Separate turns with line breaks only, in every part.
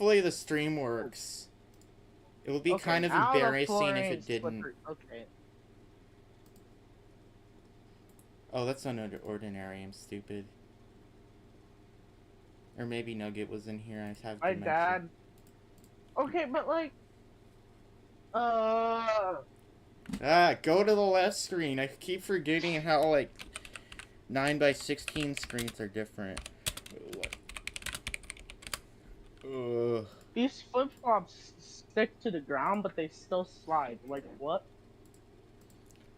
Hopefully the stream works. It would be kind of embarrassing if it didn't.
Okay.
Oh, that's unordinary. I'm stupid. Or maybe Nugget was in here. I have
My
dementia.
dad. Okay, but like.
Go to the left screen. I keep forgetting how, like, 9x16 screens are different. Ugh.
These flip-flops stick to the ground, but they still slide. Like, what?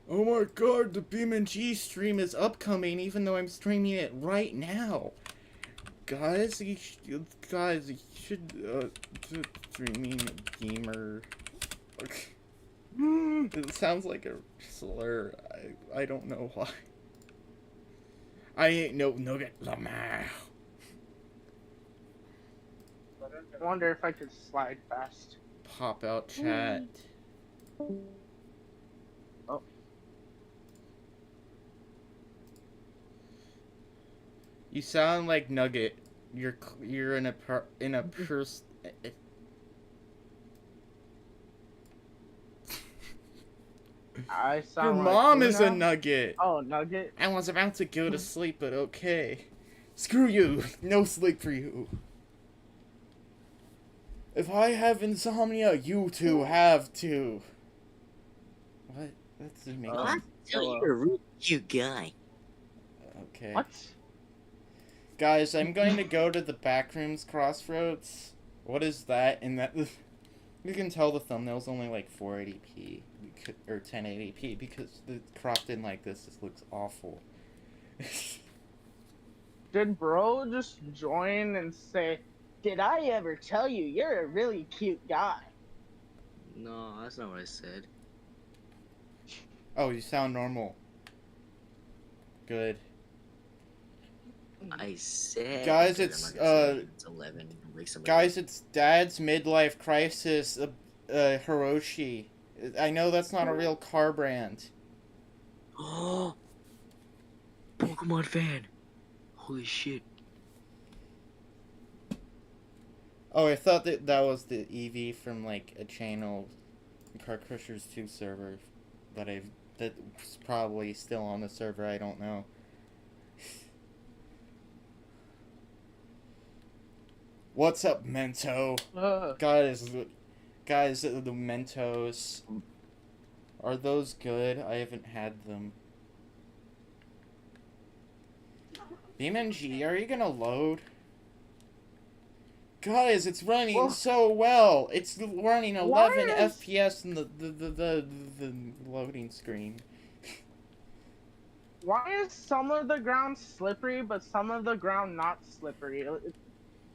Oh my god, the Beamng stream is upcoming, even though I'm streaming it right now. Guys, you should, streaming gamer. Okay. It sounds like a slur. I don't know why. I ain't no Nugget Lamar.
I wonder if I could slide fast.
Pop out chat.
Oh.
You sound like Nugget. You're in a purse.
I sound
Your
like
mom
who
is a
now?
Nugget.
Oh, Nugget.
I was about to go to sleep, but okay. Screw you. No sleep for you. If I have insomnia, you two have to. What? That doesn't make sense.
You're a really cute guy.
Okay.
What?
Guys, I'm going to go to the Backrooms Crossroads. What is that? And that you can tell the thumbnail's only like 480p or 1080p because the cropped in like this looks awful.
Did bro just join and say, "Did I ever tell you you're a really cute guy?"
No, that's not what I said.
Oh, you sound normal. Good.
I said.
Guys, it's
11.
Guys, it's Dad's midlife crisis. Hiroshi. I know that's not a real car brand.
Oh, Pokemon fan. Holy shit.
Oh, I thought that was the EV from like a channel, Car Crushers 2 server, that's probably still on the server. I don't know. What's up, Mento? Guys, the Mentos. Are those good? I haven't had them. Beamng, are you gonna load? Guys, it's running so well. It's running 11 FPS in the loading screen.
Why is some of the ground slippery, but some of the ground not slippery?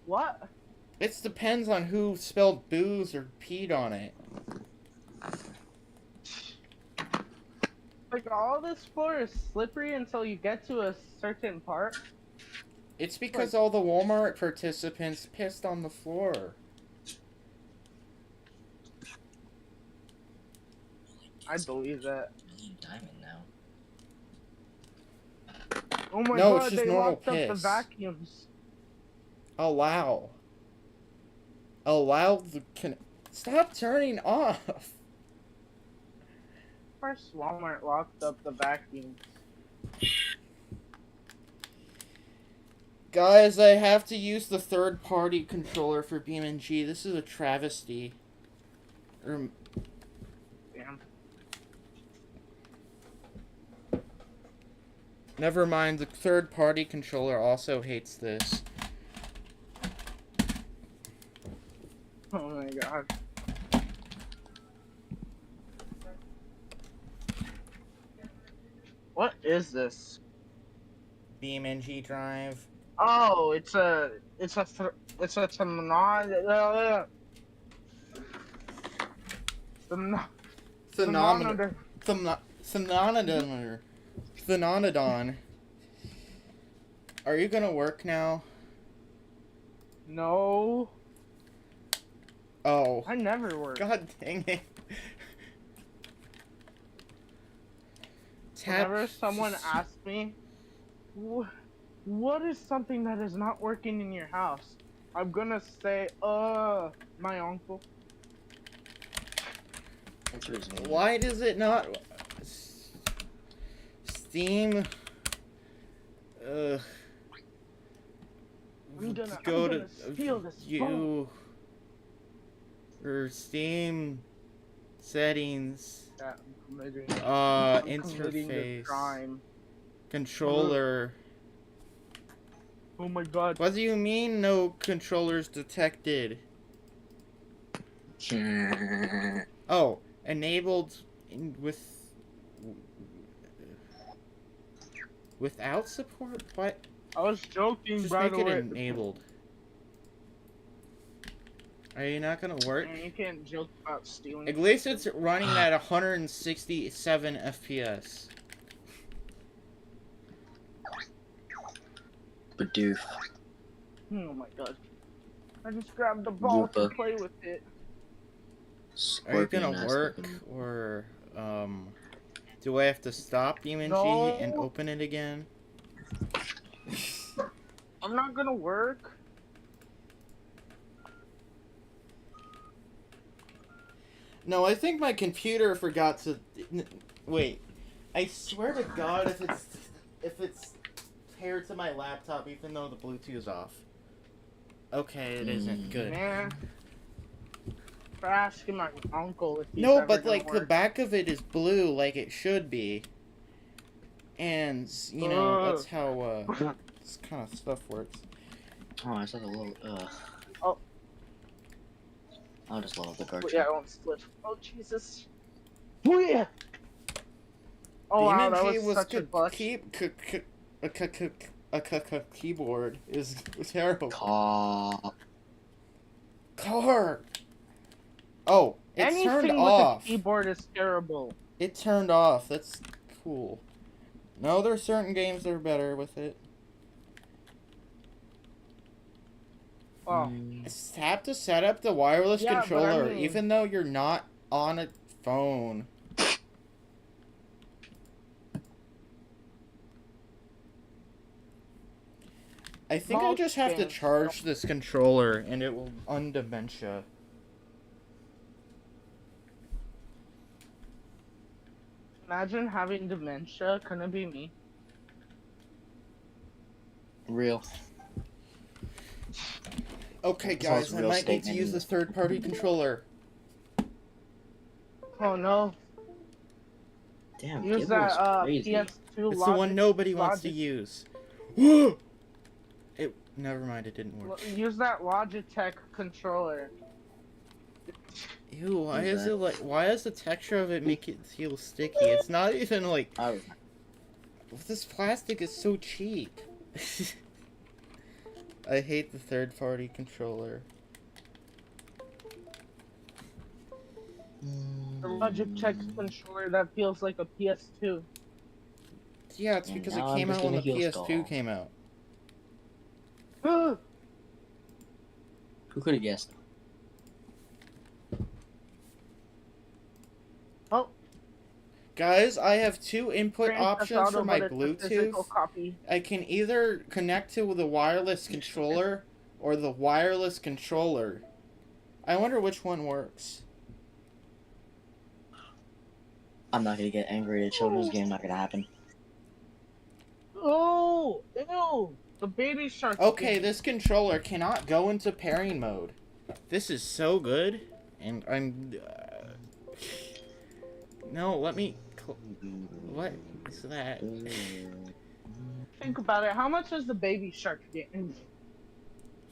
What?
It depends on who spelled booze or peed on it.
Like, all this floor is slippery until you get to a certain part?
It's because all the Walmart participants pissed on the floor.
I believe that.
Diamond now.
Oh my
No,
god,
it's just
they
normal
locked up the
piss.
vacuums.
Allow the stop turning off.
First, Walmart locked up the vacuums.
Guys, I have to use the third-party controller for Beamng. This is a travesty.
Damn.
Never mind, the third-party controller also hates this.
Oh my god. What is this?
Beamng.Drive.
Oh, it's a
Thenonodon. Are you gonna work now?
No.
Oh.
I never work.
God dang it.
Whenever someone asks me, what is something that is not working in your house? I'm gonna say, my uncle.
Answer is me.
Why does it not? Steam.
I'm gonna
Go
steal this phone.
you. Or Steam settings.
Yeah, I'm committing a
Interface.
crime.
Controller.
Oh my god.
What do you mean no controllers detected? Oh, enabled without support? What?
I was joking,
Just
by
make
the
it
way.
enabled. Are you not gonna work?
Man, you can't joke about stealing.
At least it's running at 167 FPS.
Badoof.
Oh my god. I just grabbed the ball to
Lupa.
play with it.
Are you gonna
Scorpion-ass
work,
looking.
or do I have to stop Beamng
No.
and open it again?
I'm not gonna work.
No, I think my computer forgot to. Wait, I swear to God, if it's paired to my laptop, even though the Bluetooth is off. Okay, it isn't good.
Man. For asking my uncle if he's
No,
ever
but
gonna
like the
work.
back of it is blue, like it should be. And you know that's how this kind of stuff works.
Oh, I saw the little.
Oh.
I'll just load up the
Oh,
cartridge.
yeah, I won't split. Oh, Jesus. Oh, yeah. Oh, wow, that was such a bust.
Keyboard is terrible.
Car.
Oh, it
Anything
turned
with
off.
a keyboard is terrible.
It turned off. That's cool. No, there are certain games that are better with it.
Oh.
Have to set up the wireless
Yeah, but I
controller,
mean-
even though you're not on a phone. I think I
Most
just have to
games
charge this controller and it will undementia.
Imagine having dementia. Couldn't it be me?
Real.
Okay,
That's all
guys,
it's
I
real
might need to
statement.
use this third-party controller.
Oh, no.
Damn,
Use
Gibble
that,
is crazy.
PS2
It's the one
Logic.
nobody wants to
Logic-
use. It. Never mind, it didn't work.
Use that Logitech controller.
Ew, why
Use
is
that.
it like? Why does the texture of it make it feel sticky? It's not even like.
Oh,
This plastic is so cheap. I hate the third-party controller.
The Logitech controller that feels like a PS2.
Yeah, it's
And
because
now
it
I'm
came
just
out when the
gonna heel
PS2
stall.
came out.
who could have guessed?
Oh,
Guys, I have two input
Grand Theft
options for
Auto,
my
but it's a physical
Bluetooth.
copy.
I can either connect to the wireless controller or the wireless controller. I wonder which one works.
I'm not gonna get angry at a children's game. Not gonna happen.
Oh, ew! The baby shark.
Okay,
game.
this controller cannot go into pairing mode. This is so good, and I'm. No, let me. What is that?
Think about it. How much is the baby shark game?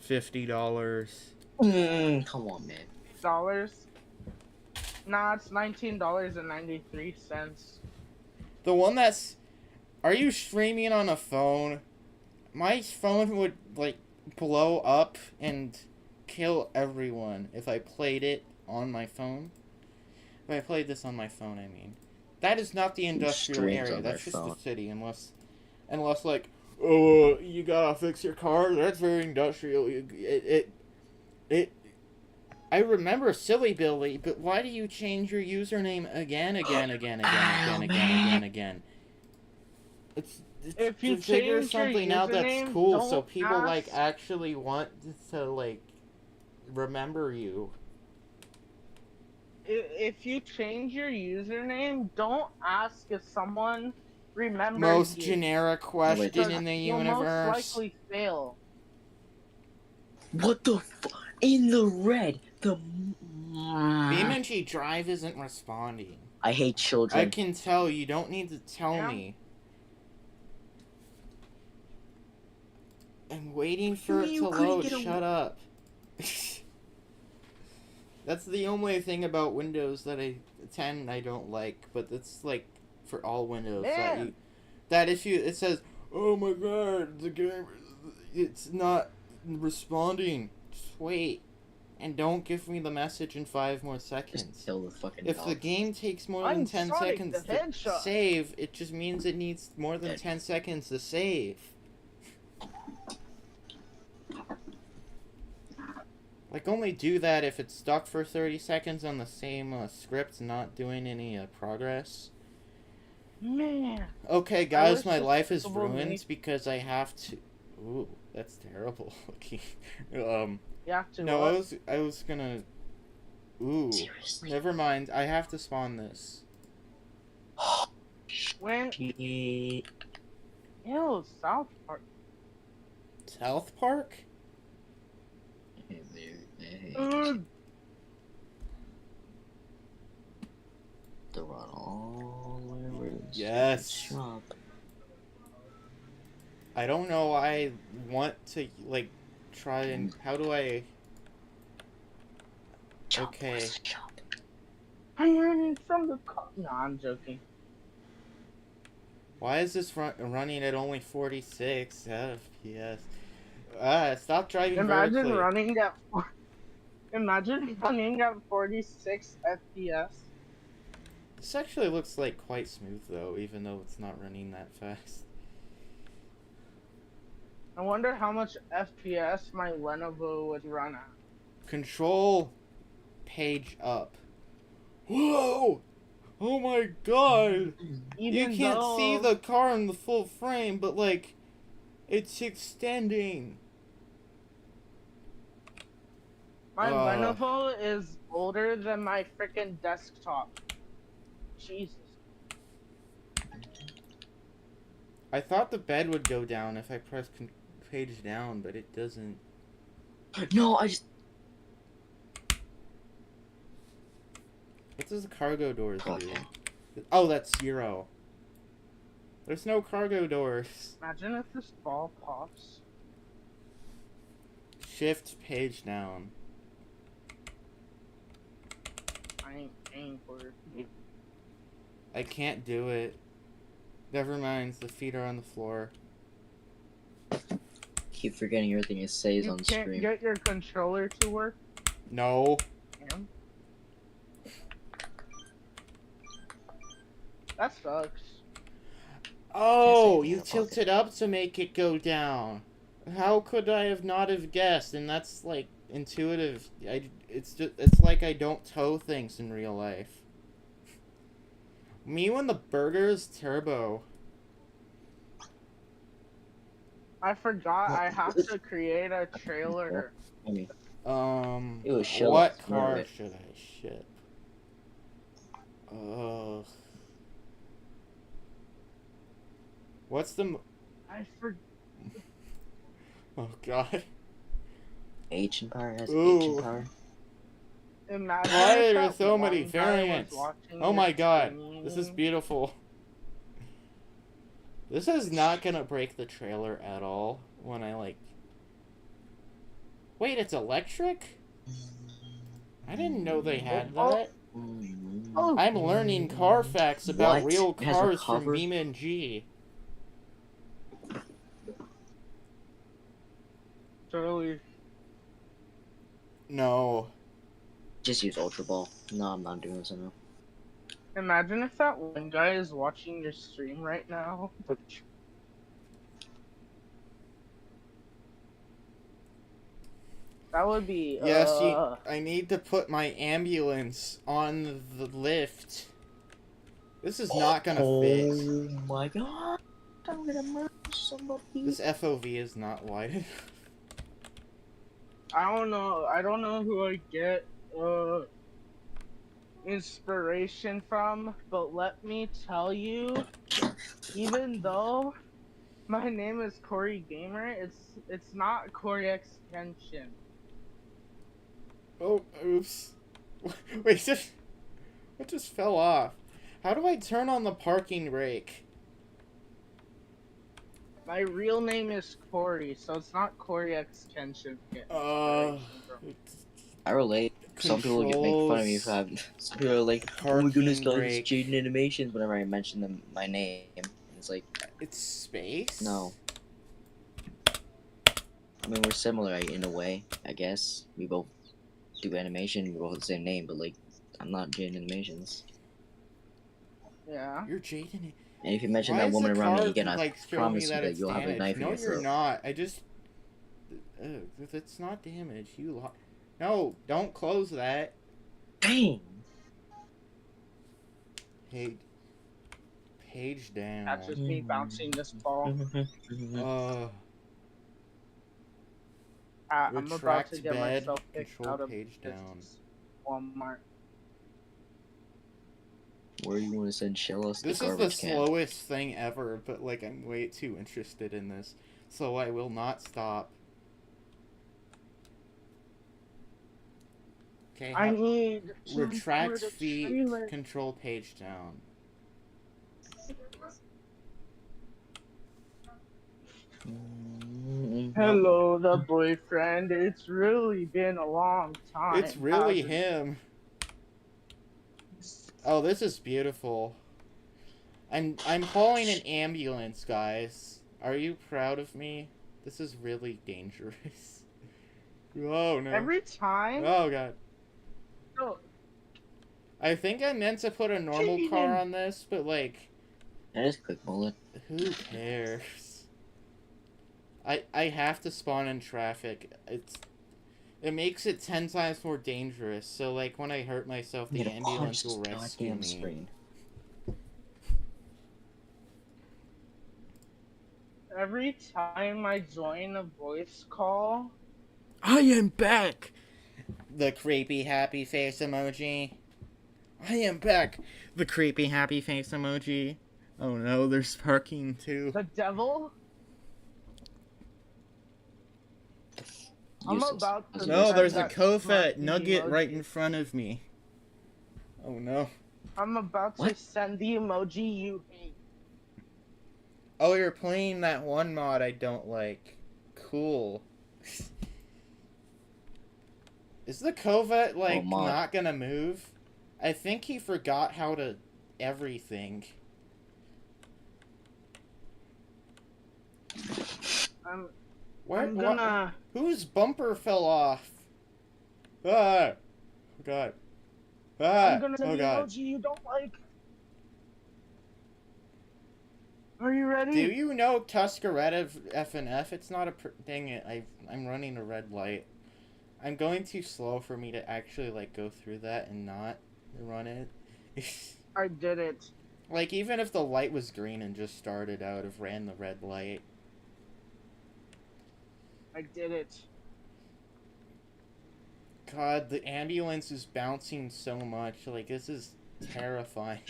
$50.
Come on, man.
$. Nah, it's $19.93.
The one that's. Are you streaming on a phone? My phone would, like, blow up and kill everyone if I played it on my phone. If I played this on my phone, I mean. That is not the industrial
Streams
area.
on
That's
my
just the
phone.
city, unless, like, oh, you gotta fix your car. That's very industrial. I remember Silly Billy, but why do you change your username again? It's
If you
to figure
change your
something out that's
username,
cool so
don't
people like
ask-
actually want to like remember you.
If you change your username, don't ask if someone remembers
Most
you.
generic question
Because
in the
you'll
universe.
most likely fail.
What the in the red? The
Beamng.Drive isn't responding.
I hate children.
I can tell. You don't need to tell
Yeah.
me. I'm waiting for it to load. Shut up. That's the only thing about Windows that 10 I don't like, but it's like for all Windows
Man.
that if you it says, "Oh my god, the game it's not responding." Just wait. And don't give me the message in 5 more seconds.
Just kill the fucking
If
dog.
the game takes more
I'm
than 10
Sonic
seconds
the
to
Hedgehog.
save, it just means it needs more than 10 seconds to save. Like, only do that if it's stuck for 30 seconds on the same script, not doing any progress.
Man.
Okay, guys,
wish
my
this
life is
possible
ruined
me-
because I have to... Ooh, that's terrible looking.
You have to
No,
what?
I was gonna... Ooh,
Seriously.
never mind. I have to spawn this.
When
Shit.
ew, South Park.
South Park?
To run all the way over to the
Yes.
shop.
I don't know. I want to like try and how do I?
Shop,
Okay.
where's the shop?
I'm running from the car. No, I'm joking.
Why is this running at only 46 FPS? Stop driving
Imagine
vertically.
running at Imagine running at 46 FPS.
This actually looks like quite smooth though, even though it's not running that fast.
I wonder how much FPS my Lenovo would run at.
Control page up. Whoa! Oh my god!
Even
You can't
though
see the car in the full frame, but like, it's extending.
my Lenovo is older than my freaking desktop. Jesus.
I thought the bed would go down if I pressed page down, but it doesn't.
No, I just.
What does the cargo doors do?
Okay.
Oh, that's 0. There's no cargo doors.
Imagine if this ball pops.
Shift page down.
I ain't paying for it.
I can't do it. Never mind, the feet are on the floor.
Keep forgetting everything it says
You
on
can't
stream.
get your controller to work.
No.
Damn. That sucks.
Oh,
Yes, I
you
do.
tilted up to make it go down. How could I have not have guessed? And that's like intuitive. It's like I don't tow things in real life. Me when the burger is turbo.
I forgot I have to create a trailer.
I mean,
What
was show
car
it.
should I ship? Ugh. What's the?
I forgot.
Oh God.
H power has
Ooh.
H power.
Imagine
Why
if
are there
that
so
one
many
guy was
variants?
watching
Oh
your
my God, this is
stream.
beautiful. This is not gonna break the trailer at all when I like. Wait, it's electric? I didn't know they had that.
Oh.
I'm learning car facts about
What?
real
It has a
cars from
cover?
Beamng.
Totally.
No.
Just use Ultra Ball. No, I'm not doing this now.
Imagine if that one guy is watching your stream right now. That would be.
Yes, I need to put my ambulance on the lift. This is not gonna fix.
Oh my god. I'm gonna murder somebody.
This FOV is not wide.
I don't know who I get inspiration from, but let me tell you, even though my name is Corey Gamer, it's not Corey Extension.
Oh, oops. Wait, it just fell off. How do I turn on the parking brake?
My real name is Corey, so it's not Corey Extension.
Uh,
I relate. Some people make fun of me for having. Some people are like, "Oh my goodness, guys, it's Jaden Animations." Whenever I mention them, my name, it's like,
it's space.
no. I mean, we're similar in a way, I guess. We both do animation. We both have the same name, but like, I'm not Jaden Animations.
Yeah.
You're Jaden.
And if you mention that woman around me again, I promise you that you'll have a knife in your throat.
No, you're not. I just. If it's not damaged, you. No, don't close that.
Dang.
Page down.
That's just me bouncing this ball. I'm about to get myself kicked out of
page down.
Walmart.
Where do you want to send Shellos the
This is
garbage
the
can?
slowest thing ever, but like I'm way too interested in this, so I will not stop. Okay.
I need
retract feet. Control page down.
Hello, the boyfriend. It's really been a long time.
It's really him. Oh, this is beautiful. I'm calling an ambulance, guys. Are you proud of me? This is really dangerous. Oh no.
Every time.
Oh god.
Oh.
I think I meant to put a normal car on this, but like.
That is a quick bullet.
Who cares? I have to spawn in traffic. It makes it 10 times more dangerous. So like when I hurt myself, the ambulance will rescue me.
Screen.
Every time I join a voice call,
I am back. The creepy happy face emoji. I am back. The creepy happy face emoji. Oh no, there's parking too.
the devil. I'm about to.
No, there's a Kofet nugget right in front of me. Oh no.
I'm about to send the emoji you hate.
Oh, you're playing that one mod I don't like. Cool. Is the Kofet, like, not gonna move? I think he forgot how to everything.
I'm gonna...
Whose bumper fell off? Ah! Oh god. Ah!
I'm gonna send the emoji you don't like. Are you ready?
Do you know Tuscaretta FNF? It's not a dang it, I'm running a red light. I'm going too slow for me to actually, like, go through that and not run it.
I did it.
Like, even if the light was green and just started, I would have ran the red light.
I did it.
God, the ambulance is bouncing so much. Like, this is terrifying.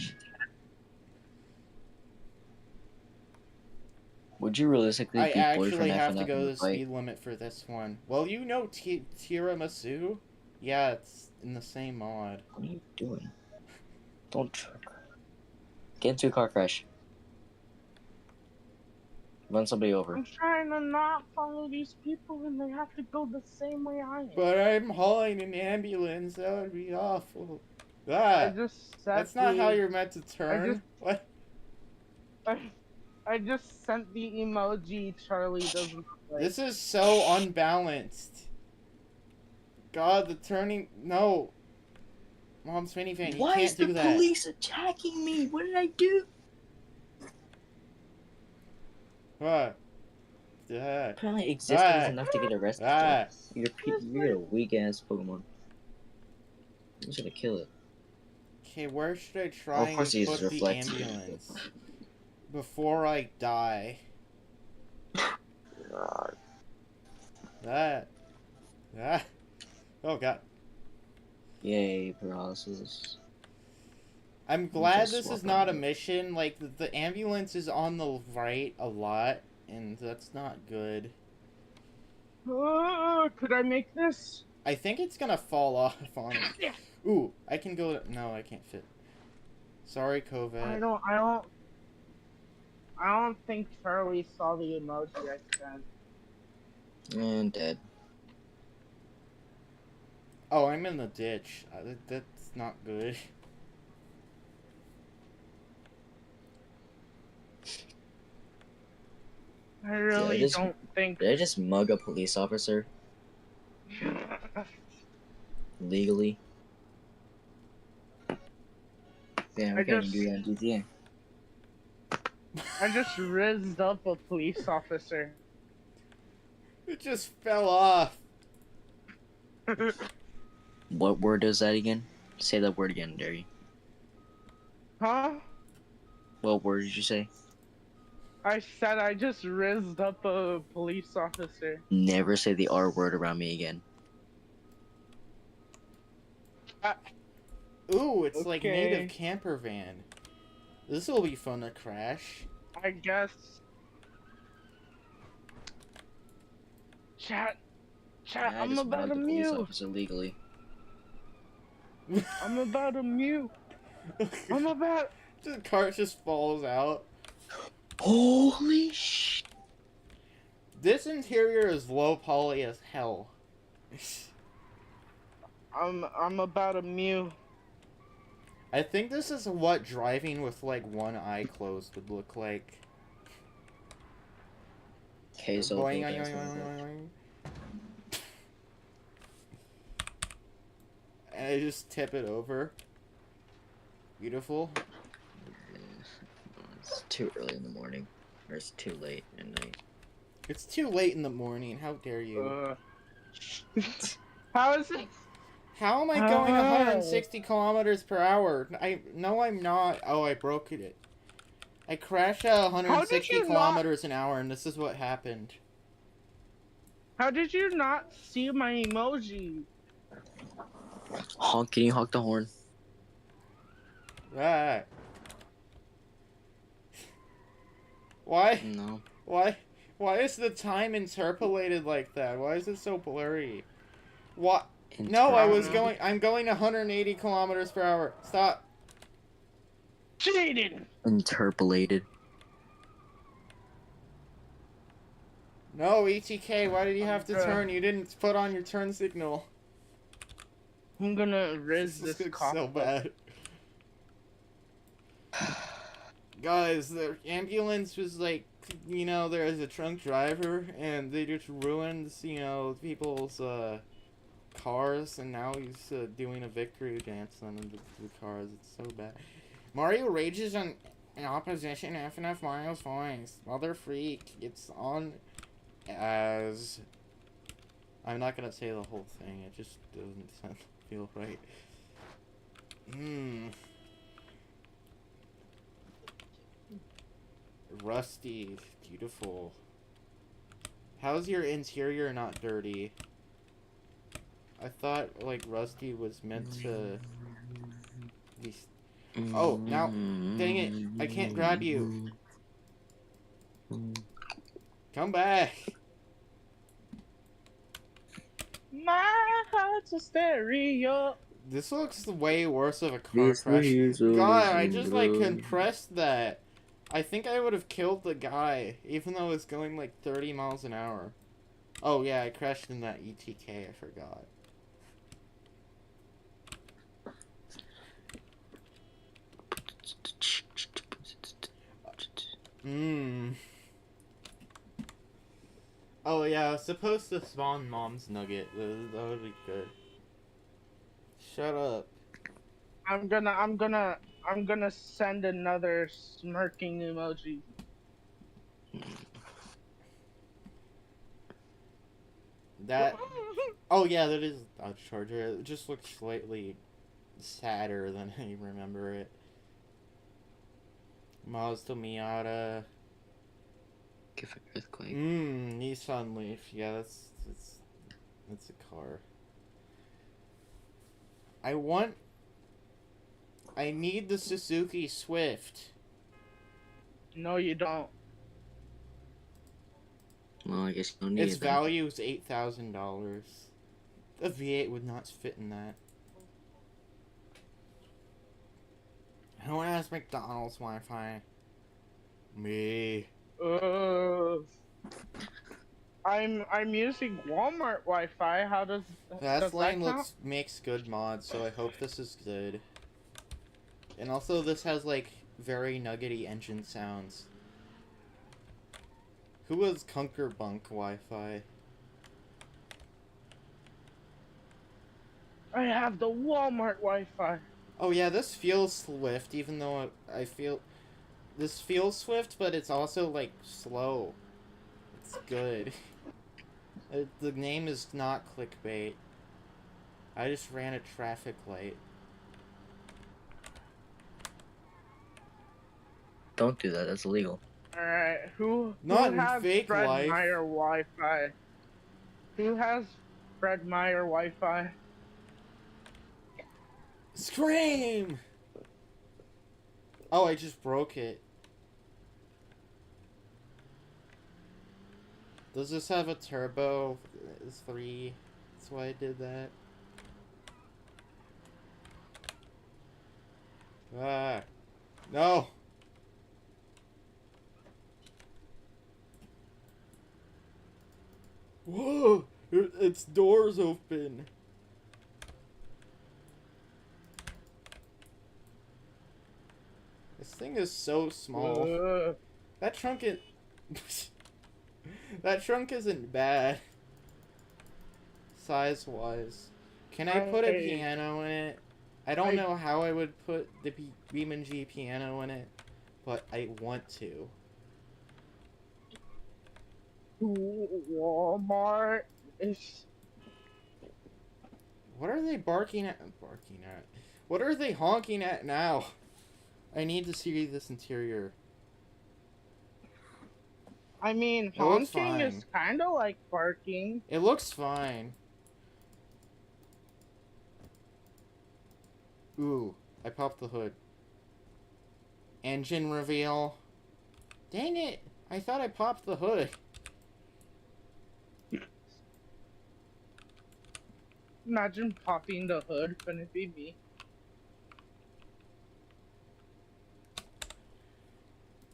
Would you realistically
I actually
boyfriend
have
FNF
to go
in
the
the fight?
speed limit for this one. Well, you know tiramisu? Yeah, it's in the same mod.
What are you doing? Don't get into a car crash. Run somebody over.
I'm trying to not follow these people and they have to go the same way I am.
But I'm hauling an ambulance. That would be awful. Ah, that's not how you're meant to turn. What?
I just sent the emoji Charlie doesn't like.
This is so unbalanced. God, the turning... No. Mom's minivan, you can't do that.
Why is the police attacking me? What did I do?
What?
Apparently existing is enough to get arrested. You're a weak-ass Pokemon. I'm just gonna kill it.
Okay, where should I try and put the ambulance? before I die.
God.
That. Oh god.
Yay, paralysis.
I'm glad
Just
this is
swap
not a
out.
mission. Like, the ambulance is on the right a lot, and that's not good.
Could I make this?
I think it's gonna fall off on us. Ooh, I can go... No, I can't fit. Sorry, Covet.
I don't think Charlie saw the emoji I sent.
And dead.
Oh, I'm in the ditch. That's not good.
I really
just-
don't think.
Did I just mug a police officer legally? Damn,
I
I can't
just-
even do that on GTA.
I just rizzed up a police officer.
It just fell off.
What word is that again? Say that word again, Derry.
Huh?
What word did you say?
I said I just rizzed up a police officer.
Never say the R word around me again.
Ooh, it's like
Okay.
native camper van. This will be fun to crash.
I guess. Chat,
Yeah, I
I'm
just
about
mugged
to
a police
mute.
officer legally.
I'm about to mute. I'm about.
The cart just falls out.
Holy sh!
This interior is low poly as hell.
I'm about to mute.
I think this is what driving with like one eye closed would look like.
Okay, so
Boing,
okay,
oing,
that's
oing,
what
oing, oing, oing. And I just tip it over. Beautiful.
it's too early in the morning. Or it's too late at night.
It's too late in the morning. How dare you?
How is it?
How am I going 160 kilometers per hour? No, I'm not. Oh, I broke it. I crashed at 160
you
kilometers an hour, and this is what happened.
How did you not see my emoji?
Honk, can you honk the horn?
Ah. Why?
No.
Why is the time interpolated like that? Why is it so blurry? What? No, I'm going 180 kilometers per hour. Stop.
Cheated.
Interpolated.
No, ETK, why did you have to turn? You didn't put on your turn signal.
I'm gonna riz this
looks
cop.
so bad. Guys, the ambulance was like, you know, there was a drunk driver, and they just ruined, you know, people's, cars, and now he's doing a victory dance on the cars. It's so bad. Mario rages on in opposition FNF Mario's voice. Mother freak. It's on as... I'm not gonna say the whole thing. It just doesn't feel right. Rusty. Beautiful. How's your interior not dirty? I thought, like, Rusty was meant to be... Oh, now, dang it, I can't grab you. Come back.
My heart's a stereo.
This looks way worse of a car crash. God, I just, like, compressed that. I think I would have killed the guy, even though it's going, like, 30 miles an hour. Oh, yeah, I crashed in that ETK, I forgot. Oh yeah, I was supposed to spawn Mom's Nugget. That would be good. Shut up.
I'm gonna send another smirking emoji.
That. Oh yeah, that is a Charger. It just looks slightly sadder than I remember it. Mazda Miata.
Give an earthquake.
Nissan Leaf. Yeah, that's a car. I need the Suzuki Swift.
No, you don't.
Well, I guess you don't need
Its
it then.
value is $8,000. The V8 would not fit in that. Who has McDonald's Wi-Fi? Me.
I'm using Walmart Wi-Fi. How does that count?
Makes good mods, so I hope this is good. And also, this has like very nuggety engine sounds. Who has Kunkerbunk Wi-Fi?
I have the Walmart Wi-Fi.
Oh yeah, this feels swift, even though I feel... This feels swift, but it's also, like, slow. It's good. The name is not clickbait. I just ran a traffic light.
Don't do that, that's illegal.
Alright, who
Not in
has
fake
Fred
life.
Meyer Wi-Fi? Who has Fred Meyer Wi-Fi?
Scream! Oh, I just broke it. Does this have a turbo? 3. That's why I did that. Ah. No! Whoa! Its door's open. This thing is so small. That trunk is... That trunk isn't bad. Size-wise. Can I put a piano in it? I don't know how I would put the Beamng piano in it, but I want to.
Walmart is...
What are they barking at? What are they honking at now? I need to see this interior.
I mean, honking is kind of like barking.
It looks fine. Ooh, I popped the hood. Engine reveal. Dang it! I thought I popped the hood.
Imagine popping the hood, couldn't it be me?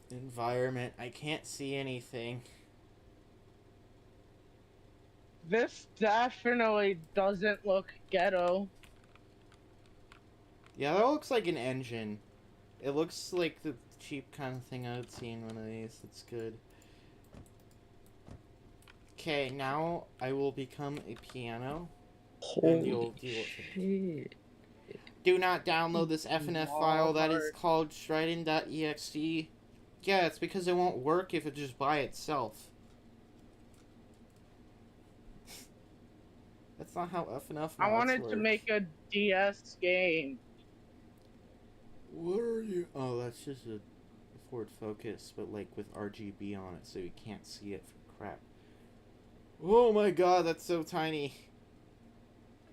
Environment. I can't see anything.
This definitely doesn't look ghetto.
Yeah, that looks like an engine. It looks like the cheap kind of thing I would see in one of these. It's good. Okay, now I will become a piano. And you'll deal with it. Do not download this FNF file that is called Strident.exe. Yeah, it's because it won't work if it's just by itself. That's not how FNF mods
I wanted
work.
to make a DS game.
What are you? Oh, that's just a Ford Focus, but like with RGB on it, so you can't see it for crap. Oh my god, that's so tiny.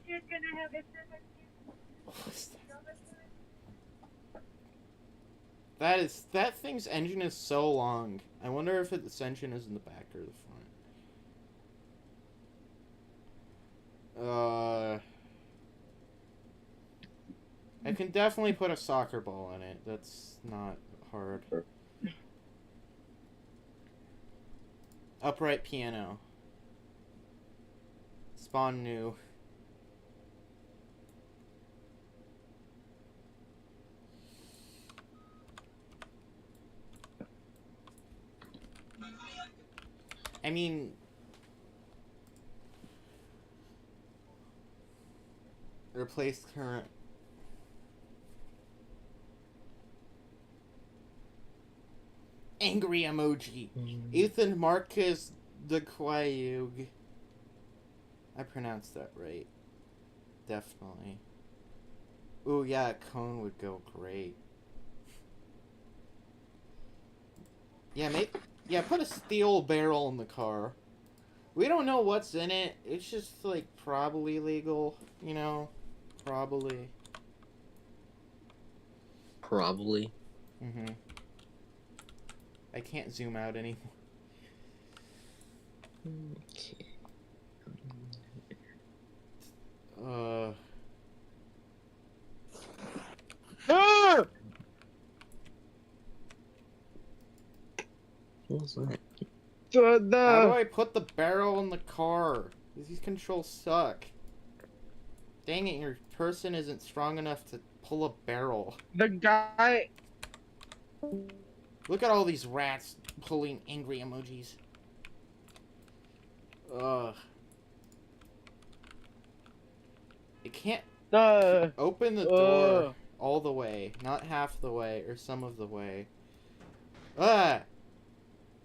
You're gonna have it.
That thing's engine is so long. I wonder if its engine is in the back or the front. I can definitely put a soccer ball in it. That's not hard. Upright piano. Spawn new. I mean, replace current. Angry emoji. Ethan Marcus de Quayug. I pronounced that right. Definitely. Ooh, yeah, a cone would go great. Yeah, put a steel barrel in the car. We don't know what's in it. It's just, like, probably legal, you know? Probably.
Probably.
Mm-hmm. I can't zoom out anymore.
Okay.
Ah!
What was that?
How do I put the barrel in the car? These controls suck. Dang it, your person isn't strong enough to pull a barrel.
The guy...
Look at all these rats pulling angry emojis. Ugh. It can't open the door all the way, not half the way or some of the way. Ah!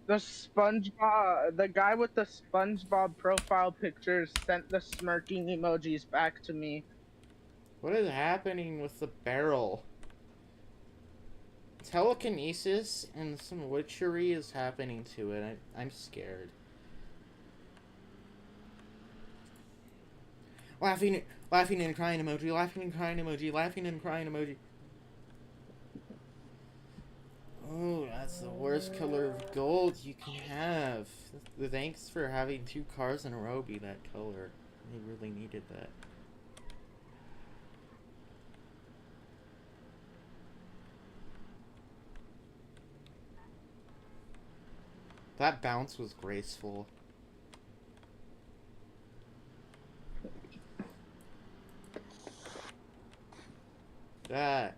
The SpongeBob, the guy with the SpongeBob profile pictures sent the smirking emojis back to me.
What is happening with the barrel? Telekinesis and some witchery is happening to it. I'm scared. Laughing and crying emoji, laughing and crying emoji, laughing and crying emoji. Oh, that's the worst color of gold you can have. Thanks for having 2 cars in a row be that color. They really needed that. That bounce was graceful. Ah.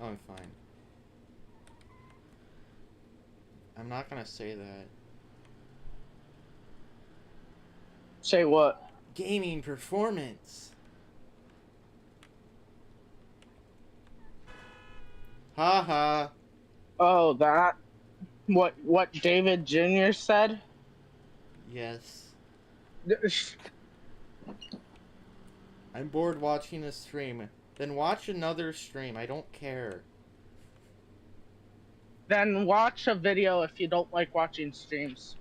Oh, I'm fine. I'm not gonna say that.
Say what?
Gaming performance. Haha.
Oh, that? What David Jr. said?
Yes. I'm bored watching a stream. Then watch another stream. I don't care.
Then watch a video if you don't like watching streams.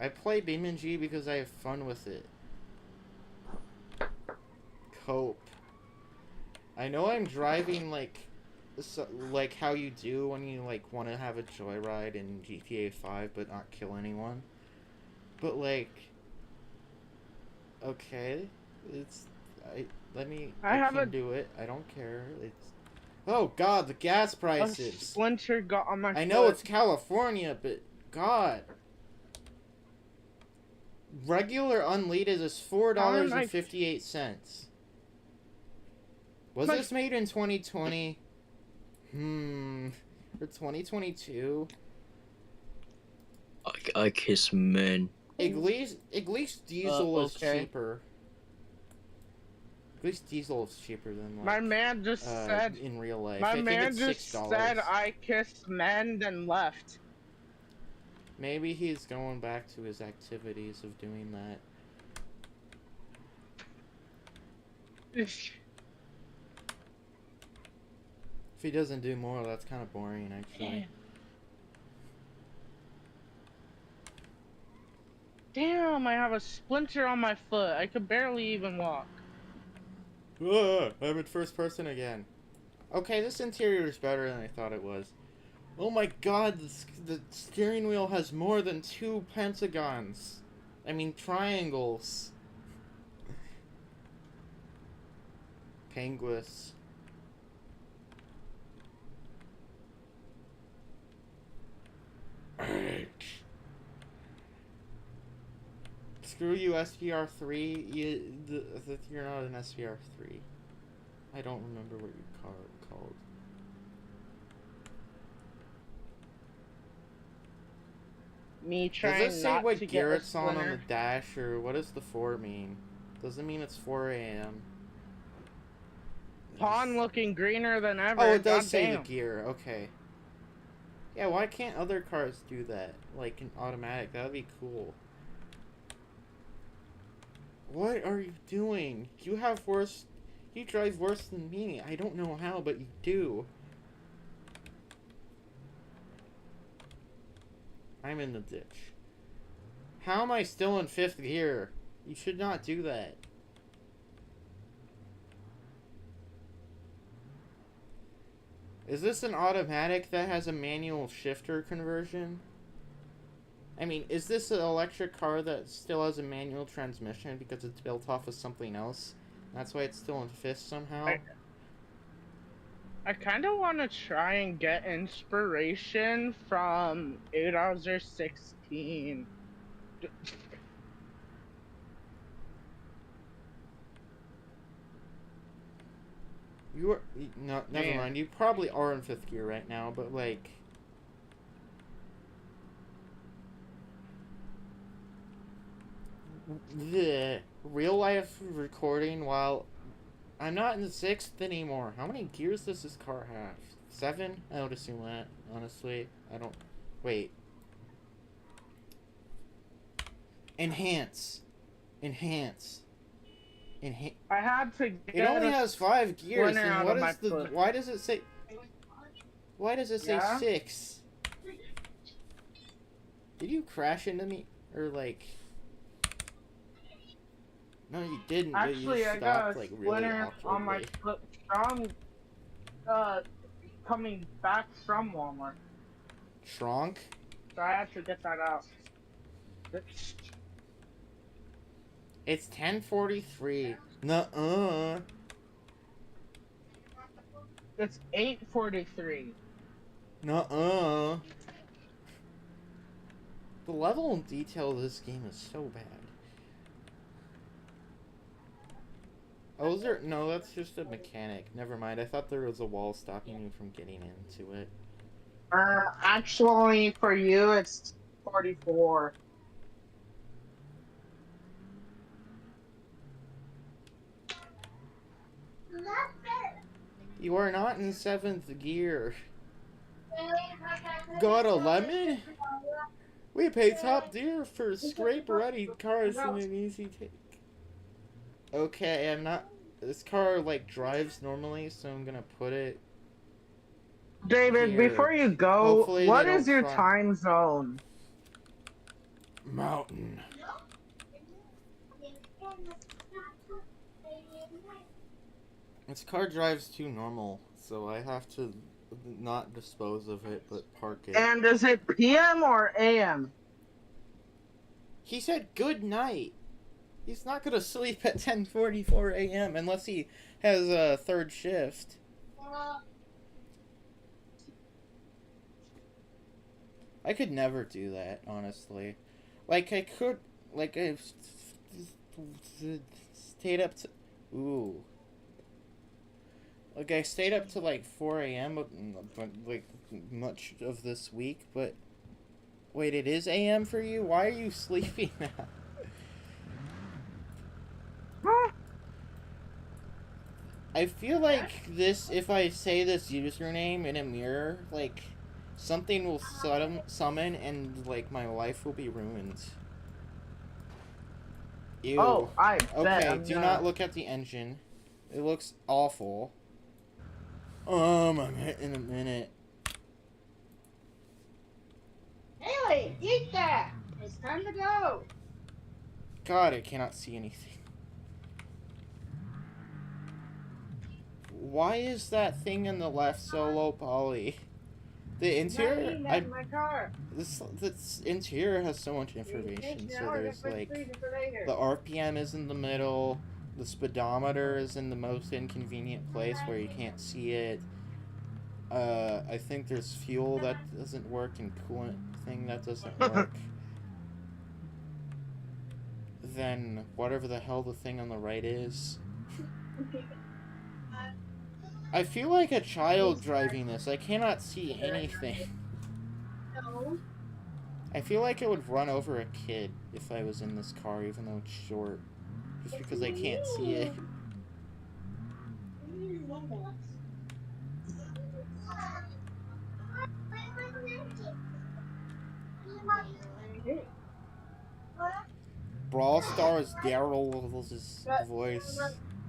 I play Beamng because I have fun with it. Cope. I know I'm driving like how you do when you like want to have a joyride in GTA 5 but not kill anyone. But like, okay, I can do it. I don't care. Oh God, the gas prices.
A splinter got on my
I know
foot.
it's California, but God. Regular unleaded is $4.58. Was this made in 2020? For 2022?
I kiss men.
At least diesel is cheaper. At least diesel is cheaper than like,
my man just said
in real life.
My
I think
man
it's
just
$6.
said I kissed men then left.
Maybe he's going back to his activities of doing that. If he doesn't do more, that's kind of boring, actually.
Damn, I have a splinter on my foot. I could barely even walk.
I'm in first person again. Okay, this interior is better than I thought it was. Oh my God, the steering wheel has more than 2 pentagons. I mean, triangles. Penguins. Screw you, SVR3. You're not an SVR3. I don't remember what your car called.
Me trying
Does it say
not
what
to
gear
get a
it's on
splinter.
the dash, or what does the 4 mean? Does it mean it's 4 a.m.?
Pawn looking greener than ever.
Oh, it does
God
say
damn.
the gear. Okay. Yeah, why can't other cars do that? Like in automatic, that would be cool. What are you doing? You drive worse than me. I don't know how, but you do. I'm in the ditch. How am I still in 5th gear? You should not do that. Is this an automatic that has a manual shifter conversion? I mean, is this an electric car that still has a manual transmission because it's built off of something else? That's why it's still in 5th somehow?
I kind of want to try and get inspiration from 2016.
You are... No, never mind. You probably are in 5th gear right now, but like... The real life recording while... I'm not in the 6th anymore. How many gears does this car have? 7? I would assume that, honestly. I don't... Wait. Enhance. Enhance.
I had to get
It only has 5 gears, and what is the...
foot.
Why does it say... Why does it say 6? Did you crash into me? Or, like... No, you didn't.
Actually,
you
I
stopped,
got a
like, really
splinter on my
awkwardly.
foot from coming back from Walmart.
Shrunk?
So I had to get that out.
It's 10:43. Nuh-uh.
It's 8:43.
Nuh-uh. The level and detail of this game is so bad. Oh, is there... No, that's just a mechanic. Never mind. I thought there was a wall stopping you from getting into it.
Actually, for you, it's 44.
You are not in 7th gear. Got a lemon? We pay top deer for scrape-ready cars in an easy take. Okay, I'm not... This car, like, drives normally, so I'm gonna put it...
David,
here.
before you go,
Hopefully
what
they
is
don't
your
try-
time zone?
Mountain. This car drives too normal, so I have to not dispose of it, but park it.
And is it PM or AM?
He said good night. He's not gonna sleep at 10:44 a.m. unless he has a third shift. I could never do that, honestly. Like, I could... Like, I stayed up to... Ooh. Like, I stayed up to, like, 4 a.m., but, like, much of this week, but... Wait, it is a.m. for you? Why are you sleeping now? I feel like this, if I say this username in a mirror, like, something will summon and, like, my life will be ruined. Ew.
Oh, I bet.
Okay, do not look at the engine. It looks awful. I'm in a minute.
Haley, eat that! It's time to go!
God, I cannot see anything. Why is that thing in the left so low poly? The interior,
my car.
this interior has so much information. So there's like the RPM is in the middle, the speedometer is in the most inconvenient place where you can't see it. I think there's fuel that doesn't work and coolant thing that doesn't work. Then whatever the hell the thing on the right is. I feel like a child driving this. I cannot see anything.
No.
I feel like I would run over a kid if I was in this car, even though it's short. Just because I can't see it. Brawl Stars Daryl's voice.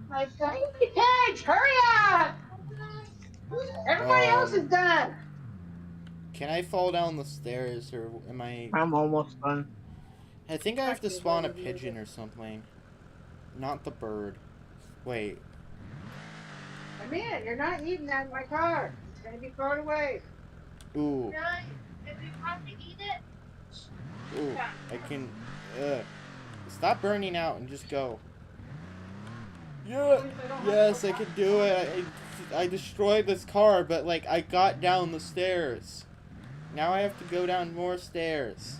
My pigs, hurry up! Everybody else is done.
Can I fall down the stairs, or am I...
I'm almost done.
I think I have to spawn a pigeon or something. Not the bird. Wait.
Come in. You're not eating that in my car. It's gonna be thrown away.
Ooh.
If you want to eat it.
Ooh. I can... Stop burning out and just go. Yeah. Yes, I can do it. I destroyed this car, but, like, I got down the stairs. Now I have to go down more stairs.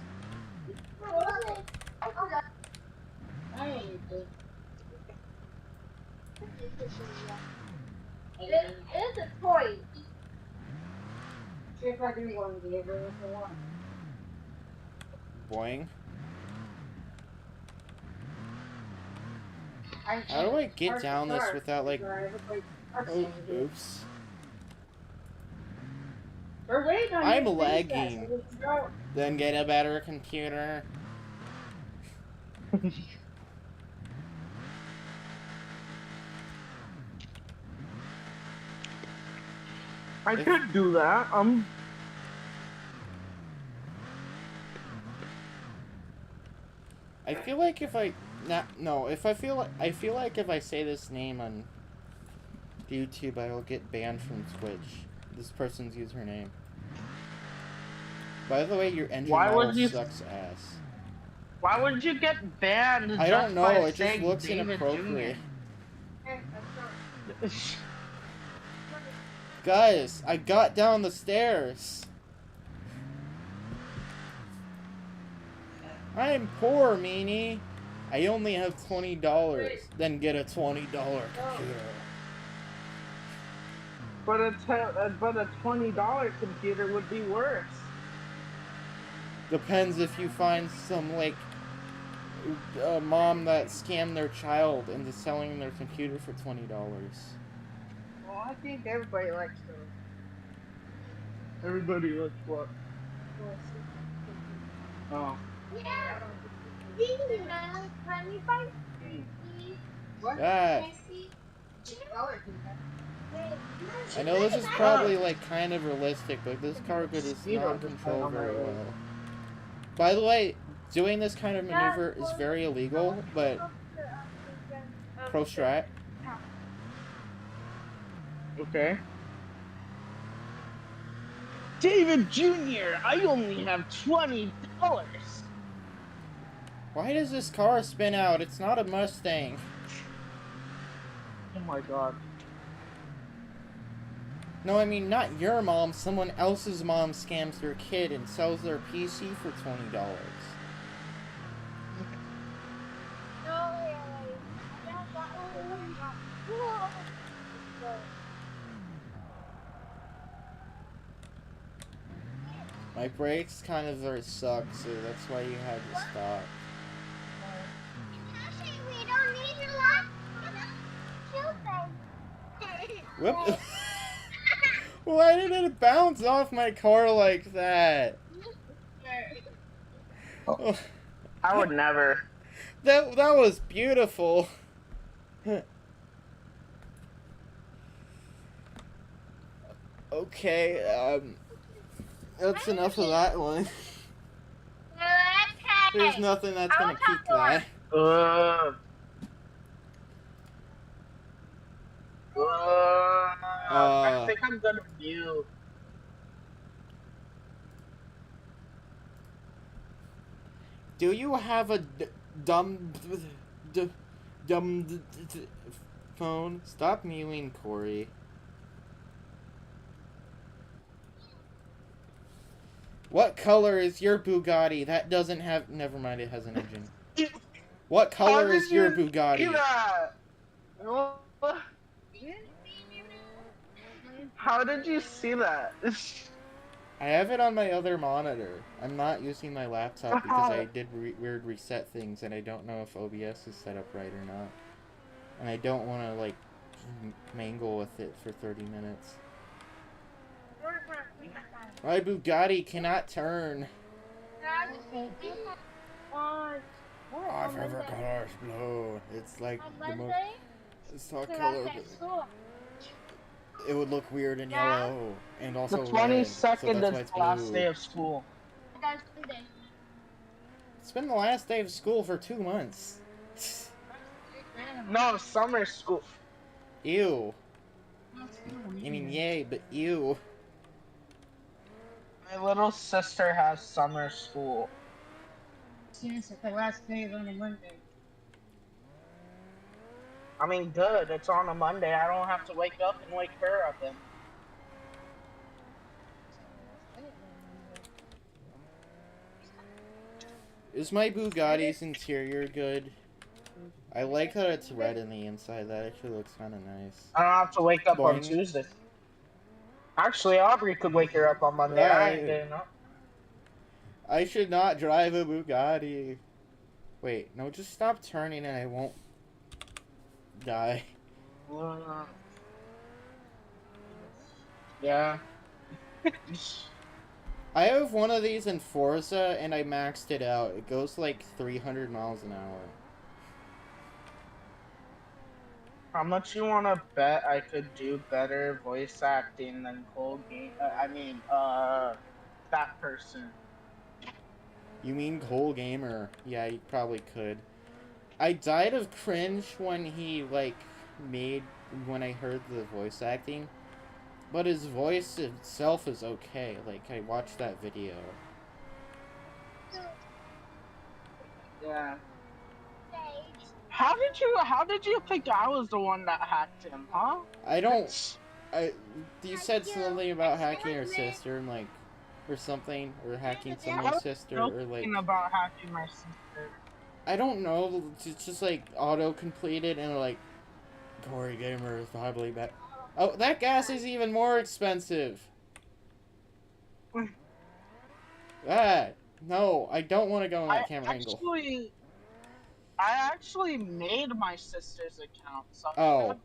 It's a toy. See if I can go and give her if I want.
Boing. How do I get down this without, like... Oh, oops. I'm lagging. Then get a better computer.
I could do that.
I feel like if I... No, if I feel like if I say this name on YouTube, I will get banned from Twitch. This person's username. By the way, your engine model sucks ass.
Why would you get banned?
I don't know, it just
saying
looks
David
inappropriate.
Jr.?
Guys, I got down the stairs. I'm poor, meanie. I only have $20. Then get a $20 computer.
But a $20 computer would be worse.
Depends if you find some, like, mom that scammed their child into selling their computer for $20.
Well, I think everybody likes those. Everybody likes what? Oh.
Yeah.
Ah. I know this is probably, like, kind of realistic, but this car does not control very well. By the way, doing this kind of maneuver is very illegal, but pro strat.
Okay. David Jr., I only have $20.
Why does this car spin out? It's not a Mustang.
Oh my god.
No, I mean, not your mom. Someone else's mom scams their kid and sells their PC for $20. My brakes kind of suck, so that's why you had to stop.
We don't need a lot.
Whoop. Why did it bounce off my car like that?
Oh.
I would never.
That was beautiful. Okay, that's enough of that one. There's nothing that's gonna peak that.
I think I'm gonna mute.
Do you have a dumb phone? Stop mewing, Corey. What color is your Bugatti? That doesn't have... Never mind, it has an engine. What color is your Bugatti?
How did you see that?
I have it on my other monitor. I'm not using my laptop because I did weird reset things and I don't know if OBS is set up right or not. And I don't want to, like, mangle with it for 30 minutes. My Bugatti cannot turn. My favorite color is blue. It's like the most... It's not color, but... it would look weird in yellow and also
The
red. So
22nd
that's why
is
it's
the last
blue.
day of school.
It's been the last day of school for 2 months.
No, summer school.
Ew. I mean, yay, but ew.
My little sister has summer school.
Since the last day is on a Monday.
I mean, good. It's on a Monday. I don't have to wake up and wake her up then.
Is my Bugatti's interior good? I like how it's red in the inside. That actually looks kind of nice.
I don't have to wake up on
Boing.
Tuesday. Actually, Aubrey could wake her up on Monday. I ain't getting up.
I should not drive a Bugatti. Wait, no, just stop turning and I won't die.
Yeah.
I have one of these in Forza and I maxed it out. It goes like 300 miles an hour.
How much you want to bet I could do better voice acting than that person?
You mean Cole Gamer? Yeah, you probably could. I died of cringe when he, like, when I heard the voice acting. But his voice itself is okay. Like, I watched that video.
Yeah. How did you think I was the one that hacked him, huh?
You said something about hacking your sister and, like, or something, or hacking someone's sister, or, like...
about hacking my sister.
I don't know, it's just, like, auto-completed, and, like, Corey Gamer is probably bad. Oh, that gas is even more expensive! No, I don't want to go on that camera angle.
I actually made my sister's account. So
Oh.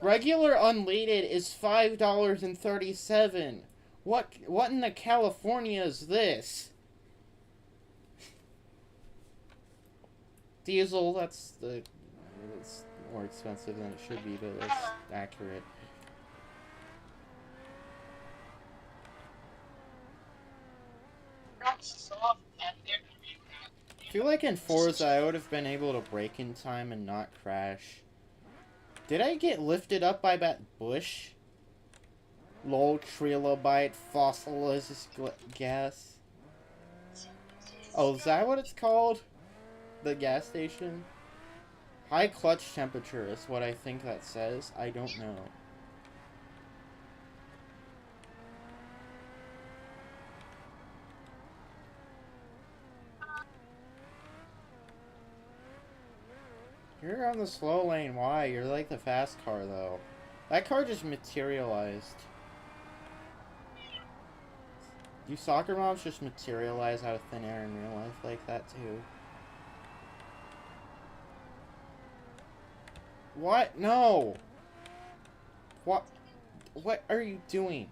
Regular unleaded is $5.37. What in the California is this? Diesel, it's more expensive than it should be, but that's accurate. I feel like in Forza I would have been able to brake in time and not crash. Did I get lifted up by that bush? Low trilobite fossilized gas. Oh, is that what it's called? The gas station? High clutch temperature is what I think that says. I don't know. You're on the slow lane. Why? You're like the fast car, though. That car just materialized. Do soccer moms just materialize out of thin air in real life like that, too? What? No! What? What are you doing?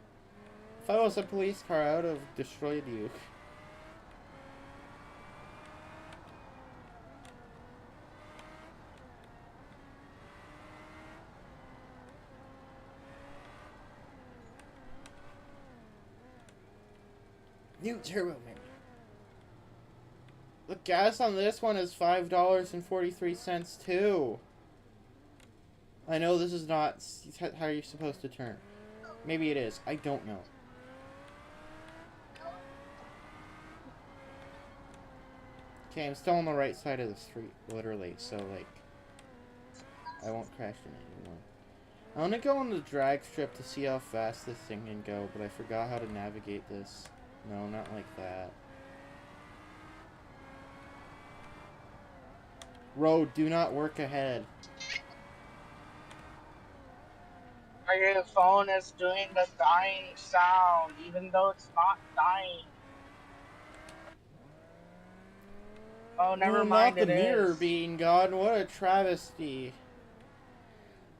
If I was a police car, I would have destroyed you. New turbo menu. The gas on this one is $5.43 too. I know this is not how you're supposed to turn. Maybe it is. I don't know. Okay, I'm still on the right side of the street, literally, so, like, I won't crash into anyone. I want to go on the drag strip to see how fast this thing can go, but I forgot how to navigate this. No, not like that. Road, do not work ahead.
Your phone is doing the dying sound, even though it's not dying. Oh, never mind.
Not the mirror being gone. What a travesty.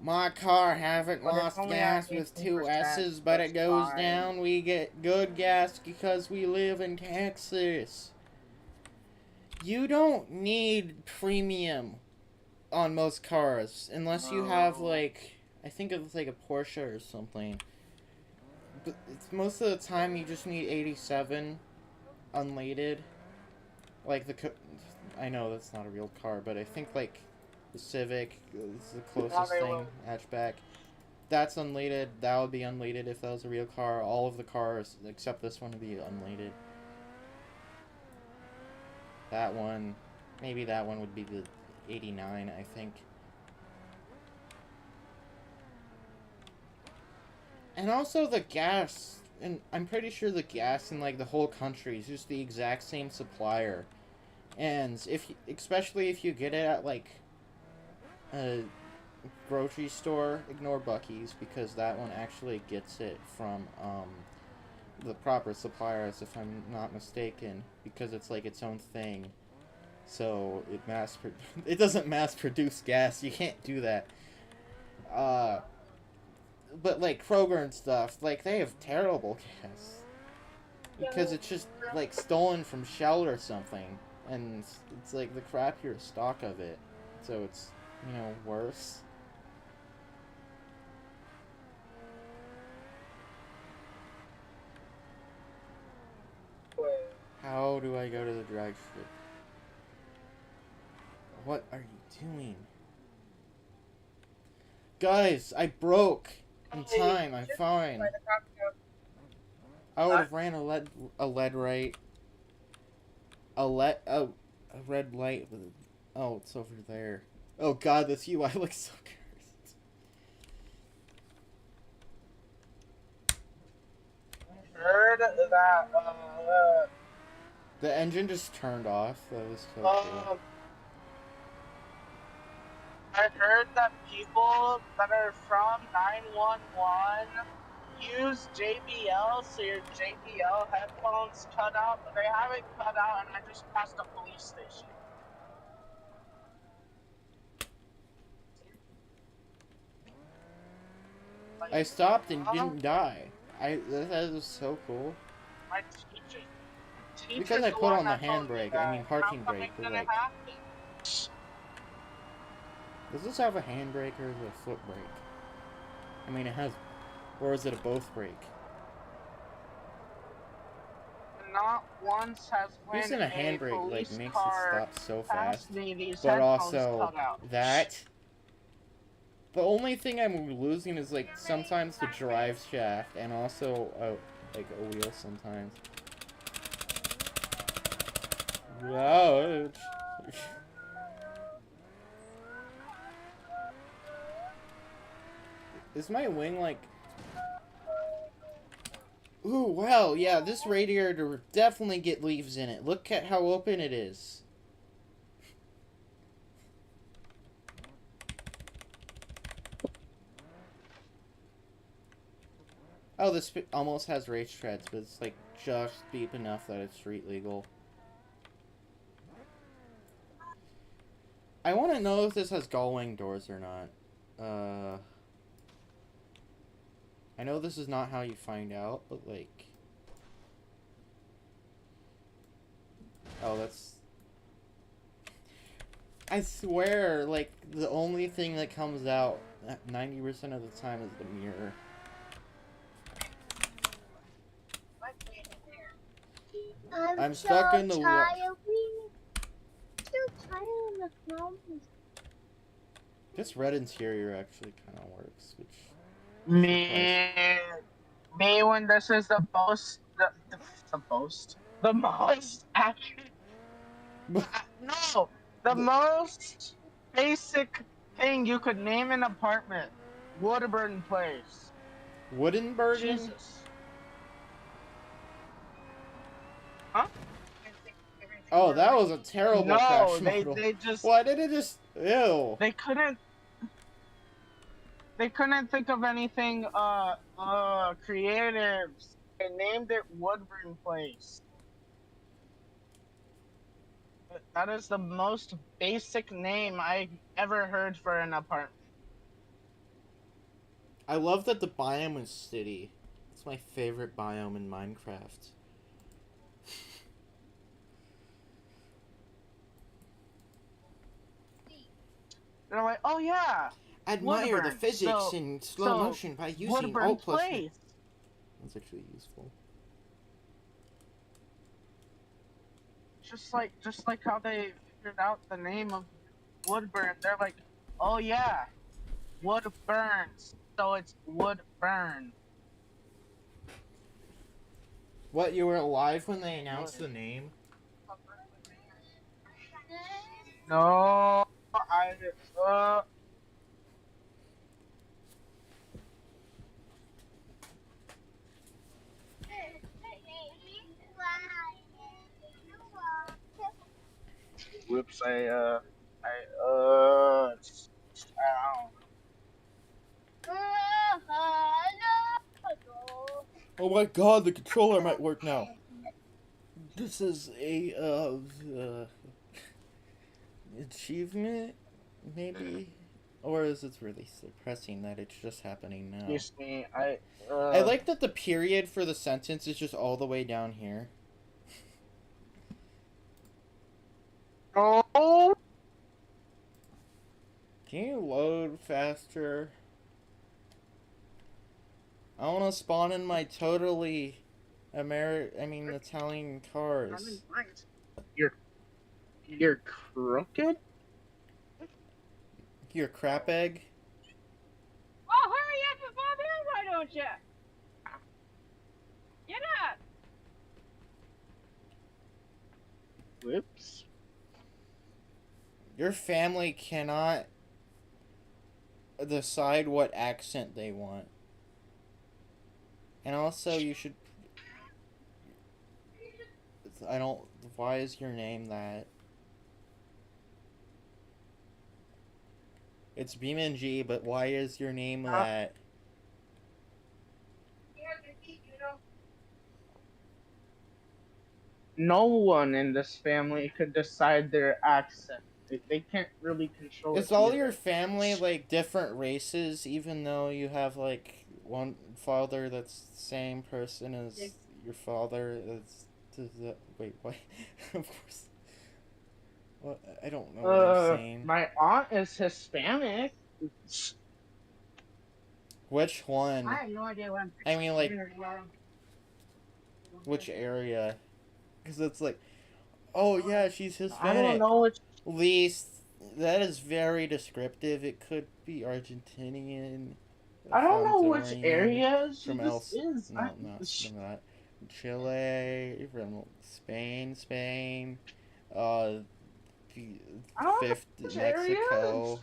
My car haven't lost gas with 2 S's, but it goes down. We get good gas because we live in Texas. You don't need premium on most cars unless you have, like, I think it's like a Porsche or something. But it's, most of the time you just need 87 unleaded. Like I know that's not a real car, but I think like the Civic is the closest thing, hatchback. That's unleaded. That would be unleaded if that was a real car. All of the cars except this one would be unleaded. That one, maybe that one would be the 89, I think. And also the gas, and I'm pretty sure the gas in like the whole country is just the exact same supplier. And especially if you get it at like a grocery store, ignore Buc-ee's because that one actually gets it from the proper suppliers, if I'm not mistaken, because it's like its own thing. So it doesn't mass produce gas. You can't do that. But like Kroger and stuff, like they have terrible gas because it's just like stolen from Shell or something, and it's like the crappier stock of it, so it's, you know, worse. How do I go to the drag strip? What are you doing? Guys, I broke in time. I'm fine. I would have ran a red light. A red light. Oh, it's over there. Oh God, this UI looks so cursed.
Heard that.
The engine just turned off. That was so cool.
I heard that people that are from 911 use JBL, so your JBL headphones cut out, but they haven't cut out, and I just passed a police station.
I stopped and didn't die. That was so cool.
My teacher's
Because I
the
put
one
on the
that told me
handbrake,
that.
I mean parking
How come
brake,
it's
but
gonna
like...
happen?
Does this have a handbrake or is it a foot brake? I mean, it has... Or is it a both brake?
Not once has
Using a handbrake like makes it stop so fast.
But
But also, that... The only thing I'm losing is like sometimes the drive shaft and also like a wheel sometimes. Wow. Is my wing like... Ooh, wow, yeah, this radiator would definitely get leaves in it. Look at how open it is. Oh, this almost has race treads, but it's like just deep enough that it's street legal. I want to know if this has gull-wing doors or not. I know this is not how you find out, but like... Oh, that's... I swear, like, the only thing that comes out 90% of the time is the mirror. I'm stuck in the... This red interior actually kind of works, which...
Me when this is the most accurate. No, the most basic thing you could name an apartment. Woodburn Place.
Woodenbergen?
Jesus. Huh?
Oh, that was a terrible crash model.
They just...
Why did it just... Ew.
They couldn't think of anything, creative. They named it Woodburn Place. That is the most basic name I ever heard for an apartment.
I love that the biome is city. It's my favorite biome in Minecraft.
They're like, oh yeah.
admire the
Woodburn.
physics in slow motion by using
Woodburn
Alt plus.
Place.
That's actually useful.
Just like how they figured out the name of Woodburn. They're like, oh yeah, wood burns, so it's Woodburn.
What, you were alive when they announced the name?
No, whoops, I
Oh my god, the controller might work now. This is a, achievement, maybe? Or is it really suppressing that it's just happening now?
Excuse me,
I like that the period for the sentence is just all the way down here.
Oh!
Can you load faster? I want to spawn in my totally Italian cars.
You're crooked?
Your crap egg?
Oh, hurry up and fall down, why don't you? Get up!
Whoops.
Your family cannot decide what accent they want. And also, you should... Why is your name that? It's Beamng, but why is your name that?
No one in this family could decide their accent. They can't really control it.
Is all your family, like, different races, even though you have, like, one father that's the same person as your father? Wait, what? Of course. Well, I don't know what I'm saying.
My aunt is Hispanic.
Which one?
I have no idea what I'm
I mean, like, which area? Because it's like, oh yeah, she's Hispanic.
I don't know which.
Least, that is very descriptive. It could be Argentinian.
I don't know which
Salvadorian,
area she
from
just is.
No, not from that. Chile, from Spain, fifth Mexico,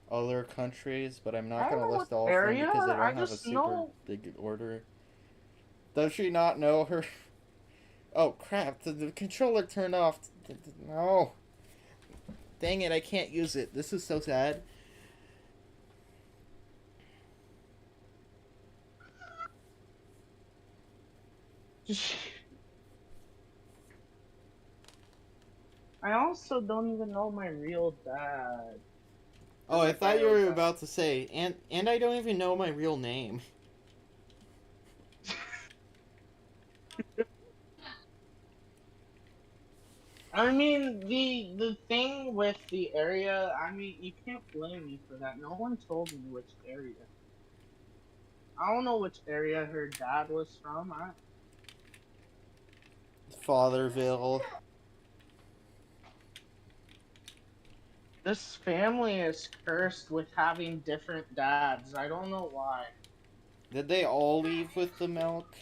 other countries, but I'm not gonna list all of them because I don't have a super big order. Does she not know her? Oh crap! The controller turned off. No. Dang it! I can't use it. This is so sad.
I also don't even know my real dad.
Oh, I thought you were about to say, and I don't even know my real name.
I mean, the thing with the area, I mean, you can't blame me for that. No one told me which area. I don't know which area her dad was from.
Fatherville.
This family is cursed with having different dads. I don't know why.
Did they all leave with the milk?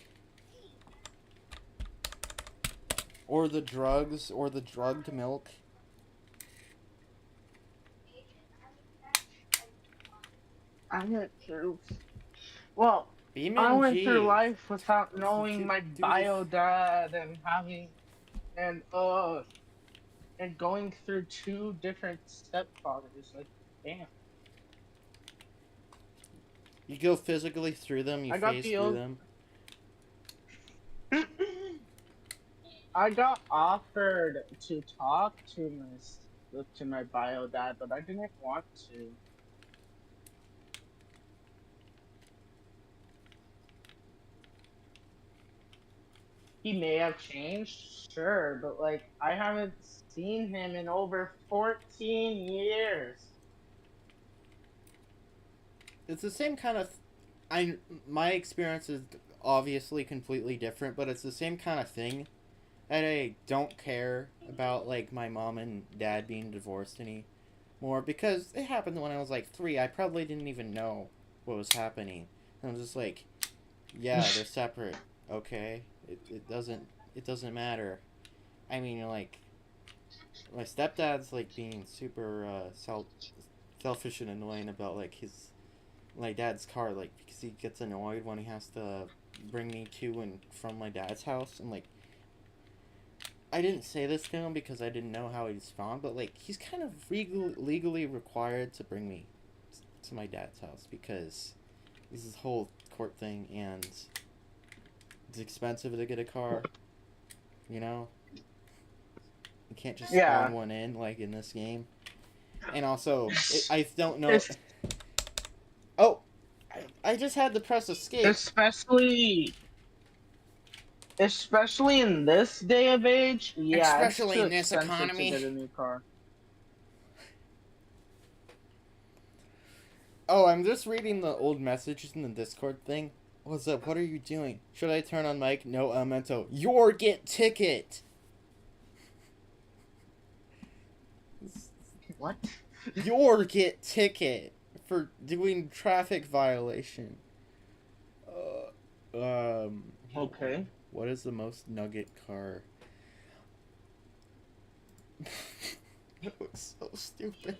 Or the drugs? Or the drugged milk?
I went through... Well,
Beamng.
I went through life without knowing my bio dad and having... And going through 2 different stepfathers. Like, damn.
You go physically through them, you phase through them.
I got offered to talk to my bio dad, but I didn't want to. he may have changed, sure, but like I haven't seen him in over 14 years.
It's the same kind of. My experience is obviously completely different, but it's the same kind of thing. And I don't care about like my mom and dad being divorced anymore because it happened when I was like 3. I probably didn't even know what was happening. And I was just like, yeah, they're separate. Okay, it doesn't matter. I mean, like, my stepdad's like being super selfish and annoying about like my dad's car, like, because he gets annoyed when he has to bring me to and from my dad's house, and like, I didn't say this to him because I didn't know how he'd respond, but like, he's kind of legally required to bring me to my dad's house because this is whole court thing, and it's expensive to get a car, you know? You can't just spawn one in, like, in this game. And also, I don't know... Oh! I just had to press escape.
Especially in this day of age, yeah,
especially
it's too
in this economy.
to get a new car.
Oh, I'm just reading the old messages in the Discord thing. What's up? What are you doing? Should I turn on mic? No, Mento. Your get ticket!
What?
Your get ticket for doing traffic violation.
Okay.
What is the most nugget car? That looks so stupid.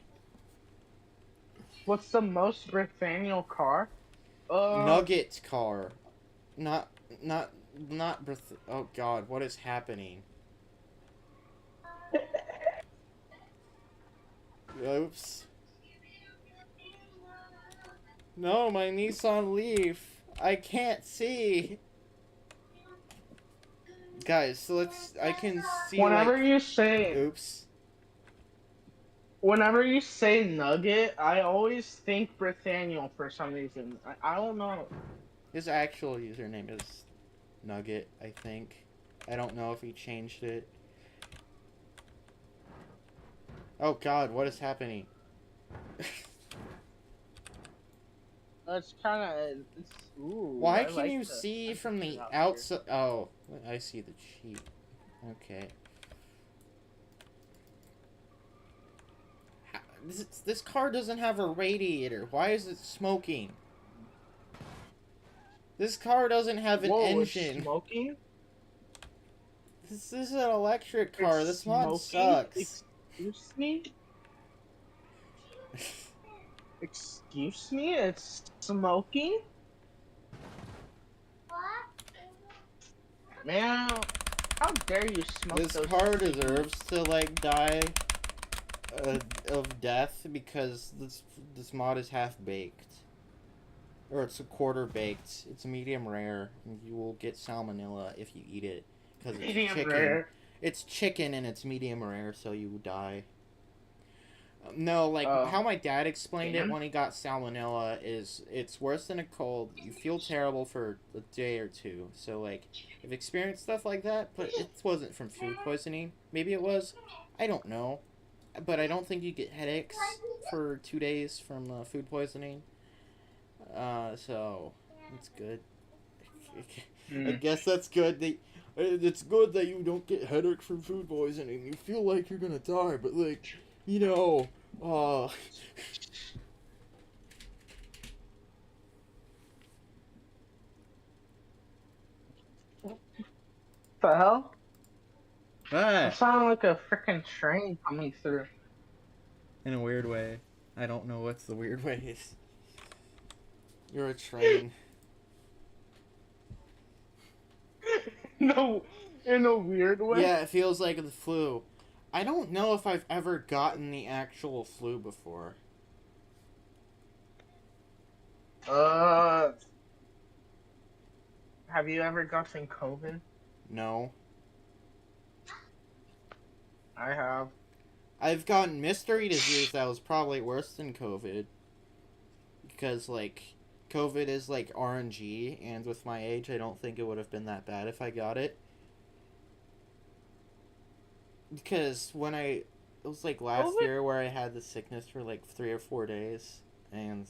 What's the most Nathaniel car?
Nugget car. Not oh god, what is happening? Oops. No, my Nissan Leaf. I can't see. Guys, so I can see.
Whenever
like,
you say.
Oops.
Whenever you say Nugget, I always think Nathaniel for some reason. I don't know.
His actual username is Nugget, I think. I don't know if he changed it. Oh god, what is happening?
It's kind of.
Why can you see from the outside? Oh, I see the cheat. Okay. This car doesn't have a radiator. Why is it smoking? This car doesn't have an engine.
It's smoking?
This is an electric car. This mod sucks.
Excuse me? Excuse me? It's smoking? Man, how dare you smoke
this
those
car deserves to like die of death because this mod is half baked, or it's a quarter baked. It's medium rare, and you will get salmonella if you eat it because it's
medium
chicken.
Rare.
It's chicken and it's medium rare, so you die. No, like how my dad explained it when he got salmonella is it's worse than a cold. You feel terrible for a day or two. So like, I've experienced stuff like that, but it wasn't from food poisoning. Maybe it was. I don't know. But I don't think you get headaches for 2 days from food poisoning. So it's good. I guess that's good. It's good that you don't get headaches from food poisoning. You feel like you're gonna die, but like, you know,
The hell?
What?
It sounded like a freaking train coming through.
In a weird way. I don't know what's the weird ways. You're a train.
No, in a weird way?
Yeah, it feels like the flu. I don't know if I've ever gotten the actual flu before.
Have you ever gotten COVID?
No.
I have.
I've gotten mystery disease that was probably worse than COVID. Because, like, COVID is, like, RNG, and with my age, I don't think it would have been that bad if I got it. Because when it was like last year where I had the sickness for like 3 or 4 days, and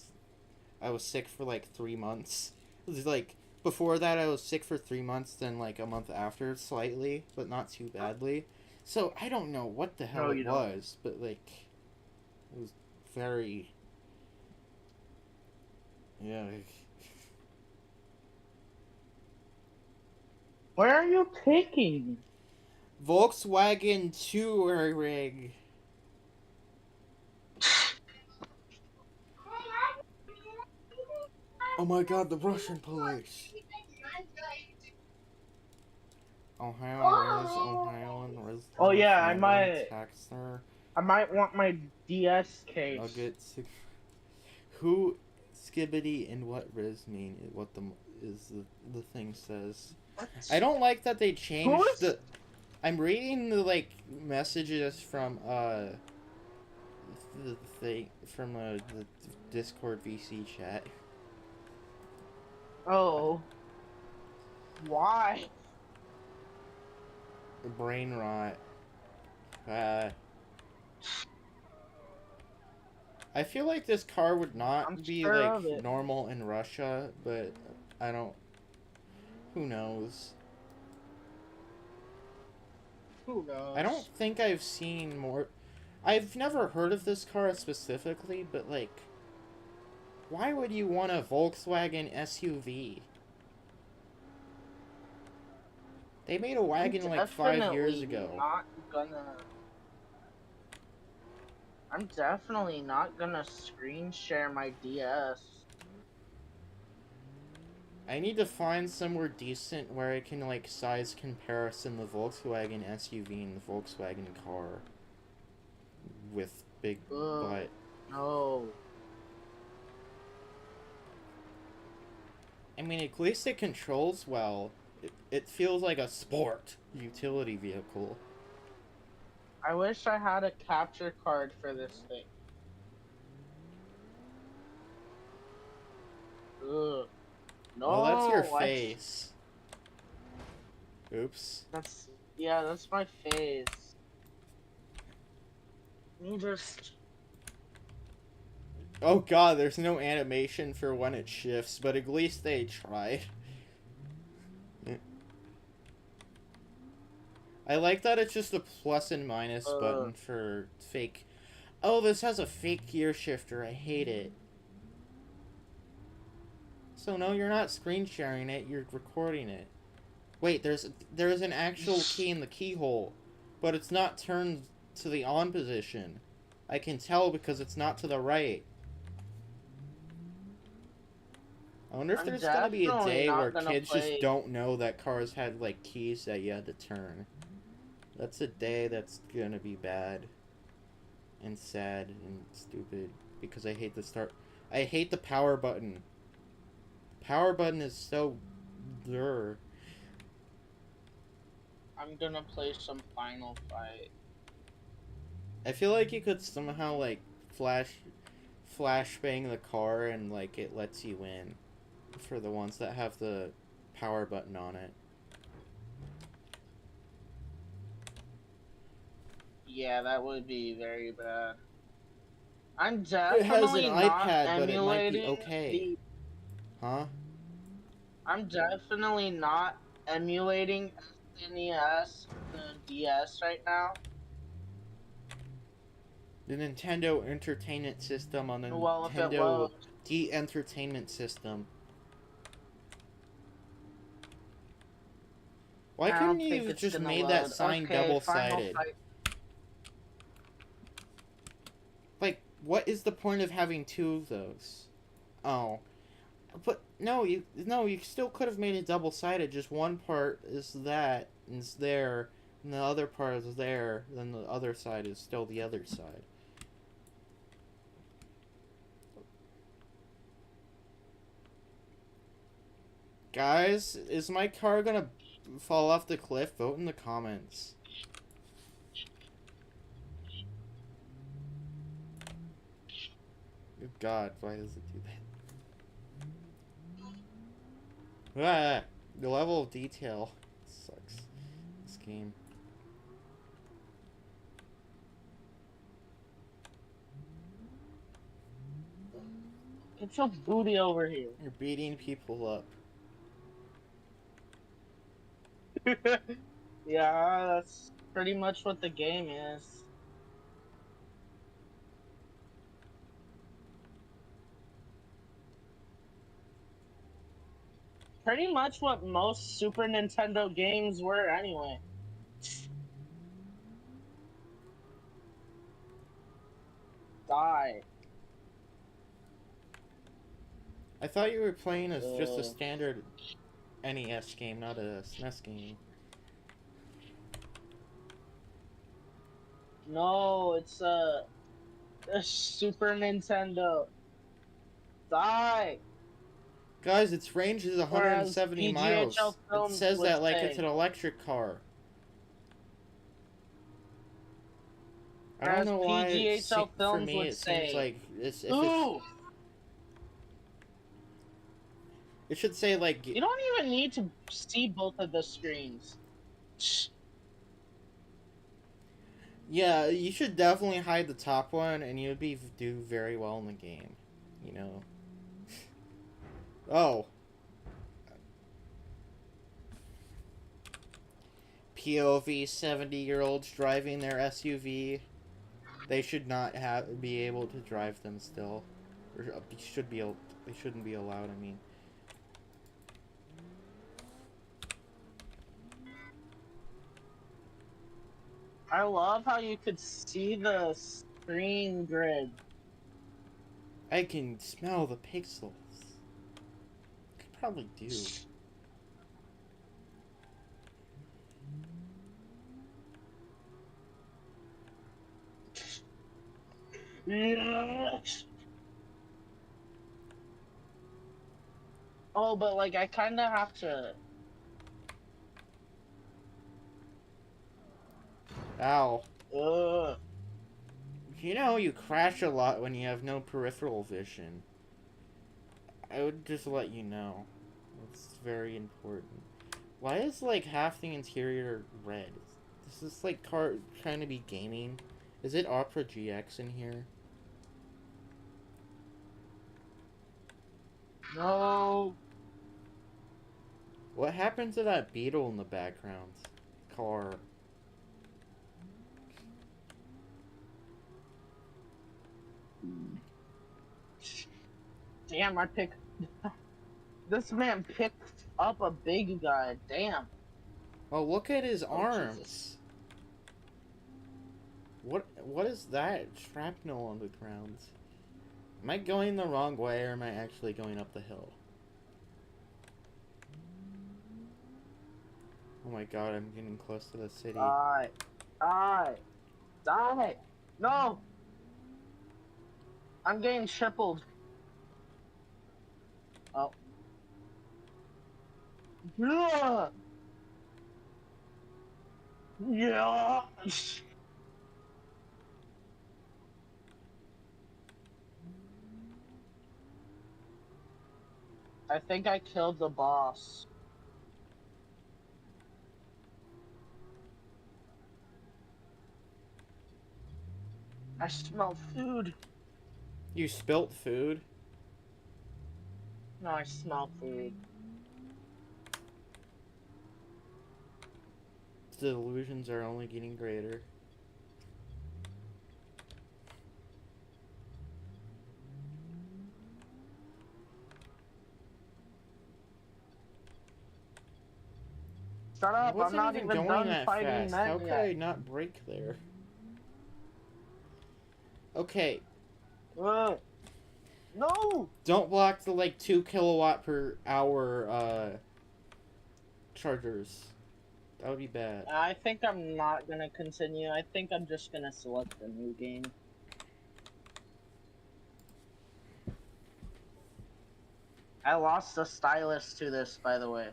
I was sick for like 3 months. It was like before that I was sick for 3 months, then like a month after slightly, but not too badly. So I don't know what the hell it was, but like it was very like,
Where are you taking?
Volkswagen Touareg. Oh my god, the Russian police. Ohio and Riz.
Oh yeah, I might want my DS case.
I'll get six. Who, skibbity, and what Riz mean? What the thing says. I don't like that they changed the. I'm reading the like messages from the thing from the Discord VC chat.
Oh. Why?
Brain rot. I feel like this car would not be like normal in Russia, but I don't. Who knows?
Who knows?
I don't think I've seen more. I've never heard of this car specifically, but like, why would you want a Volkswagen SUV? They made a wagon like 5 years ago.
I'm definitely not gonna screen share my DS.
I need to find somewhere decent where I can like size comparison the Volkswagen SUV and the Volkswagen car with big butt.
No.
I mean, at least it controls well. It feels like a sport utility vehicle.
I wish I had a capture card for this thing. Ugh. No,
well, that's your face. Oops.
That's my face. You just.
Oh god, there's no animation for when it shifts, but at least they tried. I like that it's just a plus and minus button for fake. Oh, this has a fake gear shifter. I hate it. So no, you're not screen sharing it. You're recording it. Wait, there's an actual key in the keyhole, but it's not turned to the on position. I can tell because it's not to the right. I wonder if there's gonna be a day where kids just don't know that cars had like keys that you had to turn. That's a day that's gonna be bad and sad and stupid because I hate I hate the power button. Power button is so blur.
I'm gonna play some Final Fight.
I feel like you could somehow like flashbang the car and like it lets you in for the ones that have the power button on it.
Yeah, that would be very bad. I'm definitely
it has an iPad, but it might be okay. Huh?
I'm definitely not emulating SNES, the DS right now.
The Nintendo Entertainment System on the Nintendo Entertainment System. Why couldn't you have just made that sign double-sided? Like, what is the point of having two of those? Oh. But no, you still could have made it double-sided. Just one part is that, and it's there, and the other part is there, then the other side is still the other side. Guys, is my car gonna fall off the cliff? Vote in the comments. Good God, why does it do that? Ah, the level of detail sucks. This game.
Get your booty over here.
You're beating people up.
Yeah, that's pretty much what the game is. Pretty much what most Super Nintendo games were anyway. Die.
I thought you were playing as just a standard NES game, not a SNES game.
No, it's a Super Nintendo. Die.
Guys, its range is 170 miles. It says that like it's an electric car. I don't know why for me it seems like it's it should say like
you don't even need to see both of the screens.
Yeah, you should definitely hide the top one and you'd do very well in the game, you know. Oh. POV 70-year-olds driving their SUV. They should not be able to drive them still. Or they shouldn't be allowed, I mean.
I love how you could see the screen grid.
I can smell the pixels. Could probably do.
Yes. Oh, but like I kind of have to.
Ow.
Ugh.
You know, you crash a lot when you have no peripheral vision. I would just let you know. It's very important. Why is, like, half the interior red? Is this, like, car trying to be gaming? Is it Opera GX in here?
No.
What happened to that beetle in the background? Car.
Damn, I picked. This man picked up a big guy. Damn.
Oh, look at his arms.
Jesus.
What is that? Shrapnel on the ground. Am I going the wrong way or am I actually going up the hill? Oh my god, I'm getting close to the city.
Die. Die. Die. No. I'm getting tripled. Oh. Yeah. Yeah. I think I killed the boss. I smell food.
You spilt food?
No, I smell food.
The illusions are only getting greater.
Shut up, I'm not even done
that
fighting
fast.
men
How could
yet.
I not brake there? Okay.
No!
Don't block the like 2 kilowatt per hour chargers. That would be bad.
I think I'm not gonna continue. I think I'm just gonna select a new game. I lost the stylus to this, by the way.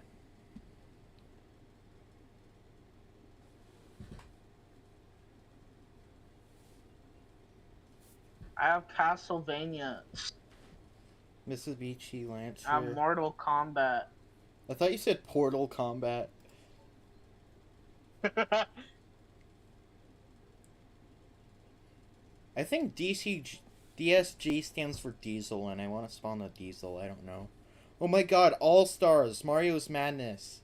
I have Castlevania.
Mitsubishi Lancer.
I have Mortal Kombat.
I thought you said Portal Combat. I think DSG stands for Diesel, and I want to spawn a Diesel. I don't know. Oh my god, All Stars, Mario's Madness.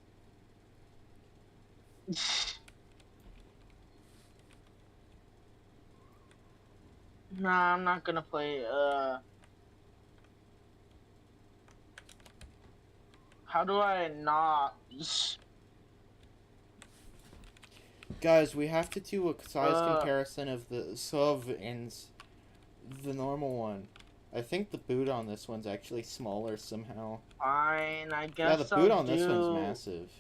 Nah, I'm not gonna play, how do I not?
Guys, we have to do a size comparison of the sub and the normal one. I think the boot on this one's actually smaller somehow.
Fine, I guess
Yeah, the boot on this one's massive.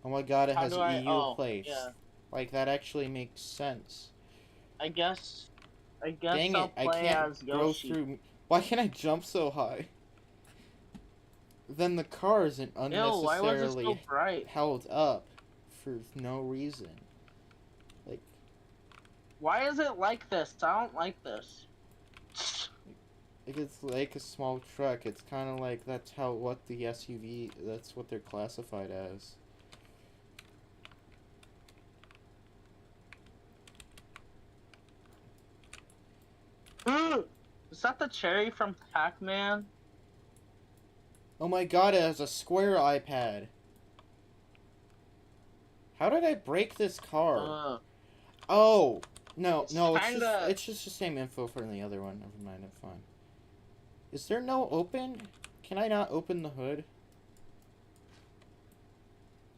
Oh my god, it has EU place.
Yeah.
Like, that actually makes sense.
I guess
Dang
I'll
it, I
play
can't
as
go
Yoshi.
through... Why can't I jump so high? Then the car isn't
Ew, why was it so
unnecessarily
bright?
held up for no reason. Like,
Why is it like this? I don't like this.
it's like a small truck. It's kind of like that's what the SUV, that's what they're classified as.
Ooh, is that the cherry from Pac-Man?
Oh my god, it has a square iPad. How did I break this car? Oh, no, it's just the same info from the other one. Never mind, I'm fine. Is there no open? Can I not open the hood?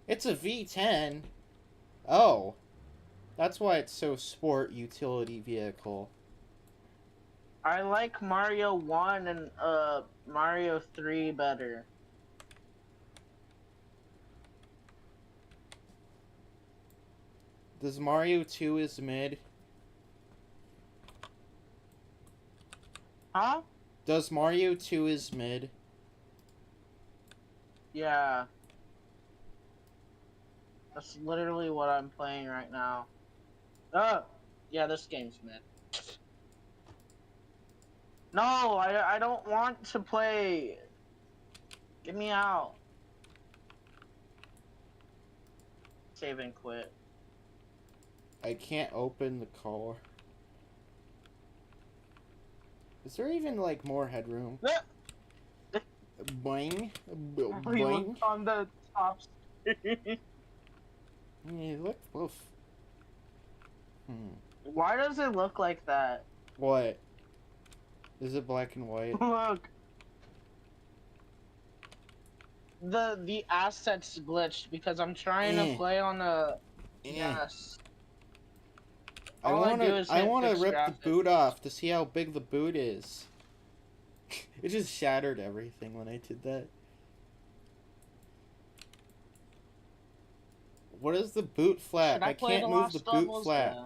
It's a V10. Oh. That's why it's so sport utility vehicle.
I like Mario 1 and Mario 3 better.
Does Mario 2 is mid?
Huh?
Does Mario 2 is mid?
Yeah. That's literally what I'm playing right now. Oh! Yeah, this game's mid. No, I don't want to play. Get me out. Save and quit.
I can't open the car. Is there even, like, more headroom? Boing. Boing.
On the top screen.
Yeah, look, woof.
Why does it look like that?
What? Is it black and white?
Look. The assets glitched because I'm trying to play on a yes.
I wanna rip the boot off to see how big the boot is. It just shattered everything when I did that. What is the boot flap? I can't move the boot flap.
Yeah.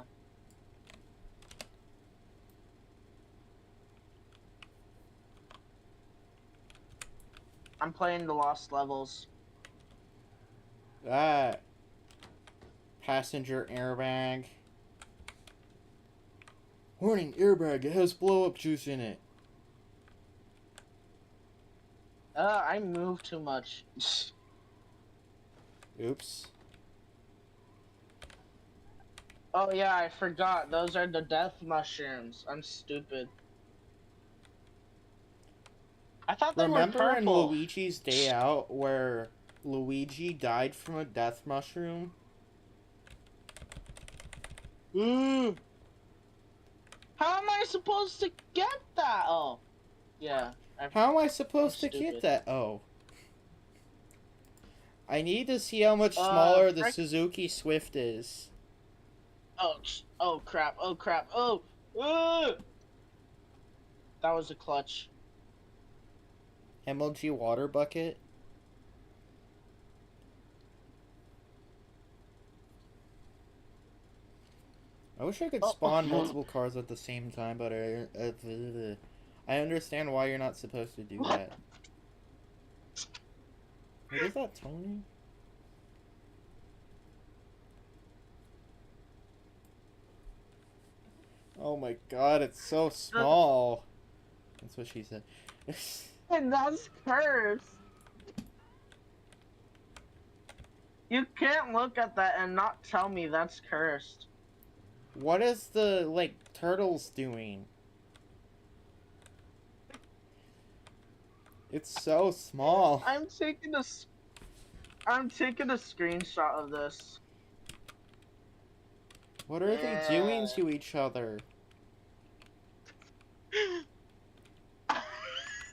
I'm playing the Lost Levels.
Ah. Passenger airbag. Warning, airbag, it has blow-up juice in it.
I move too much.
Oops.
Oh yeah, I forgot. Those are the death mushrooms. I'm stupid. I thought they were purple.
Remember in Luigi's Day Out where Luigi died from a death mushroom?
How am I supposed to get that? Oh, yeah.
How am I supposed to get that? Oh. I need to see how much smaller the Suzuki Swift is.
Oh crap, oh crap, oh! That was a clutch.
MLG water bucket? I wish I could spawn multiple cars at the same time, but I understand why you're not supposed to do that. What is that, Tony? Oh my god, it's so small. That's what she said.
And that's curse. You can't look at that and not tell me that's cursed.
What is the, like, turtles doing? It's so small.
I'm taking a screenshot of this.
What are they doing to each other?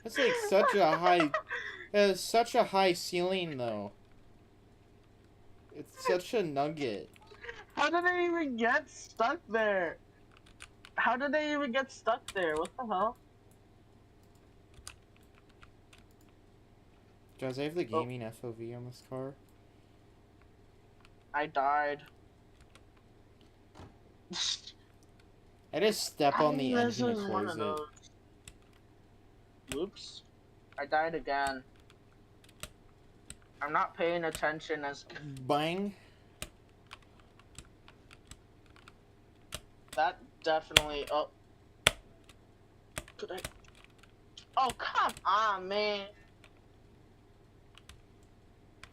That's like such a high... It has such a high ceiling, though. It's such a nugget.
How did they even get stuck there? How did they even get stuck there? What the hell?
Guys, I have the gaming FOV on this car.
I died.
I just step on the
This
engine
is
to
one
close
of
it.
those. Oops. I died again. I'm not paying attention as...
Bang.
That definitely... Oh. Could I... Oh, come on, man.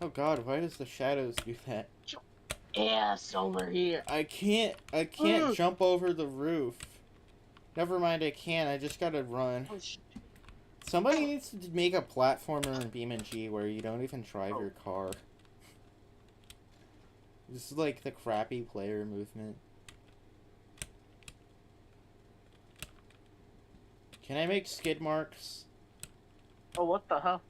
Oh god, why does the shadows do that?
Yes, over here.
I can't jump over the roof. Never mind, I can. I just gotta run.
Oh, shit.
Somebody needs to make a platformer in Beamng where you don't even drive your car. This is like the crappy player movement. Can I make skid marks?
Oh, what the hell?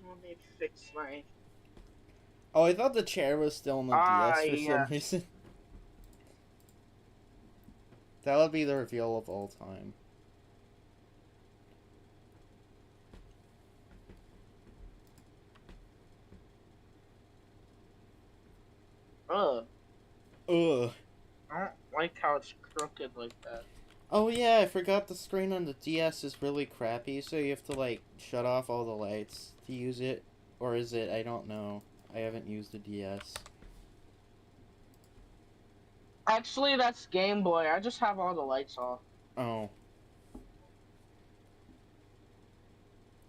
Let me fix my...
Oh, I thought the chair was still in the DS for some reason. That would be the reveal of all time.
Ugh.
Ugh.
I don't like how it's crooked like that.
Oh yeah, I forgot the screen on the DS is really crappy, so you have to like shut off all the lights to use it. Or is it? I don't know. I haven't used the DS.
Actually, that's Game Boy. I just have all the lights off.
Oh.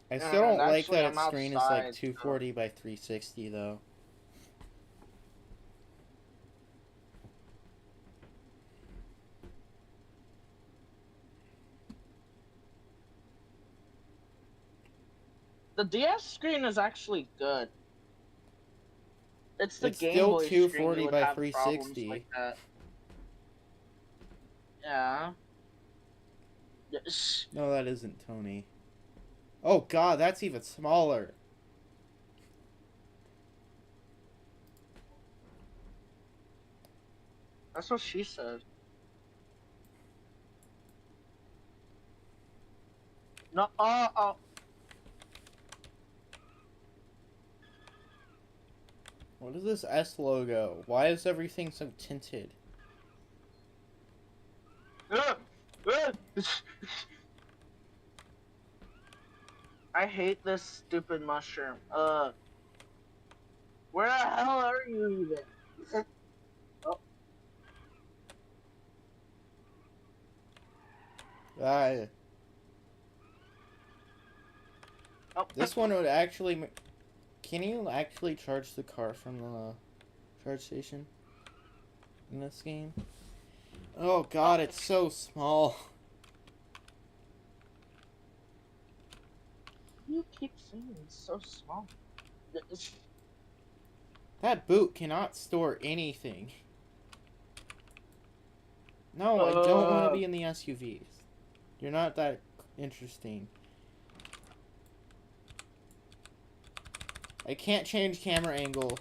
I still don't like
actually,
that
I'm
its screen is
outside,
like 240 by 360 though.
The DS screen is actually good. It's the
It's
Game
still
Boy
240
screen you would
by
have
360.
problems like that. Yeah. Yes.
No, that isn't Tony. Oh god, that's even smaller.
That's what she said. No, oh.
What is this S logo? Why is everything so tinted?
I hate this stupid mushroom. Where the hell are you even? Oh.
Ah.
Oh.
This one would actually... Can you actually charge the car from the charge station in this game? Oh god, it's so small.
You keep saying it's so small.
That boot cannot store anything. No, I don't want to be in the SUVs. You're not that interesting. I can't change camera angle.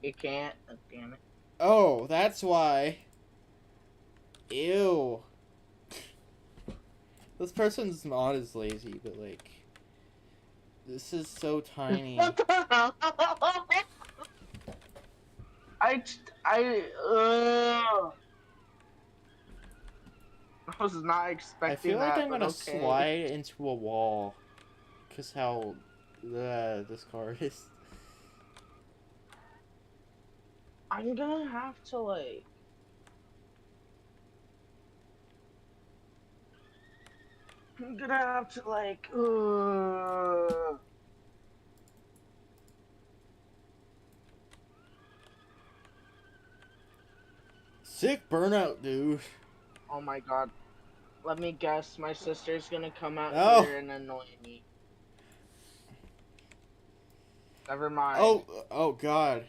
You can't. Oh, damn it.
Oh, that's why. Ew. This person's not as lazy, but like... This is so tiny.
I was not expecting
I feel like
that,
I'm gonna
okay.
slide into a wall. Cause how... this car is.
I'm gonna have to, like... I'm gonna have to like.
Sick burnout, dude.
Oh my god. Let me guess. My sister's gonna come out
No.
here and annoy me. Never mind.
Oh god.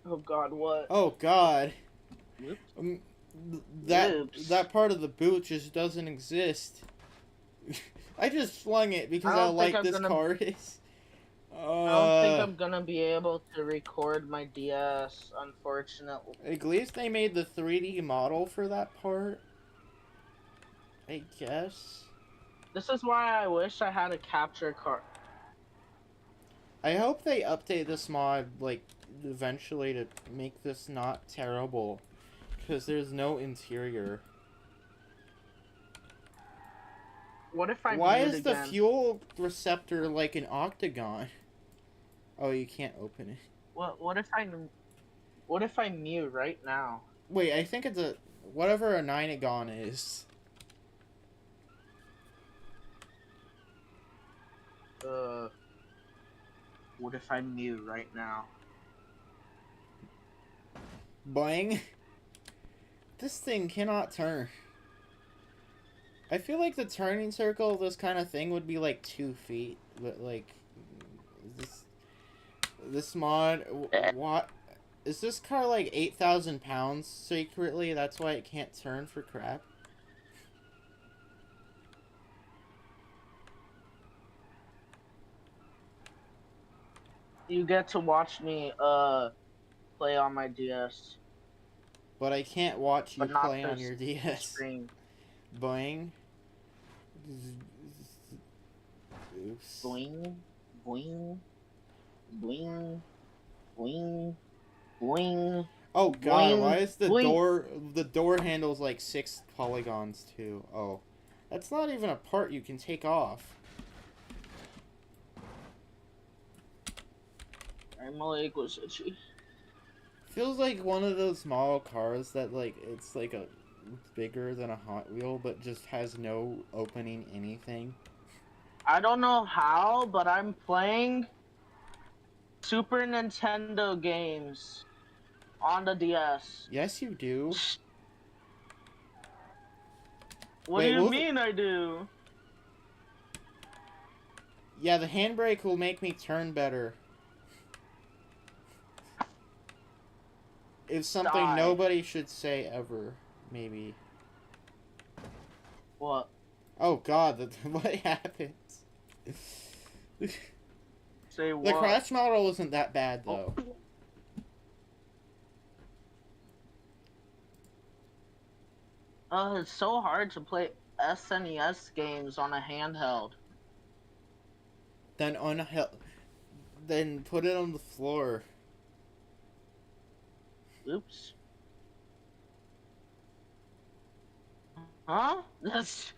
Oh god, what?
Oh god.
Whoops.
That part of the boot just doesn't exist. I just flung it because how light this car is.
I don't think I'm gonna be able to record my DS, unfortunately.
At least they made the 3D model for that part, I guess.
This is why I wish I had a capture card.
I hope they update this mod, like, eventually to make this not terrible. Because there's no interior.
What if I
Why is
mute
the
again?
fuel receptor like an octagon? Oh, you can't open it.
What if I mute right now?
Wait, I think it's a whatever a ninagon is.
What if I mute right now?
Boing. This thing cannot turn. I feel like the turning circle of this kind of thing would be like 2 feet, but like this mod, what is this car like 8,000 pounds secretly? That's why it can't turn for crap.
You get to watch me play on my DS.
But I can't watch you play on your
this
DS.
screen.
Boing. Oops.
Boing, boing, boing, boing, boing.
Oh god,
Boing,
why is the
boing.
door handle's like 6 polygons too? Oh. That's not even a part you can take off.
I'm like, what's itchy?
Feels like one of those model cars that like it's like a bigger than a Hot Wheel but just has no opening anything.
I don't know how, but I'm playing Super Nintendo games on the DS.
Yes, you do.
What do you mean I do?
Yeah, the handbrake will make me turn better. It's something nobody should say ever, maybe.
What?
Oh god, what happens?
Say what?
The crash model isn't that bad, though.
It's so hard to play SNES games on a handheld.
Then put it on the floor.
Oops. Huh? That's...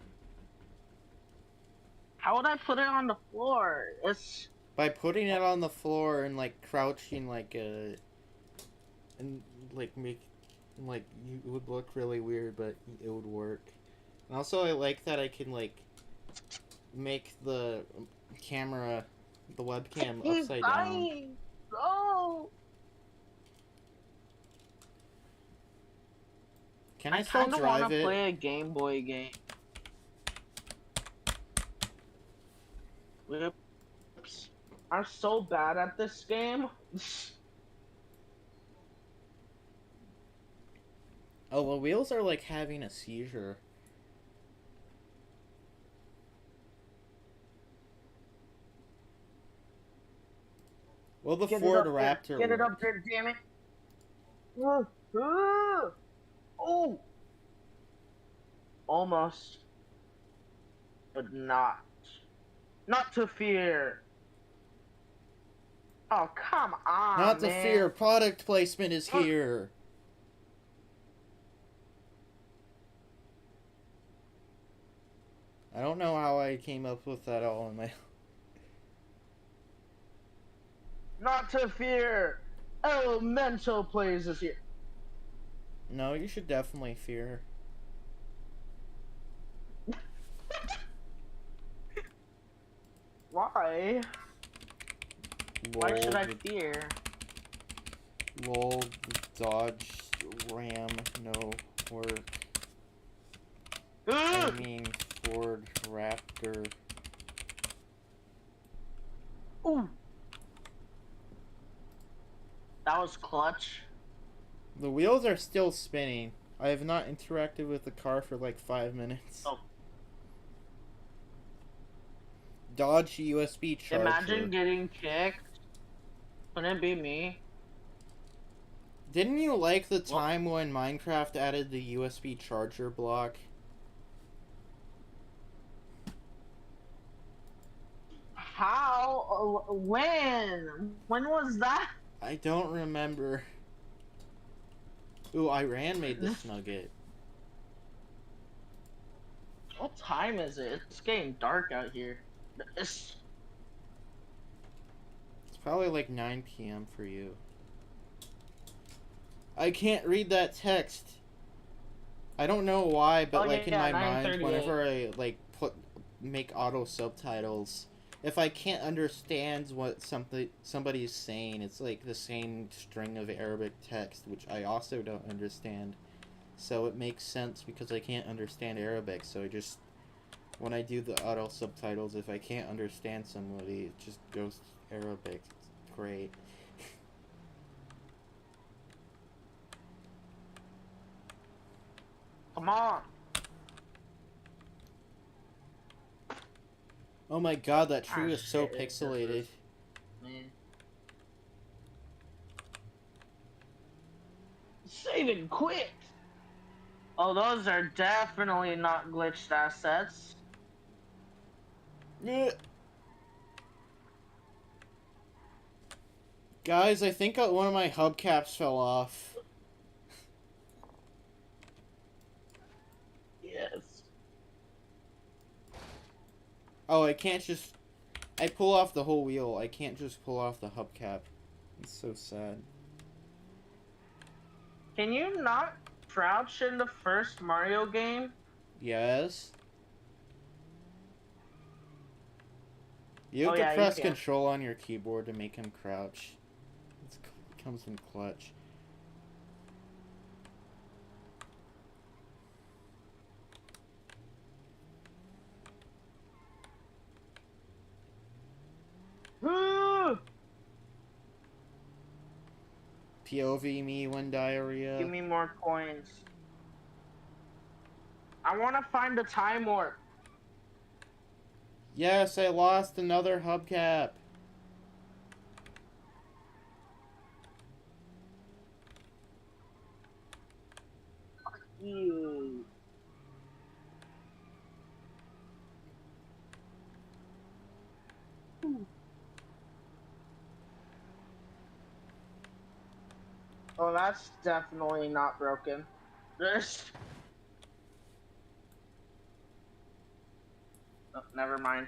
How would I put it on the floor? It's...
By putting it on the floor and, like, crouching like a... And, like, make... Like, it would look really weird, but it would work. And also, I like that I can, like, make the camera, the webcam upside down.
Oh!
Can I still drive it? I kind of want to
play a Game Boy game. Whoops. I'm so bad at this game.
Oh, the wheels are like having a seizure. Well, the Ford Raptor.
Get it up there, damn it. Oh! Almost. But not. Not to fear. Oh, come on,
Not to fear. Product placement is here. I don't know how I came up with that all on my own.
Not to fear. Elemental Plays is here.
No, you should definitely fear.
Why? Why should I fear?
Lol, dodge, ram, no work. I mean, Ford Raptor.
Ooh. That was clutch.
The wheels are still spinning. I have not interacted with the car for like 5 minutes.
Oh.
Dodge USB charger.
Imagine getting kicked. Couldn't it be me?
Didn't you like the time when Minecraft added the USB charger block?
How? When? When was that?
I don't remember. Ooh, Iran made this nugget.
What time is it? It's getting dark out here.
It's probably like 9 p.m. for you. I can't read that text. I don't know why, but in my mind, whenever I make auto subtitles, if I can't understand what somebody's saying, it's like the same string of Arabic text, which I also don't understand. So it makes sense because I can't understand Arabic. So I just, when I do the auto subtitles, if I can't understand somebody, it just goes to Arabic. It's great.
Come on.
Oh my god, that tree is so pixelated.
Man. Saving quick! Oh, those are definitely not glitched assets.
Yeah. Guys, I think one of my hubcaps fell off.
Yes.
Oh, I can't just... I pull off the whole wheel. I can't just pull off the hubcap. It's so sad.
Can you not crouch in the first Mario game?
Yes. You have to press control on your keyboard to make him crouch. It comes in clutch. POV me when diarrhea.
Give me more coins. I want to find the time warp.
Yes, I lost another hubcap.
Ew. Oh, that's definitely not broken. Oh, never mind.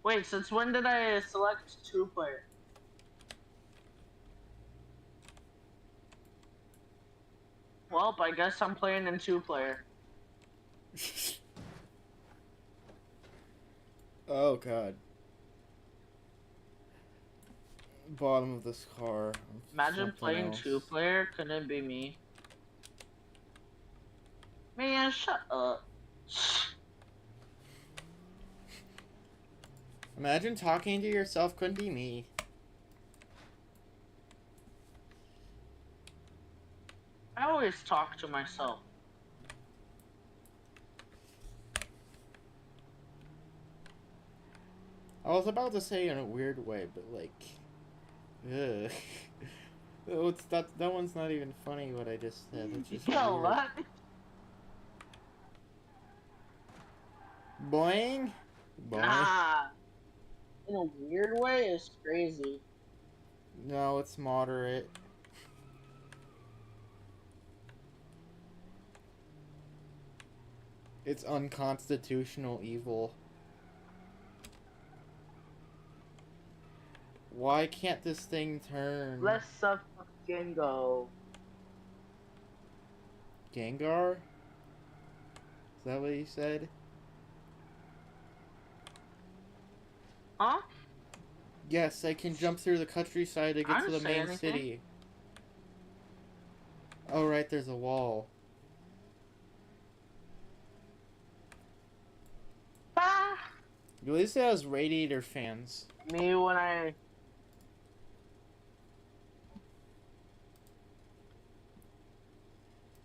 Wait, since when did I select 2-player? Well, I guess I'm playing in 2-player.
Oh god. Bottom of this car.
Imagine playing 2-player, couldn't it be me? Man, shut up.
Imagine talking to yourself, couldn't be me.
I always talk to myself.
I was about to say in a weird way, but like, ugh. That one's not even funny. What I just said. It's just
Yo,
weird.
what?
Boing. Boing.
Nah. In a weird way, it's crazy.
No, it's moderate. It's unconstitutional evil. Why can't this thing turn?
Let's fucking go.
Gengar? Is that what you said?
Huh?
Yes, I can jump through the countryside to
I
get to
didn't
the
say
main
anything.
city. Oh, right, there's a wall.
Ah!
At least it has radiator fans.
Me when I...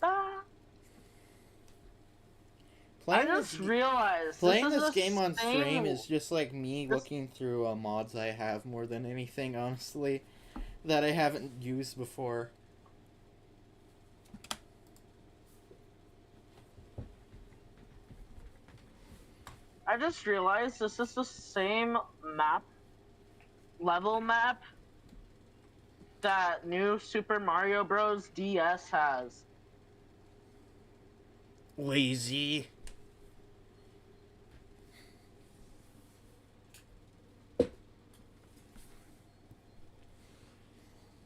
Ah! I just realized
playing
this
this game on
same...
stream is just like me looking through mods I have more than anything, honestly, that I haven't used before.
I just realized this is the same level map that new Super Mario Bros. DS has.
Lazy.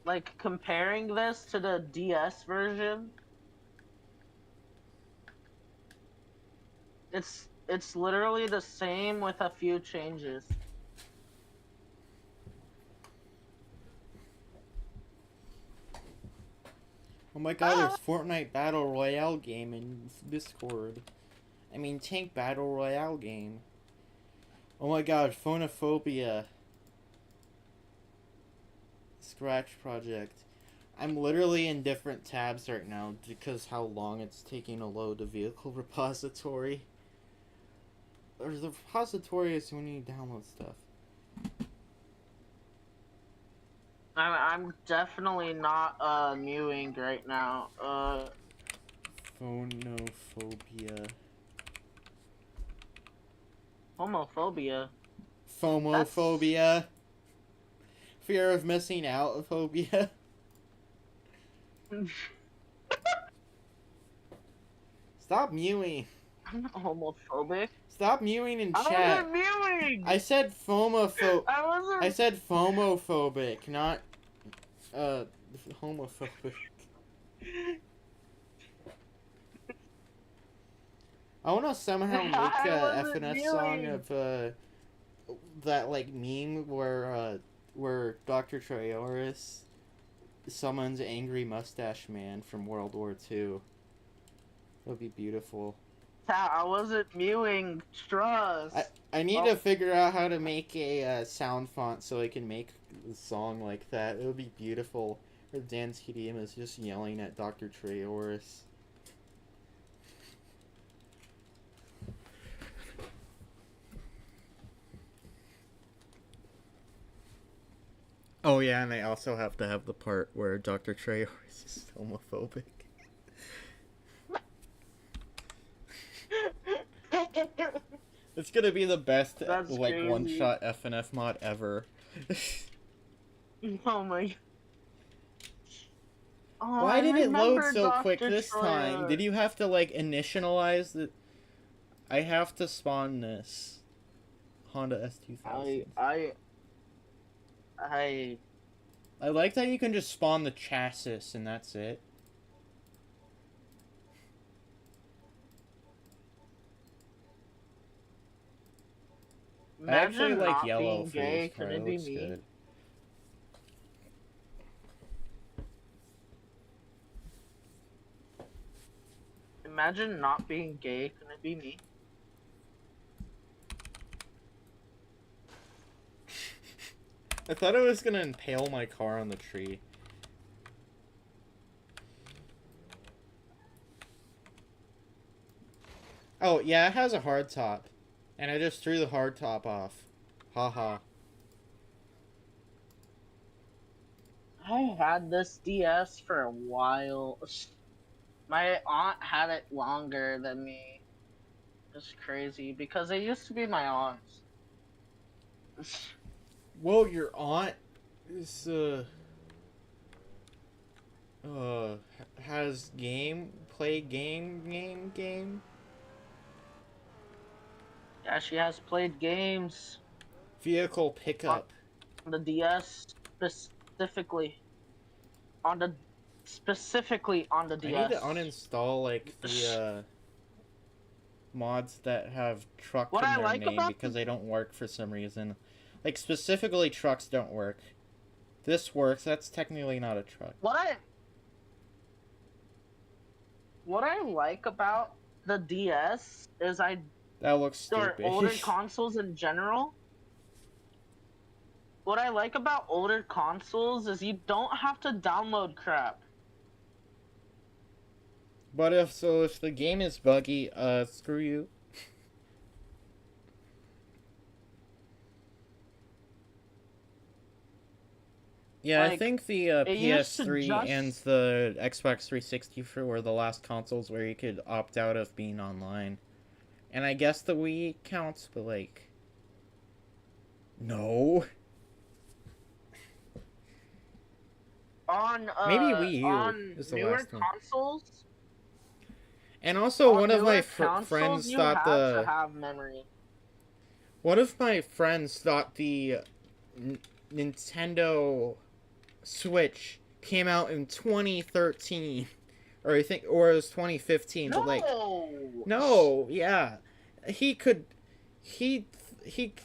Like, comparing this to the DS version, it's literally the same with a few changes.
Oh my god, there's Fortnite Battle Royale game in Discord. I mean, Tank Battle Royale game. Oh my god, Phonophobia. Scratch Project. I'm literally in different tabs right now because how long it's taking to load the vehicle repository. Or the repository is when you download stuff.
I'm definitely not mewing right now.
Phonophobia.
Homophobia.
Fomophobia. Fear of missing out phobia. Stop mewing.
I'm not homophobic.
Stop mewing in chat.
I wasn't mewing!
I said
I
said phomophobic, not homophobic. I want to somehow make a FNF song of that like meme where Dr. Trayaurus summons Angry Mustache Man from World War II. That would be beautiful.
I wasn't mewing. Trust.
I need to figure out how to make a sound font so I can make a song like that. It would be beautiful. Or Dan TDM is just yelling at Dr. Trayaurus. Oh yeah, and I also have to have the part where Dr. Trayaurus is homophobic. It's gonna be the best one-shot FNF mod ever.
Oh my. Oh,
why did it load so quick this time? Did you have to like initialize the... I have to spawn this Honda S2000.
I
like that you can just spawn the chassis and that's it. I actually like yellow for this car. It looks good.
Imagine not being gay. Can it be me?
I thought I was gonna impale my car on the tree. Oh, yeah, it has a hardtop. And I just threw the hardtop off. Haha.
I had this DS for a while. My aunt had it longer than me. It's crazy because it used to be my aunt's.
Whoa, your aunt is has game.
Yeah, she has played games.
Vehicle pickup.
the DS specifically on the DS.
I need to uninstall like the mods that have truck in their name because they don't work for some reason. Like specifically trucks don't work. This works. That's technically not a truck.
What I like about the DS is
that looks stupid.
Or older consoles in general. What I like about older consoles is you don't have to download crap.
But if the game is buggy, screw you. Yeah, like, I think the PS3 and the Xbox 360 were the last consoles where you could opt out of being online. And I guess the Wii counts, but like... No. Maybe Wii U is the last one.
Consoles?
And also, one of my friends thought the... One of my friends thought the Nintendo Switch came out in 2013. Or I think, or it was 2015, but like... No, yeah. He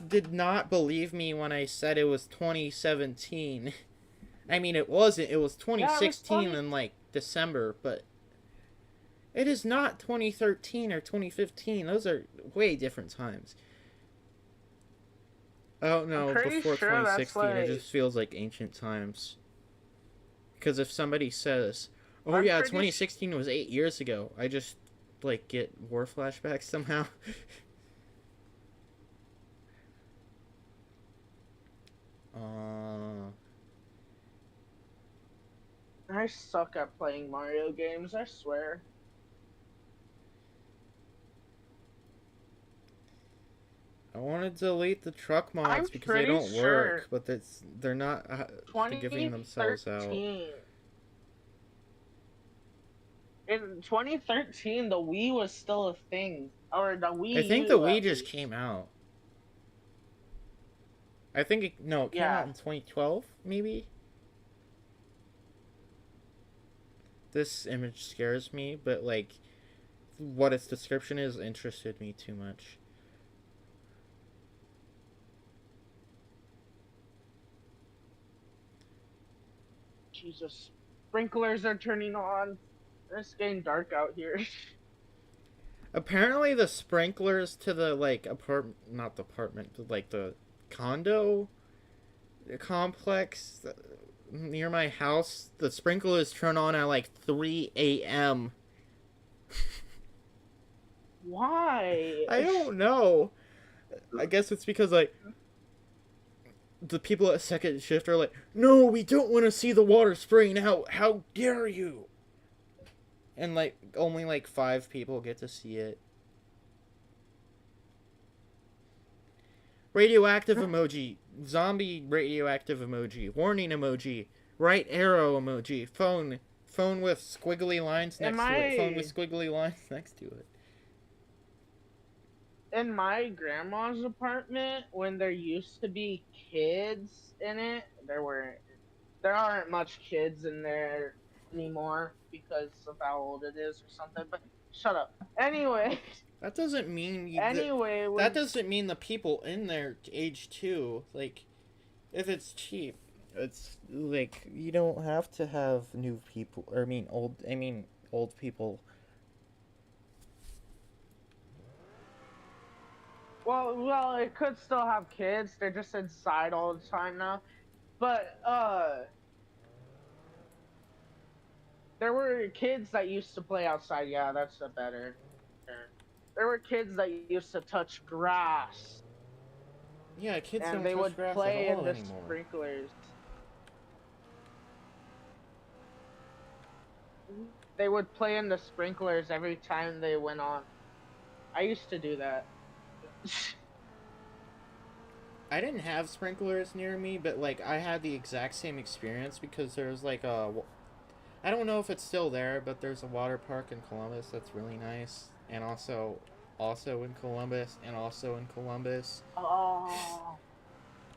did not believe me when I said it was 2017. I mean, it wasn't. It was 2016 in, like, December, but... It is not 2013 or 2015. Those are way different times. I don't know, before 2016, it just feels like ancient times. Because if somebody says, oh yeah, 2016 was 8 years ago, I just, like, get war flashbacks somehow.
I suck at playing Mario games, I swear.
I want to delete the truck mods because they don't work, but they're not giving themselves out.
In 2013, the Wii was still a thing, or the Wii.
I think the Wii just came out. I think it came out in 2012, maybe. This image scares me, but like, what its description is interested me too much.
Jesus, sprinklers are turning on. It's getting dark out here.
Apparently the sprinklers to the, like, not the apartment, but, like, the condo complex near my house, the sprinklers turn on at, like, 3 a.m.
Why?
I don't know. I guess it's because, like, the people at second shift are like, no, we don't want to see the water spraying out. How dare you? And, like, only, like, 5 people get to see it. Radioactive emoji. Zombie radioactive emoji. Warning emoji. Right arrow emoji. Phone. Phone with squiggly lines next to it. Phone with squiggly lines next to it.
In my grandma's apartment, when there used to be kids in it, there aren't much kids in there anymore because of how old it is or something, but shut up. Anyway.
That doesn't mean that doesn't mean the people in there age 2. Like, if it's cheap, it's like you don't have to have new people, or old people.
Well, it could still have kids. They're just inside all the time now. But, there were kids that used to play outside. Yeah, that's a better term. There were kids that used to touch grass.
Yeah, kids don't touch grass at all anymore.
And they would play in the sprinklers. They would play in the sprinklers every time they went on. I used to do that.
I didn't have sprinklers near me, but like I had the exact same experience because there's like I don't know if it's still there, but there's a water park in Columbus that's really nice, and also in Columbus, and also in Columbus.
Oh.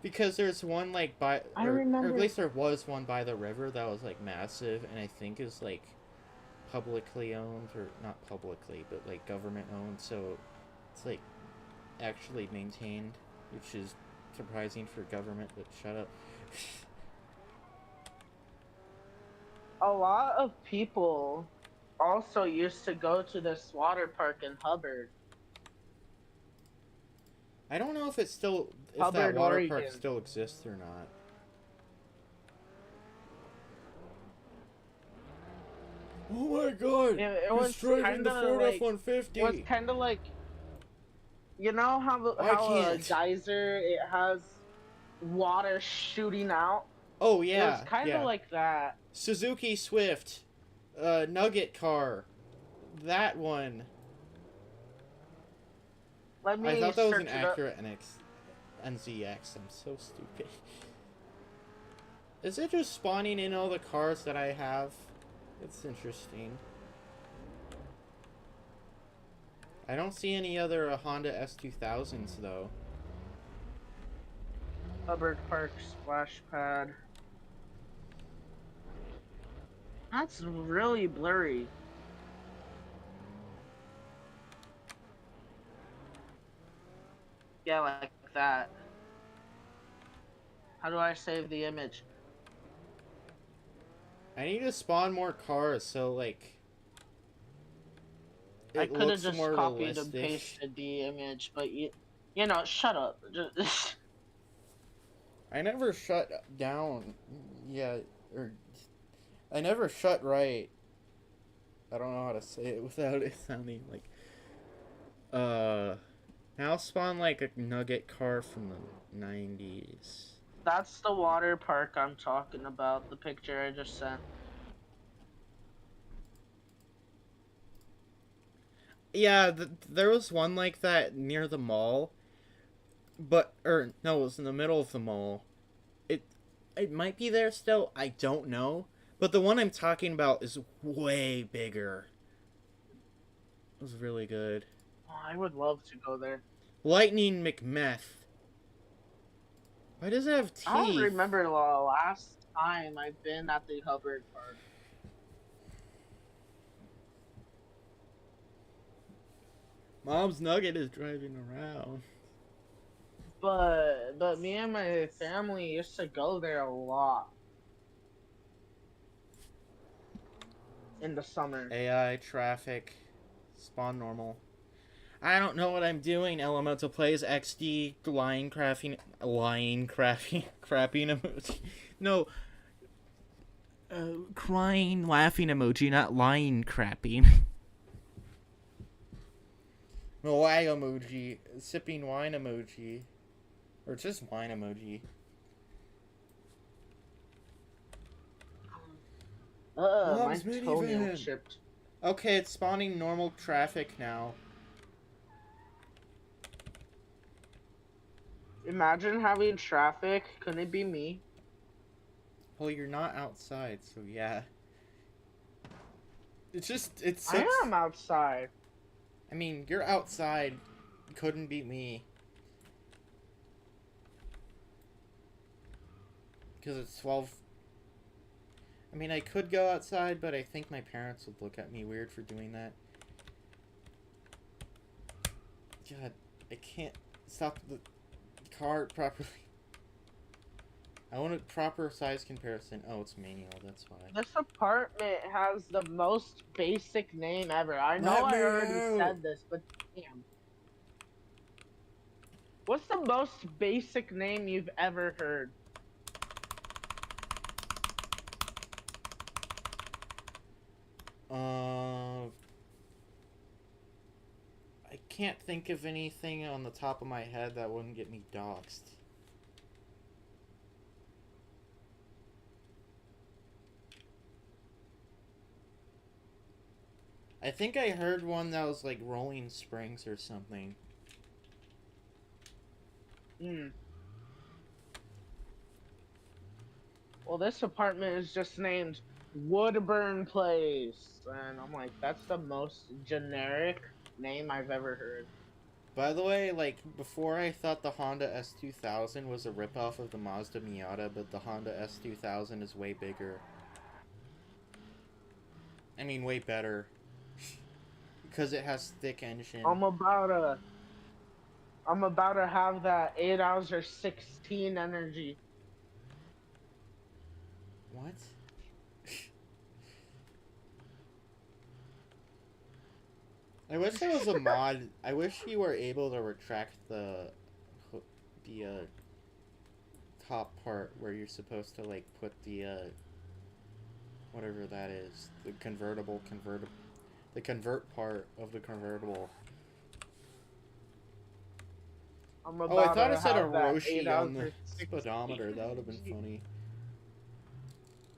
Because there's one like by,
I
or
remember.
at least there was one by the river that was like massive, and I think is like publicly owned, or not publicly, but like government owned. So it's like actually maintained, which is surprising for government. But shut up.
A lot of people also used to go to this water park in Hubbard.
I don't know if it's still, if
Hubbard,
that water
Oregon.
park still exists or not. Oh my god!
It was
driving the
kinda
Ford
like,
F-150.
it was kind of like, you know how a geyser, it has water shooting out?
Oh
It
yeah,
was kind of
yeah.
like that.
Suzuki Swift, Nugget car, that one.
Let me
I thought that was an
search it up.
Acura NZX. I'm so stupid. Is it just spawning in all the cars that I have? It's interesting. I don't see any other Honda S2000s though.
Hubbard Park splash pad. That's really blurry. Yeah, like that. How do I save the image?
I need to spawn more cars so like
I
it
could have
looks
just
more
copied
realistic.
and pasted the image, but you know, shut up.
I never shut down. Yeah, or I never shut right. I don't know how to say it without it sounding like. Now spawn like a nugget car from the 90s.
That's the water park I'm talking about. The picture I just sent.
Yeah, there was one like that near the mall, but no, it was in the middle of the mall. It might be there still. I don't know, but the one I'm talking about is way bigger. It was really good.
Oh, I would love to go there.
Lightning McMeth. Why does it have teeth?
I don't remember the last time I've been at the Hubbard Park.
Mom's Nugget is driving around.
But me and my family used to go there a lot. In the summer.
AI, traffic, spawn normal. I don't know what I'm doing. Elemental plays XD, crapping emoji. No. Crying, laughing emoji, not lying crapping. Wine emoji, sipping wine emoji. Or just wine emoji.
My toenail chipped.
Okay, it's spawning normal traffic now.
Imagine having traffic. Couldn't it be me?
Well, you're not outside, so yeah. It's
I am outside.
I mean, you're outside. Couldn't be me. Because it's 12. I mean, I could go outside, but I think my parents would look at me weird for doing that. God, I can't stop the car properly. I want a proper size comparison. Oh, it's manual, that's why.
This apartment has the most basic name ever. I know I already said this, but damn. What's the most basic name you've ever heard?
I can't think of anything on the top of my head that wouldn't get me doxxed. I think I heard one that was like Rolling Springs or something.
Well, this apartment is just named Woodburn Place. And I'm like, that's the most generic name I've ever heard.
By the way, like, before I thought the Honda S2000 was a ripoff of the Mazda Miata, but the Honda S2000 is way bigger. I mean, way better. Because it has thick engine.
I'm about to have that 8 hours or 16 energy.
What? I wish there was a mod. I wish you were able to retract the top part where you're supposed to like put the whatever that is, the the convert part of the convertible. Oh, I thought it said a Roshi on the speedometer. That would have been funny.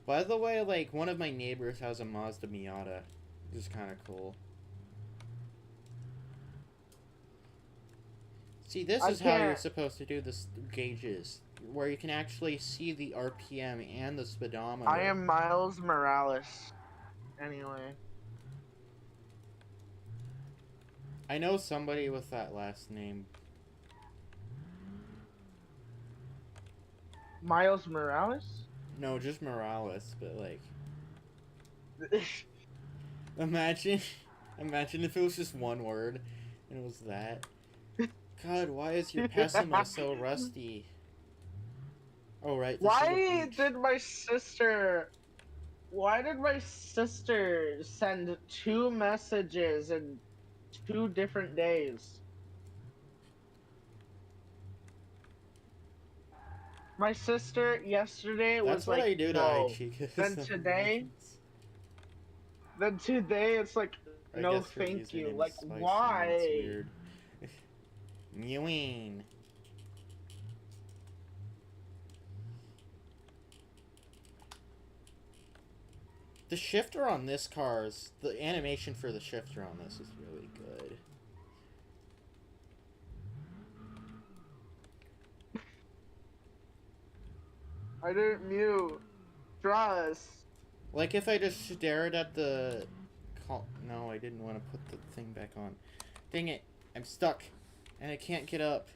By the way, like, one of my neighbors has a Mazda Miata, which is kind of cool. See, this is how you're supposed to do this gauges, where you can actually see the RPM and the speedometer.
I am Miles Morales. Anyway.
I know somebody with that last name.
Miles Morales?
No, just Morales, but like... Imagine if it was just one word, and it was that. God, why is your Pessima so rusty? Oh, right.
Why did my sister send 2 messages in 2 different days? My sister yesterday was like,
that's what I do to
no.
Aichi.
Then today it's like, no, thank you. Like, why?
It's weird. Mewing. The shifter on this car's, the animation for the shifter on this is really good.
I didn't mute. Trust.
Like if I just stared at the... No, I didn't want to put the thing back on. Dang it. I'm stuck. And I can't get up.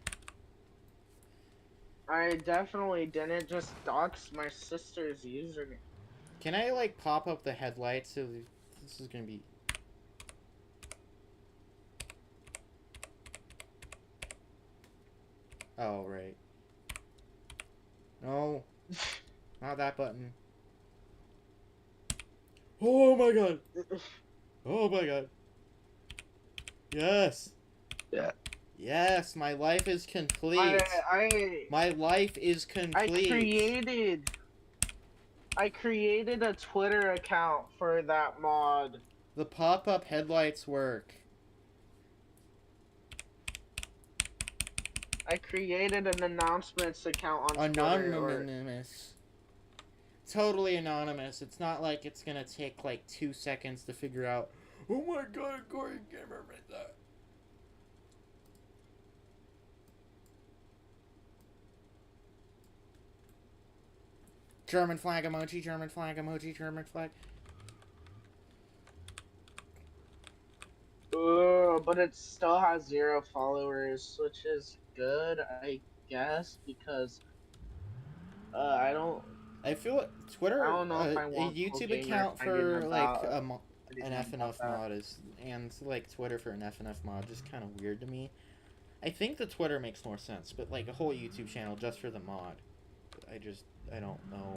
I definitely didn't just dox my sister's username.
Can I, like, pop up the headlights? So this is gonna be... Oh, right. No. Not that button. Oh my god. Oh my god. Yes.
Yeah.
Yes, my life is complete. My life is complete.
I created a Twitter account for that mod.
The pop-up headlights work.
I created an announcements account on Twitter.
Anonymous. Totally anonymous. It's not like it's gonna take like 2 seconds to figure out, oh my god, Corey Gamer made that. German flag emoji, German flag emoji, German flag.
But it still has 0 followers, which is good, I guess, because
I feel Twitter,
I don't know if I
a
want
YouTube account for like an FNF mod is, and like Twitter for an FNF mod, just kind of weird to me. I think the Twitter makes more sense, but like a whole YouTube channel just for the mod, I don't know.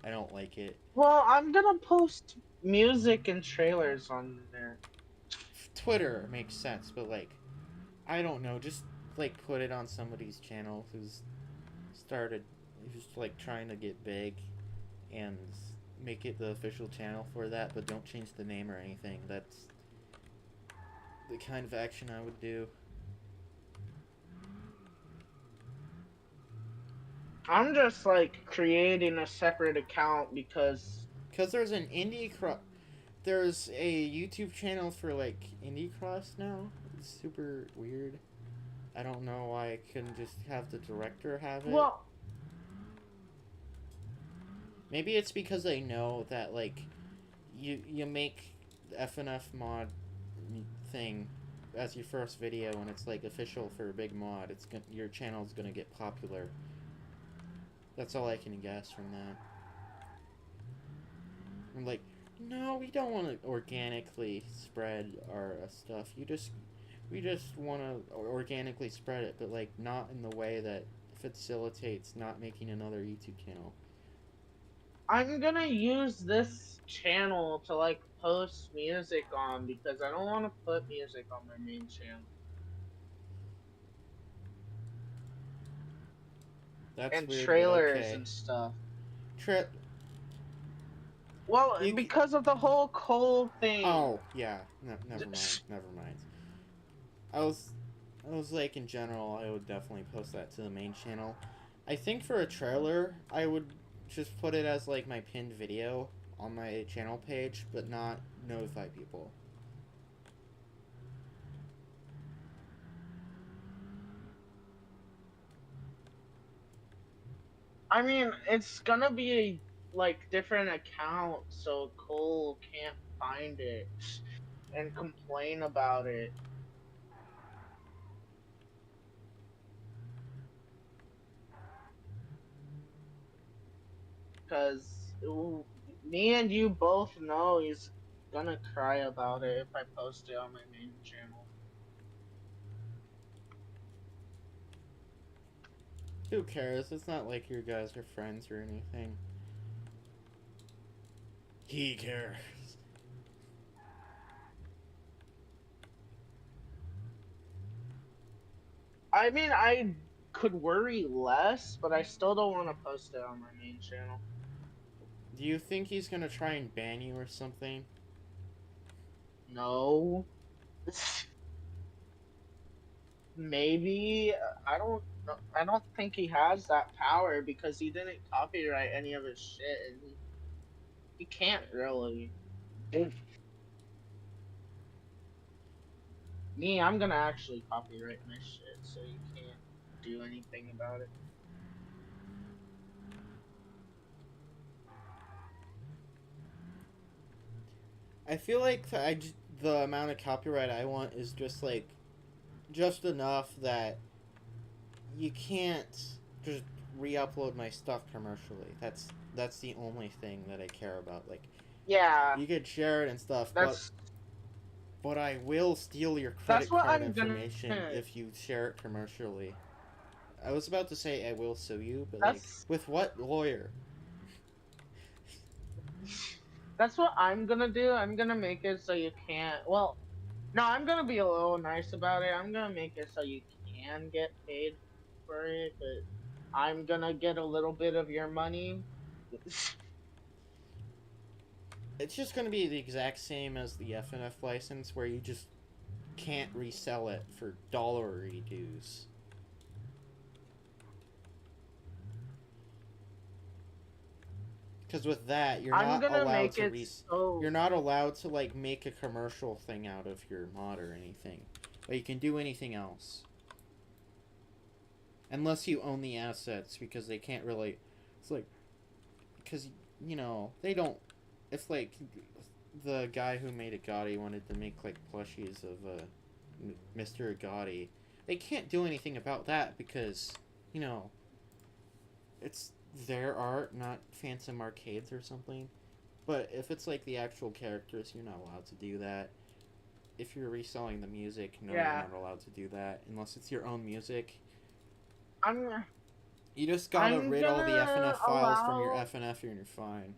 I don't like it.
Well, I'm gonna post music and trailers on there.
Twitter makes sense, but like, I don't know, just like put it on somebody's channel who's like trying to get big and make it the official channel for that, but don't change the name or anything. That's the kind of action I would do.
I'm just like creating a separate account because
there's an there's a YouTube channel for like Indie Cross now. It's super weird. I don't know why I couldn't just have the director have it.
Well,
maybe it's because they know that like you make the FNF mod thing as your first video and it's like official for a big mod, your channel's gonna get popular. That's all I can guess from that. I'm like, no, we don't want to organically spread our stuff. We just want to organically spread it, but like not in the way that facilitates not making another YouTube channel.
I'm gonna use this channel to like post music on because I don't want to put music on my main channel.
That's
and
weird,
trailers
but okay.
and stuff. Well,
You
because of the whole Cole thing.
Oh, yeah. No, never mind. Never mind. I was like, in general, I would definitely post that to the main channel. I think for a trailer, I would just put it as like my pinned video on my channel page, but not notify people.
I mean, it's gonna be a like different account, so Cole can't find it and complain about it. Because me and you both know he's gonna cry about it if I post it on my main channel.
Who cares? It's not like you guys are friends or anything. He cares.
I mean, I could worry less, but I still don't want to post it on my main channel.
Do you think he's gonna try and ban you or something?
No. Maybe. I don't know. I don't think he has that power because he didn't copyright any of his shit, and he can't really. Me, I'm gonna actually copyright my shit, so you can't do anything about it.
I feel like the amount of copyright I want is just like just enough that you can't just re-upload my stuff commercially. That's the only thing that I care about. Like,
Yeah,
you could share it and stuff, but I will steal your credit
what
card
I'm gonna.
information if you share it commercially. I was about to say I will sue you, but like,
That's
with what lawyer?
that's what I'm gonna do. I'm gonna make it so you can't. Well, no, I'm gonna be a little nice about it. I'm gonna make it so you can get paid for it, but I'm gonna get a little bit of your money.
It's just gonna be the exact same as the FNF license, where you just can't resell it for dollar dues. Because with that, you're not allowed to you're not allowed to like make a commercial thing out of your mod or anything, but you can do anything else, unless you own the assets, because they can't really. It's like, because you know they don't. It's like the guy who made Agati wanted to make like plushies of Mr. Agati. They can't do anything about that because you know it's their art, not Phantom Arcades or something. But if it's like the actual characters, you're not allowed to do that. If you're reselling the music, no, you're not allowed to do that unless it's your own music. You just gotta rid all the FNF files from your FNF and you're fine.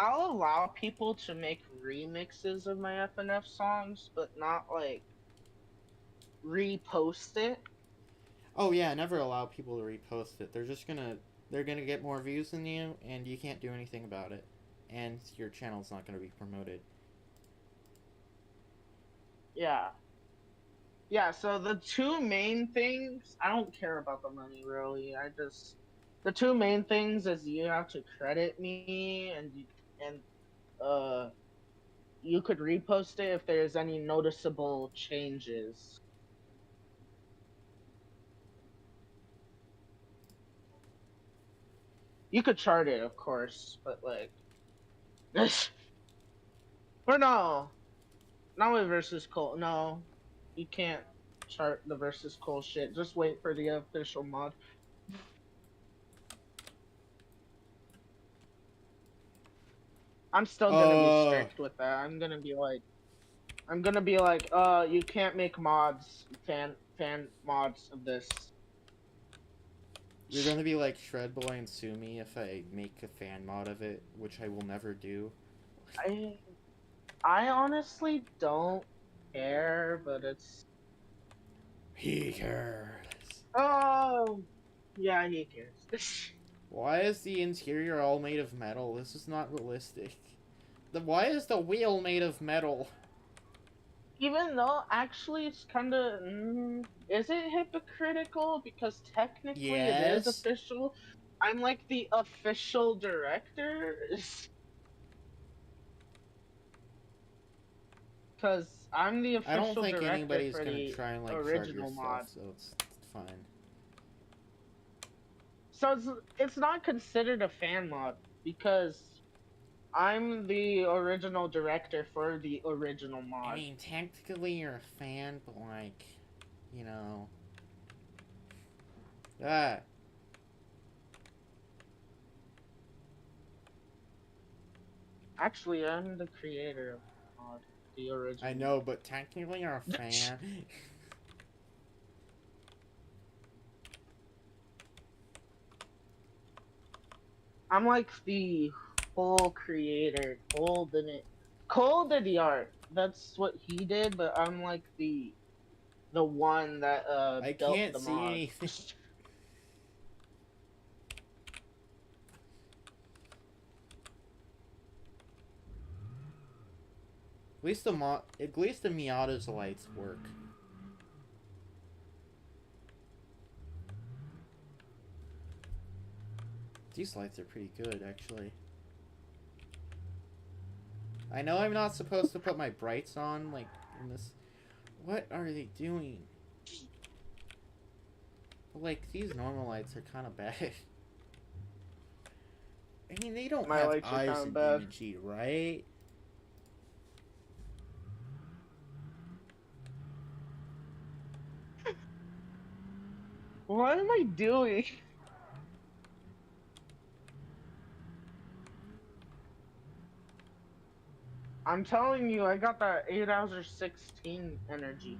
I'll allow people to make remixes of my FNF songs, but not like repost it.
Oh yeah, never allow people to repost it. They're gonna get more views than you, and you can't do anything about it. And your channel's not gonna be promoted.
Yeah. Yeah, so the two main things, I don't care about the money really. The two main things is you have to credit me and you could repost it if there's any noticeable changes. You could chart it, of course, but like or no. Not with versus Cole. No, you can't chart the versus Cole shit. Just wait for the official mod. I'm still gonna be strict with that. I'm gonna be like, you can't make mods, fan mods of this.
You're gonna be like Shredboy and sue me if I make a fan mod of it, which I will never do.
I honestly don't care, but it's...
He cares.
Oh, yeah, he cares.
Why is the interior all made of metal? This is not realistic. Why is the wheel made of metal?
Even though, actually, it's kind of... is it hypocritical? Because technically it is official. I'm like the official director. Because I'm the official director
anybody's
for
gonna
the
try and, like,
original mod.
Stuff, so it's fine.
So it's not considered a fan mod because I'm the original director for the original mod.
I mean, technically you're a fan, but like, you know...
Actually, I'm the creator of the mod, the original.
I know, but technically you're a fan.
I'm like the whole creator. Cole did the art. That's what he did, but I'm like the one that
I
built
can't
the
see
mod.
anything. At least the Miata's lights work. These lights are pretty good, actually. I know I'm not supposed to put my brights on, like, in this... What are they doing? But, like, these normal lights are kind of bad. I mean, they don't have eyes in Beamng, right?
What am I doing? I'm telling you, I got that 8 hours or 16 energy.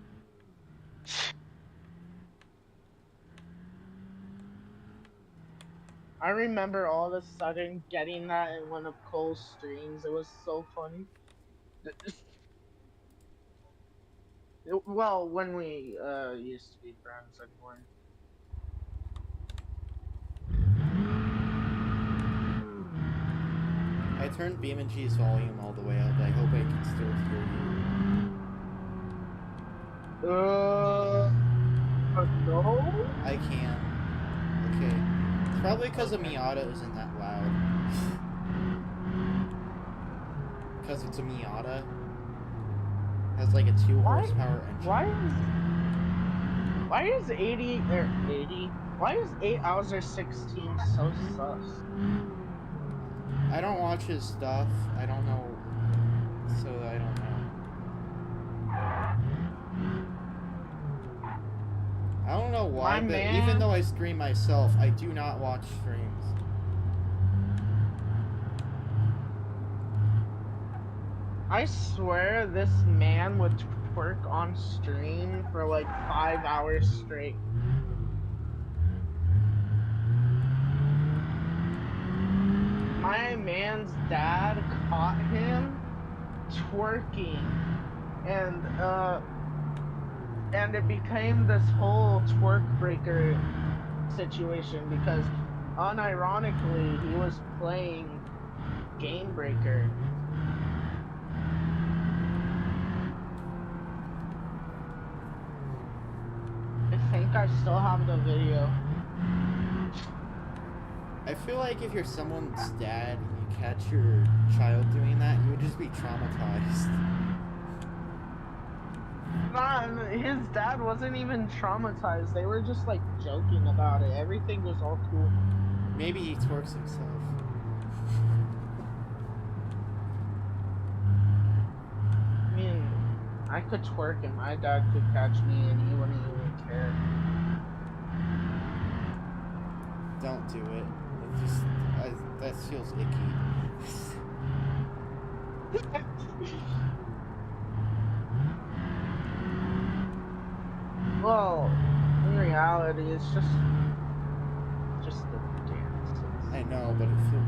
I remember all of a sudden getting that in one of Cole's streams. It was so funny. Well, when we used to be friends anyway.
I turned Beamng's volume all the way up. I hope I can still hear you.
No?
I can. Okay. It's probably because the Miata isn't that loud. Because it's a Miata. It has like a 2 horsepower engine.
Why is 80 or 80? Why is 8 hours or 16 so sus?
I don't watch his stuff. I don't know. So I don't know. I don't know why, but even though I stream myself, I do not watch streams.
I swear this man would twerk on stream for like 5 hours straight. My man's dad caught him twerking, and it became this whole twerk breaker situation because unironically he was playing Game Breaker. I think I still have the video.
I feel like if you're someone's dad and you catch your child doing that, you would just be traumatized.
Nah, his dad wasn't even traumatized. They were just like joking about it. Everything was all cool.
Maybe he twerks himself.
I mean, I could twerk and my dad could catch me and he wouldn't even care.
Don't do it. It just, that feels icky.
Well, in reality, it's just the dances.
I know, but it feels.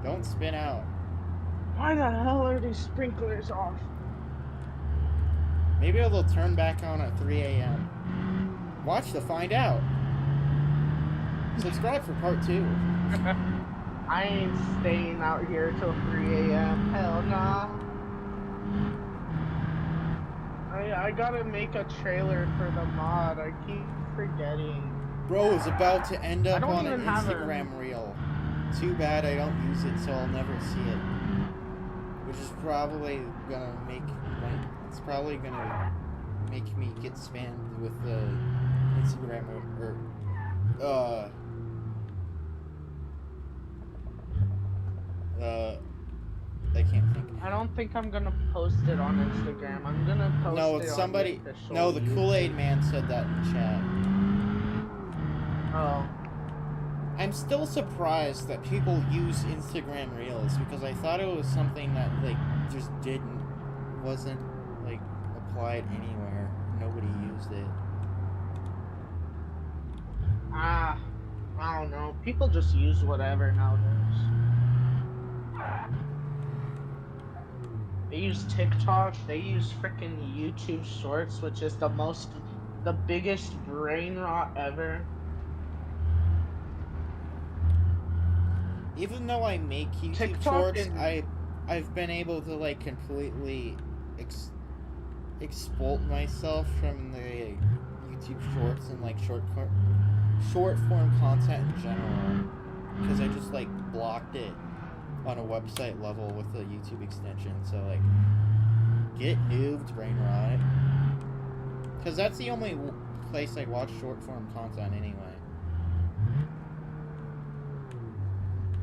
Don't spin out.
Why the hell are these sprinklers off?
Maybe they'll turn back on at 3 a.m. Watch to find out. Subscribe for part 2.
I ain't staying out here till 3 a.m. Hell nah. I gotta make a trailer for the mod. I keep forgetting.
Bro is about to end up on an
have
Instagram reel. Too bad I don't use it, so I'll never see it. Which is probably gonna make me get spammed with the Instagram I can't think.
I don't think I'm gonna post it on Instagram. I'm gonna post
No,
it
it's
on
somebody.
the official
No, the
YouTube.
Kool-Aid Man said that in the chat.
Oh.
I'm still surprised that people use Instagram Reels because I thought it was something that like just wasn't like applied anywhere. Nobody used it.
I don't know. People just use whatever nowadays. They use TikTok. They use freaking YouTube Shorts, which is the biggest brain rot ever.
Even though I make YouTube
TikTok
Shorts, I've been able to like completely export myself from the YouTube Shorts and like short form content in general, because I just like blocked it on a website level with the YouTube extension. So like, get noobed, brain rot, because that's the only place I watch short form content anyway.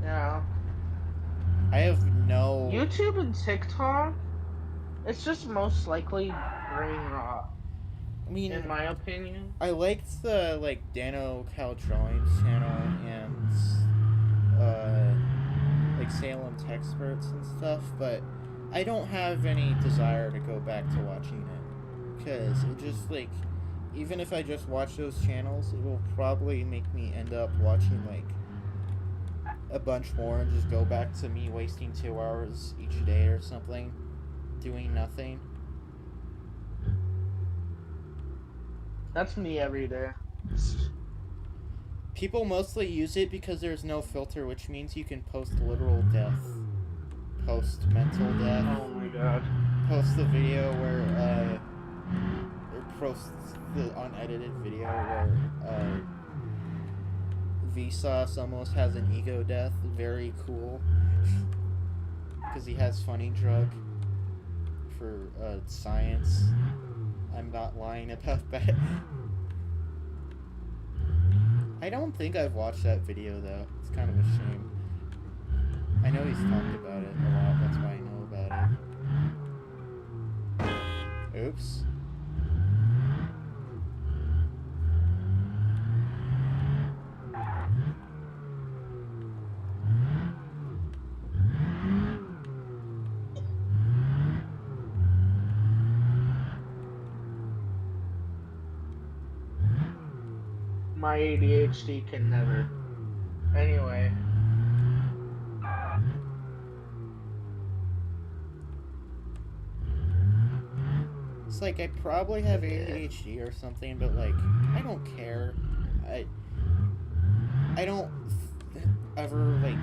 Yeah.
I have no...
YouTube and TikTok, it's just most likely brain rot.
I mean,
in my opinion.
I liked the, like, Dano Cal Drawings channel and, like, Salem Techsperts and stuff, but I don't have any desire to go back to watching it. Because it just, like, even if I just watch those channels, it will probably make me end up watching, like, a bunch more and just go back to me wasting 2 hours each day or something, doing nothing.
That's me every day.
People mostly use it because there's no filter, which means you can post literal death, post mental death.
Oh my god.
Post the video where, or post the unedited video where, Vsauce almost has an ego death. Very cool. Because he has funny drug for science. I'm not lying about that. I don't think I've watched that video though. It's kind of a shame. I know he's talked about it a lot. That's why I know about it. Oops.
My ADHD can never. Anyway.
It's like I probably have ADHD or something, but like I don't care. I don't ever like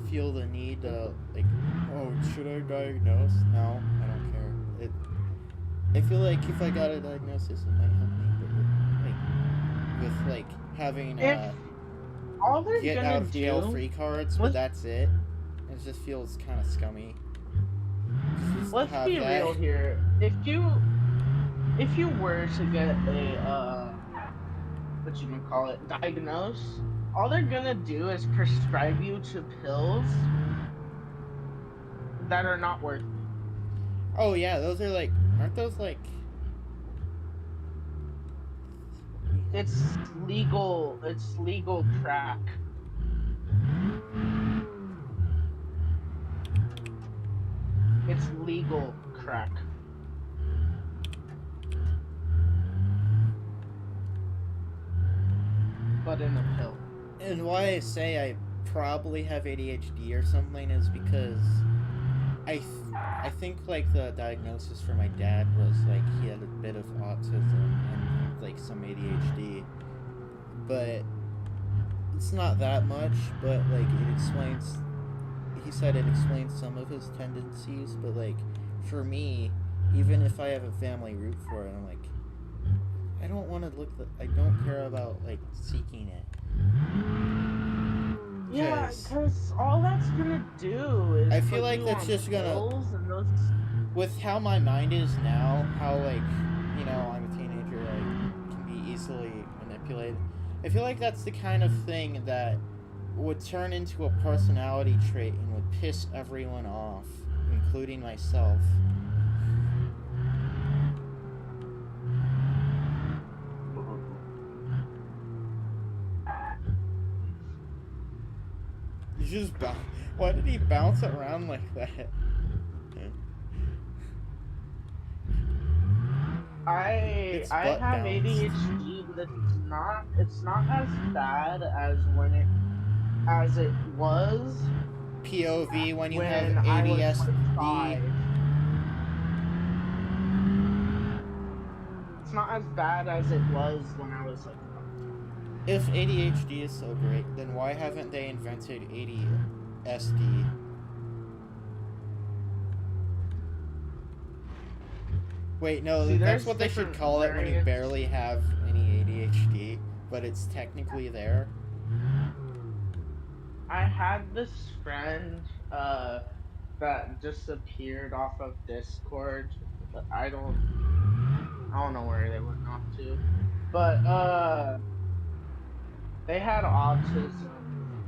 feel the need to like, oh, should I diagnose? No, I don't care. I feel like if I got a diagnosis, it might help me, but with like having
all they're
get
gonna
out of jail
do,
free cards, but that's it. It just feels kind of scummy.
Let's be real here. If you were to get a diagnosed, all they're gonna do is prescribe you to pills that are not worth it.
Oh yeah, those are like, aren't those like?
It's legal crack. It's legal crack. But in a pill.
And why I say I probably have ADHD or something is because I think like the diagnosis for my dad was like he had a bit of autism and like some ADHD, but it's not that much. But like it explains. He said it explains some of his tendencies, but like for me, even if I have a family root for it, I'm like, I don't want to look. I don't care about like seeking it.
Yeah, because all that's gonna do is
I feel like that's just gonna. With how my mind is now, how like, you know, I'm a teenager, like can be easily manipulated. I feel like that's the kind of thing that would turn into a personality trait and would piss everyone off, including myself. You just bounce. Why did he bounce around like that?
I have
bounce.
ADHD, but it's not as bad as it was.
POV when you have
I was
ADHD.
like 5. It's not as bad as it was when I was like 5.
If ADHD is so great, then why haven't they invented ADSD? Wait, no,
See,
that's what they should call it when you barely have any ADHD, but it's technically there. I
had this friend that disappeared off of Discord. I don't know where they went off to, but they had autism.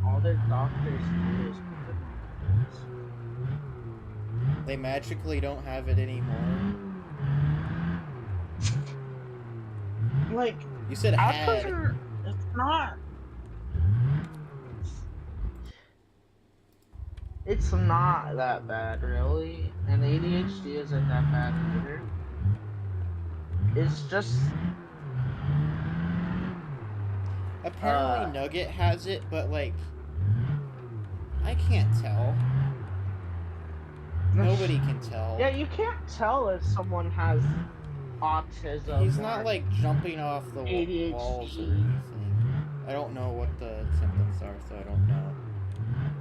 All their doctors do is put them on pills.
They magically don't have it anymore.
Like,
you said had.
It's not. It's not that bad, really. And ADHD isn't that bad either. It's just.
Apparently Nugget has it, but like, I can't tell. Nobody can tell.
Yeah, you can't tell if someone has autism.
He's not like jumping off the walls or anything. I don't know what the symptoms are, so I don't know.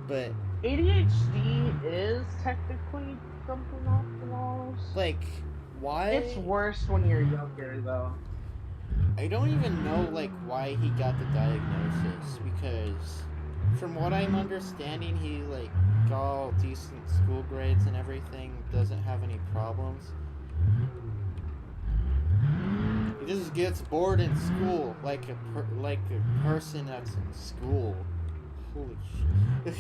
But
ADHD is technically jumping off the walls.
Like, why?
It's worse when you're younger, though.
I don't even know like why he got the diagnosis, because from what I'm understanding, he like got all decent school grades and everything, doesn't have any problems. He just gets bored in school, like a person that's in school. Holy shit!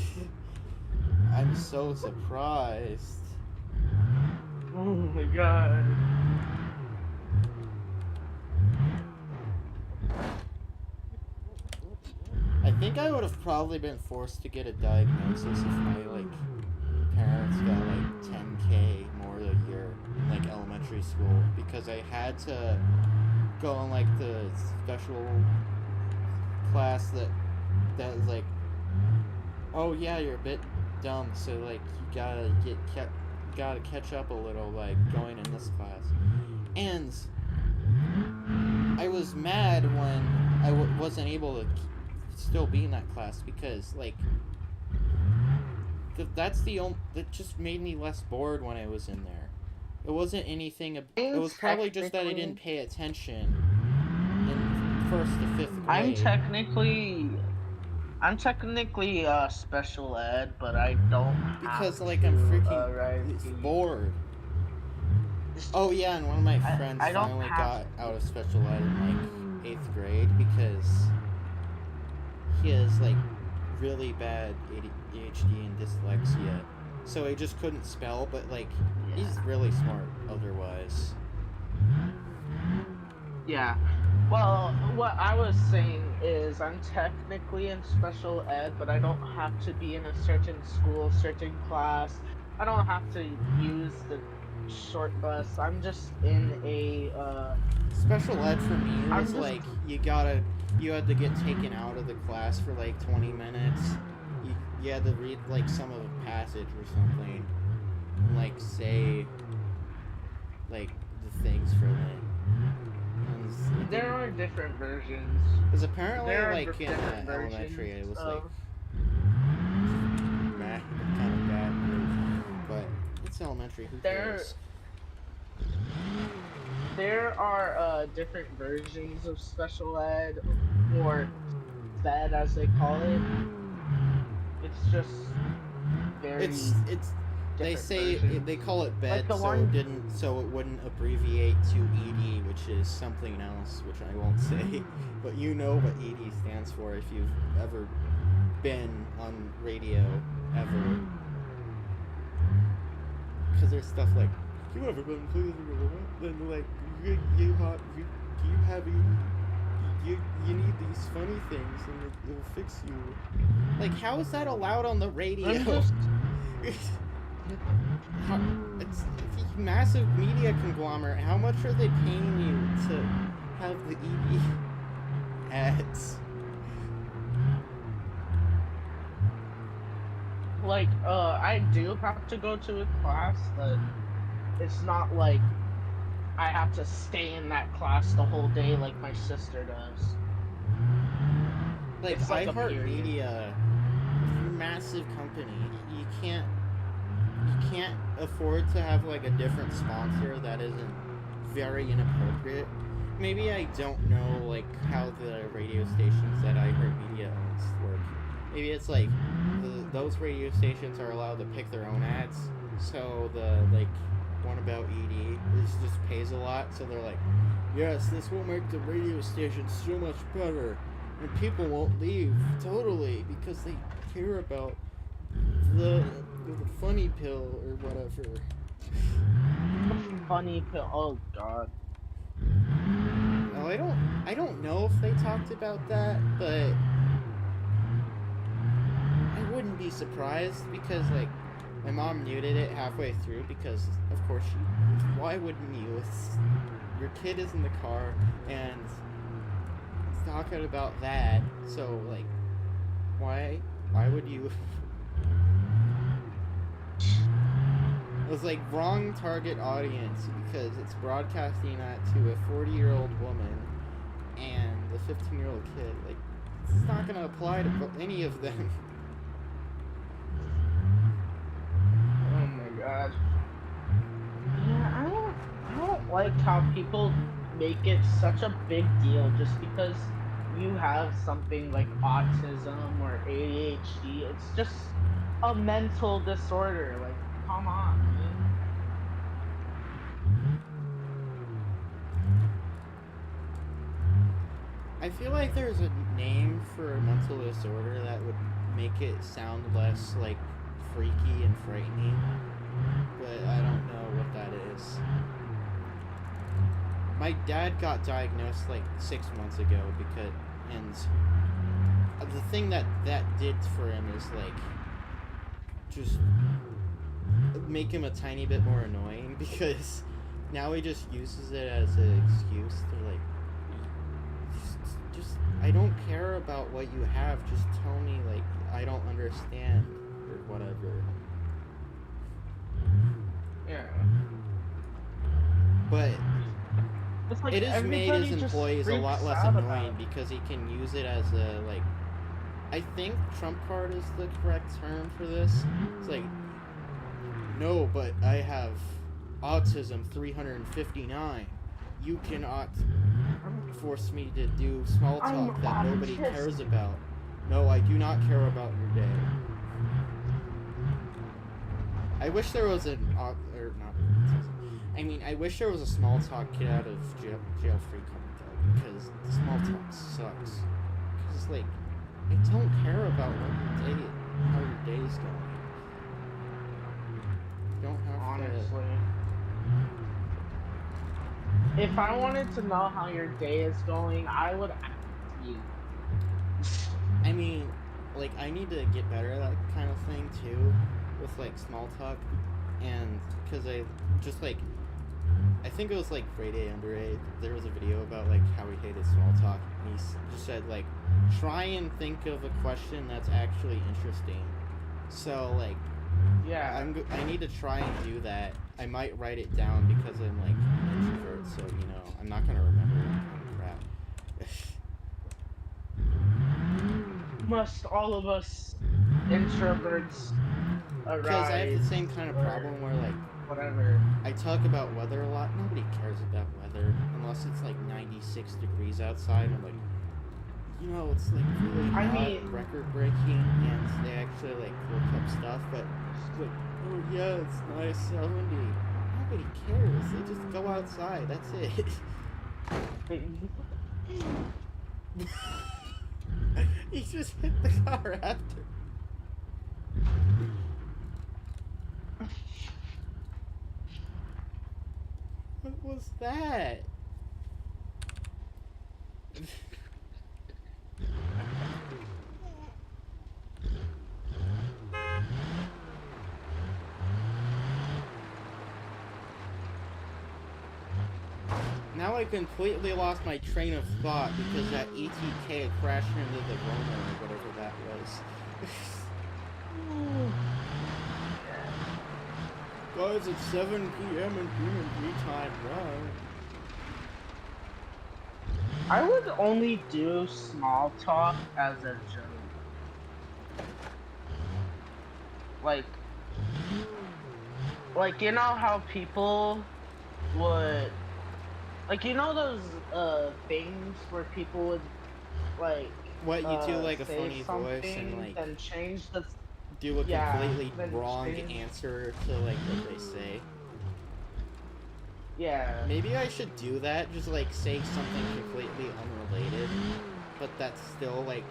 I'm so surprised.
Oh my god.
I think I would have probably been forced to get a diagnosis if my like parents got like 10K more a year in like elementary school, because I had to go on like the special class that was like, oh yeah, you're a bit dumb, so like you gotta catch up a little by going in this class. And I was mad when I wasn't able to still be in that class, because like that just made me less bored when I was in there. It wasn't anything. It was probably just that I didn't pay attention in 1st to 5th grade.
I'm technically special ed, but I don't
because like I'm freaking bored. Oh yeah, and one of my friends finally got out of special ed in like 8th grade because he has like really bad ADHD and dyslexia, so he just couldn't spell. But like, he's really smart otherwise.
Yeah. Well, what I was saying is I'm technically in special ed, but I don't have to be in a certain school, certain class. I don't have to use the short bus. I'm just in a
Special ed for me was like you had to get taken out of the class for like 20 minutes. You had to read like some of a passage or something, and like say like the things for it.
There are different versions.
Because apparently, like in elementary, it was like kind of bad, but it's elementary. Who cares?
There are different versions of special ed, or SED as they call it. It's just very.
It's. They say they call it BED,
like
so it wouldn't abbreviate to ED, which is something else, which I won't say. But you know what ED stands for if you've ever been on radio ever. Because there's stuff like, you ever been pleased then like you have ED. You need these funny things and it'll fix you. Like, how is that allowed on the radio? It's a massive media conglomerate. How much are they paying you to have the ED ads?
Like, I do have to go to a class, but it's not like I have to stay in that class the whole day like my sister does.
Like iHeartMedia, massive company. You can't afford to have like a different sponsor that isn't very inappropriate. Maybe I don't know like how the radio stations that iHeartMedia owns work. Maybe it's like those radio stations are allowed to pick their own ads. So the like one about ED just pays a lot. So they're like, yes, this will make the radio station so much better, and people won't leave totally because they care about the funny pill or whatever.
Funny pill. Oh god.
No, I don't know if they talked about that, but I wouldn't be surprised because like my mom muted it halfway through because of course why wouldn't you? Your kid is in the car and it's talking about that, so like why would you? It was like wrong target audience because it's broadcasting that to a 40-year-old woman and a 15-year-old kid. Like, it's not gonna apply to any of them.
Oh my god. Yeah, I don't like how people make it such a big deal just because you have something like autism or ADHD. It's just a mental disorder. Like, come on, man.
I feel like there's a name for a mental disorder that would make it sound less like freaky and frightening, but I don't know what that is. My dad got diagnosed like 6 months ago and the thing that did for him is like just make him a tiny bit more annoying because now he just uses it as an excuse to like just I don't care about what you have, just tell me like I don't understand or whatever.
Yeah.
But
like
it has made his employees a lot less annoying because he can use it as a like I think trump card is the correct term for this. It's like, no, but I have autism 359. You cannot force me to do small talk that nobody cares about. No, I do not care about your day. I wish there was I wish there was a small talk get out of jail free card though, because the small talk sucks. Because like, I don't care about how your day's going. You don't have
honestly. If I wanted to know how your day is going, I would ask you.
I mean, like, I need to get better at that kind of thing too, with like small talk, and because I just like, I think it was like Friday Night. There was a video about like how he hated small talk. And he just said like, try and think of a question that's actually interesting. So like,
yeah,
I need to try and do that. I might write it down because I'm like an introvert, so you know I'm not gonna remember crap.
must all of us introverts arise?
Because I have the same kind of problem where like
whatever.
I talk about weather a lot. Nobody cares about weather unless it's like 96 degrees outside. I'm like, you know, it's like really hot, record breaking, and they actually like look up stuff. But it's like, oh yeah, it's nice 70. Nobody cares. They just go outside. That's it. He just hit the car after. What was that? Now I completely lost my train of thought because that ETK crashed into the Rona or whatever that was. Guys, it's 7 p.m. and Beamng time. Wow.
I would only do small talk as a joke. Like you know how people would, like, you know those things where people would like
what, you do like a
say
funny voice and like
then change the
do a completely
then
wrong
change...
answer to like what they say.
Yeah.
Maybe I should do that, just like say something completely unrelated, but that still like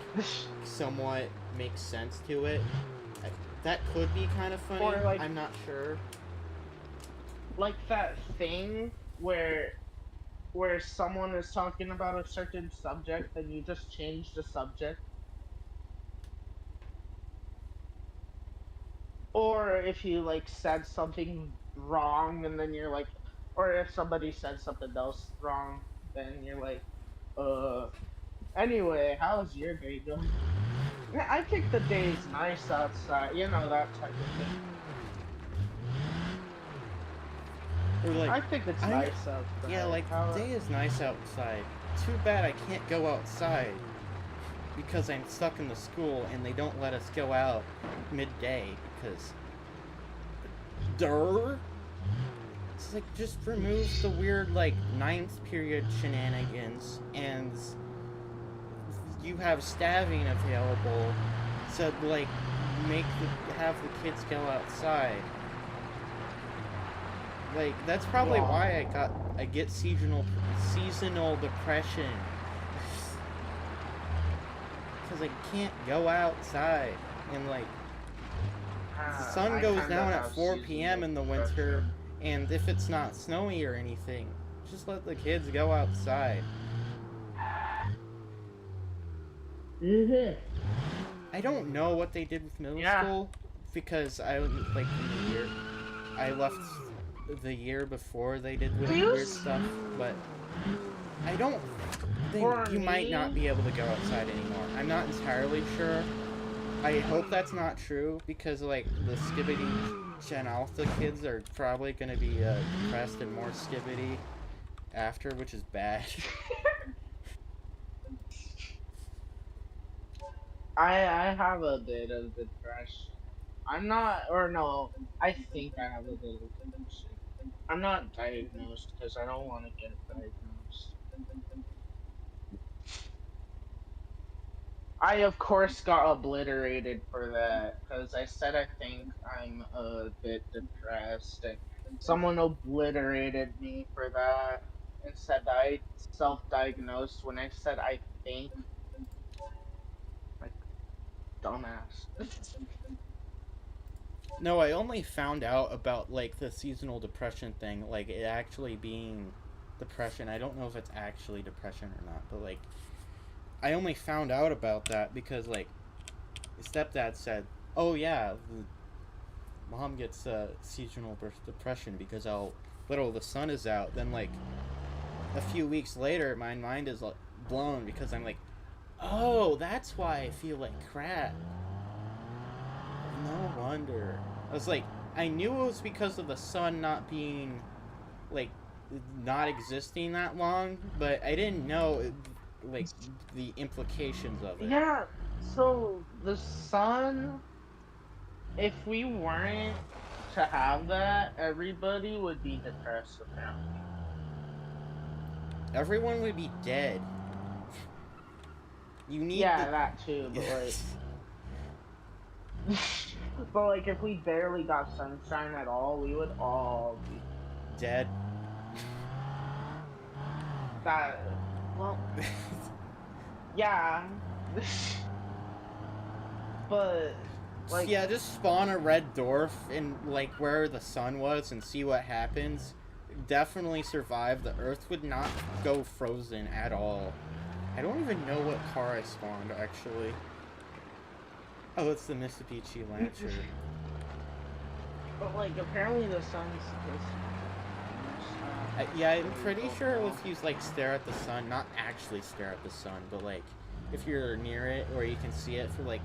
somewhat makes sense to it. That could be kind of funny. Or, like, I'm not sure.
Like that thing where someone is talking about a certain subject and you just change the subject. Or if you like said something wrong and then you're like, or if somebody said something else wrong, then you're like, anyway, how's your day going? Yeah, I think the day's nice outside, you know, that type of thing.
Or like,
I think it's nice outside.
Yeah, like, the day is nice outside. Too bad I can't go outside because I'm stuck in the school and they don't let us go out midday because... It's like, just remove the weird, like, 9th period shenanigans and you have staving available to, like, have the kids go outside. Like, that's probably why I get seasonal depression. Because I can't go outside. And, like, the sun goes down at 4 p.m. in the winter, and if it's not snowy or anything, just let the kids go outside. I don't know what they did with middle school, because I, like, in the year, I left the year before they did weird stuff, but I don't think you might not be able to go outside anymore. I'm not entirely sure. I hope that's not true, because, like, the Skibbity Gen Alpha kids are probably going to be depressed and more Skibbity after, which is bad.
I have a bit of depression. I'm not, or no, I think I have a bit of depression. I'm not diagnosed because I don't want to get diagnosed. I, of course, got obliterated for that because I said I think I'm a bit depressed, and someone obliterated me for that and said I self-diagnosed when I said I think. Like, dumbass.
No, I only found out about, like, the seasonal depression thing, like, it actually being depression. I don't know if it's actually depression or not, but, like, I only found out about that because, like, stepdad said, oh, yeah, mom gets seasonal depression because how little the sun is out. Then, like, a few weeks later, my mind is, like, blown because I'm like, oh, that's why I feel like crap. No wonder. I was like, I knew it was because of the sun not being, like, not existing that long, but I didn't know, like, the implications of it.
Yeah, so the sun, if we weren't to have that, everybody would be depressed, apparently.
Everyone would be dead. You need
that too, but like... But like, if we barely got sunshine at all, we would all be...
dead.
That... Well... yeah. But... like...
Yeah, just spawn a red dwarf in, like, where the sun was and see what happens. Definitely survive. The earth would not go frozen at all. I don't even know what car I spawned, actually. Oh, it's the Mitsubishi Lancer.
But like, apparently the sun's...
Yeah, I'm pretty sure if you, like, stare at the sun, not actually stare at the sun, but, like, if you're near it or you can see it for, like,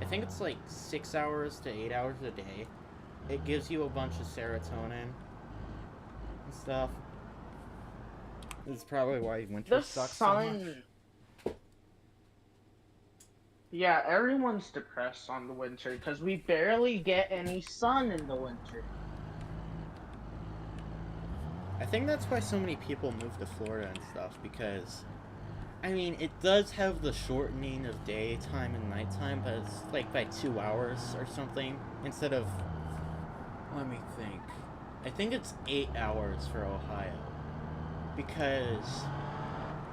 I think it's, like, 6 hours to 8 hours a day, it gives you a bunch of serotonin and stuff. This is probably why winter sucks so much.
Yeah, everyone's depressed on the winter because we barely get any sun in the winter.
I think that's why so many people move to Florida and stuff, because, I mean, it does have the shortening of daytime and nighttime, but it's like by 2 hours or something, instead of, let me think, I think it's 8 hours for Ohio, because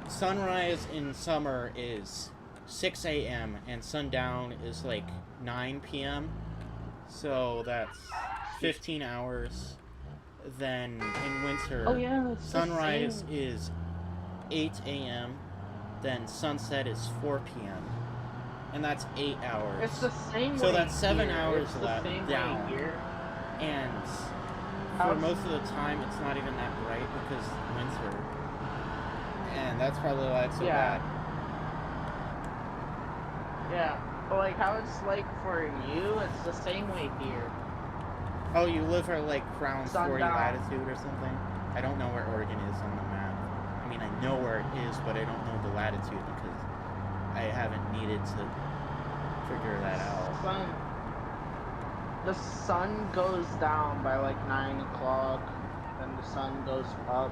sunrise in summer is 6 a.m. and sundown is like 9 p.m. So that's 15 hours. Then in winter, sunrise is 8 a.m. Then sunset is 4 p.m. And that's 8 hours.
It's the same.
So that's 7
here.
hours
it's
left down.
Here.
And for most of the time, it's not even that bright because winter. And that's probably why it's so bad.
Yeah, but like how it's like for you, it's the same way here.
Oh, you live at like around 40
Sundown.
latitude or something? I don't know where Oregon is on the map. I mean, I know where it is, but I don't know the latitude because I haven't needed to figure that out.
The sun goes down by like 9 o'clock, then the sun goes up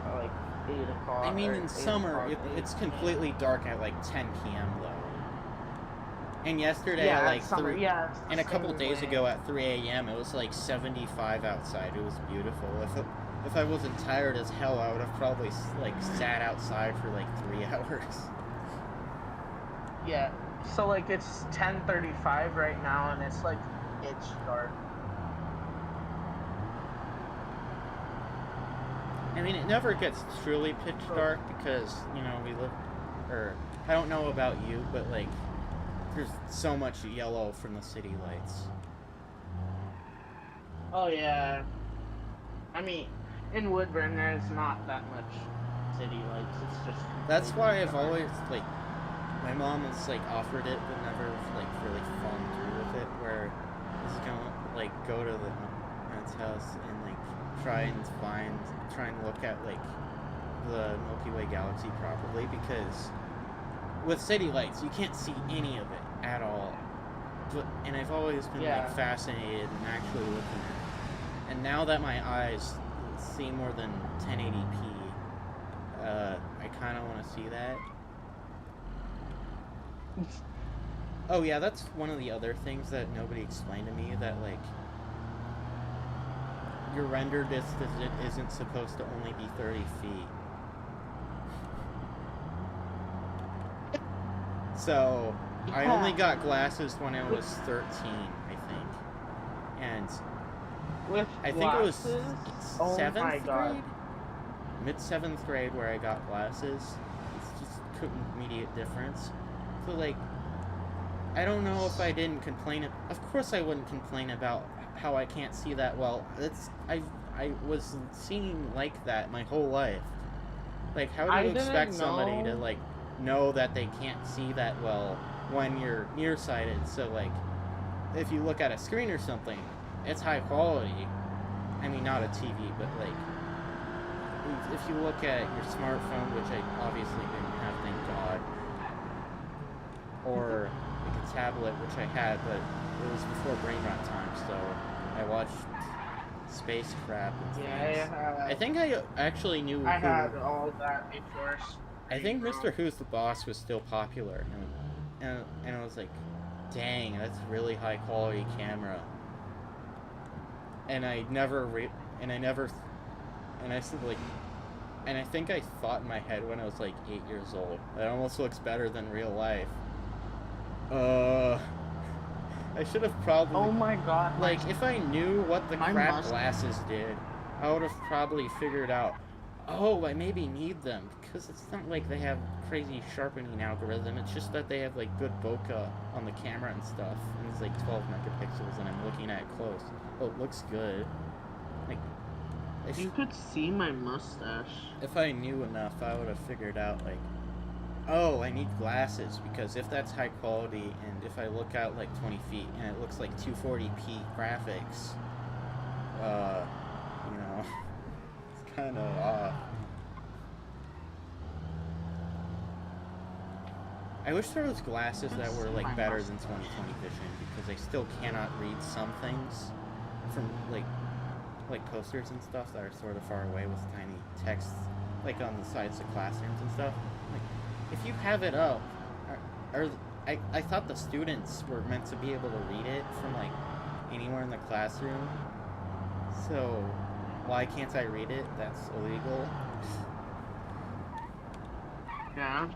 by like 8 o'clock.
I mean, in summer, it's completely dark at like 10 p.m. though. And yesterday at like 3, and a couple days ago at 3 a.m. it was like 75 outside. It was beautiful. If I wasn't tired as hell, I would have probably like sat outside for like 3 hours.
Yeah. So like it's 10:35 right now, and it's like pitch dark.
I mean, it never gets truly pitch dark because, you know, we live, or I don't know about you, but like, there's so much yellow from the city lights.
Oh yeah. I mean, in Woodburn there's not that much city lights. It's just.
That's why I've always like, my mom has like offered it, but never like really fallen through with it. Where is gonna like go to the aunt's house and like try and look at like the Milky Way galaxy properly, because with city lights you can't see any of it at all. And I've always been like fascinated and actually looking at it. And now that my eyes see more than 1080p, I kind of want to see that. Oh yeah, that's one of the other things that nobody explained to me, that like your render distance isn't supposed to only be 30 feet. So I only got glasses when I was 13, I think. And
with
I think it was
oh
7th grade? Mid-7th grade where I got glasses. It's just immediate difference. So, like, I don't know if I didn't complain. Of course I wouldn't complain about how I can't see that well. I was seeing like that my whole life. Like, how do you expect somebody to, like, know that they can't see that well when you're nearsighted? So, like, if you look at a screen or something, it's high quality. I mean, not a TV, but, like, if you look at your smartphone, which I obviously didn't have, thank God, or like a tablet, which I had, but it was before brain rot time, so I watched space crap and things. I think I actually knew
I had all that before.
I think Mr. Who's the Boss was still popular, and I was like, dang, that's really high quality camera. And I said, like, and I think I thought in my head when I was like 8 years old, it almost looks better than real life. I should have probably.
Oh my god.
Like, if I knew what the crap glasses did, I would have probably figured out, oh, I maybe need them. Because it's not like they have crazy sharpening algorithm, it's just that they have, like, good bokeh on the camera and stuff. And it's like 12 megapixels, and I'm looking at it close. Oh, it looks good. Like,
you could see my mustache.
If I knew enough, I would have figured out, like, oh, I need glasses, because if that's high quality, and if I look out like 20 feet, and it looks like 240p graphics, you know, it's kind of off. I wish there was glasses that were, like, better than 20/20 vision, because I still cannot read some things from, like posters and stuff that are sort of far away with tiny text, like on the sides of classrooms and stuff. Like, if you have it up, I thought the students were meant to be able to read it from, like, anywhere in the classroom. So, why can't I read it? That's illegal.
Yeah.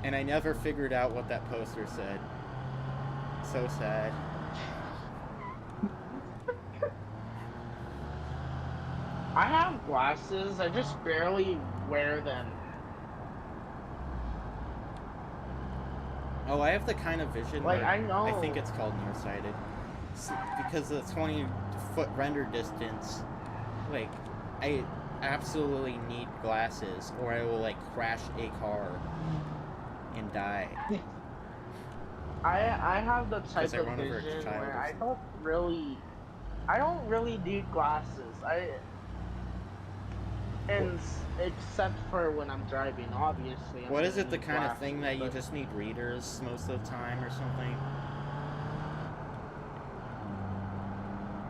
And I never figured out what that poster said. So sad.
I have glasses, I just barely wear them.
Oh, I have the kind of vision
like,
where
I know.
I think it's called nearsighted. Because of the 20-foot render distance, like, I absolutely need glasses, or I will, like, crash a car and die.
I have the type of vision where I don't really need glasses. Except for when I'm driving, obviously.
What is it, the kind of thing that you just need readers most of the time or something?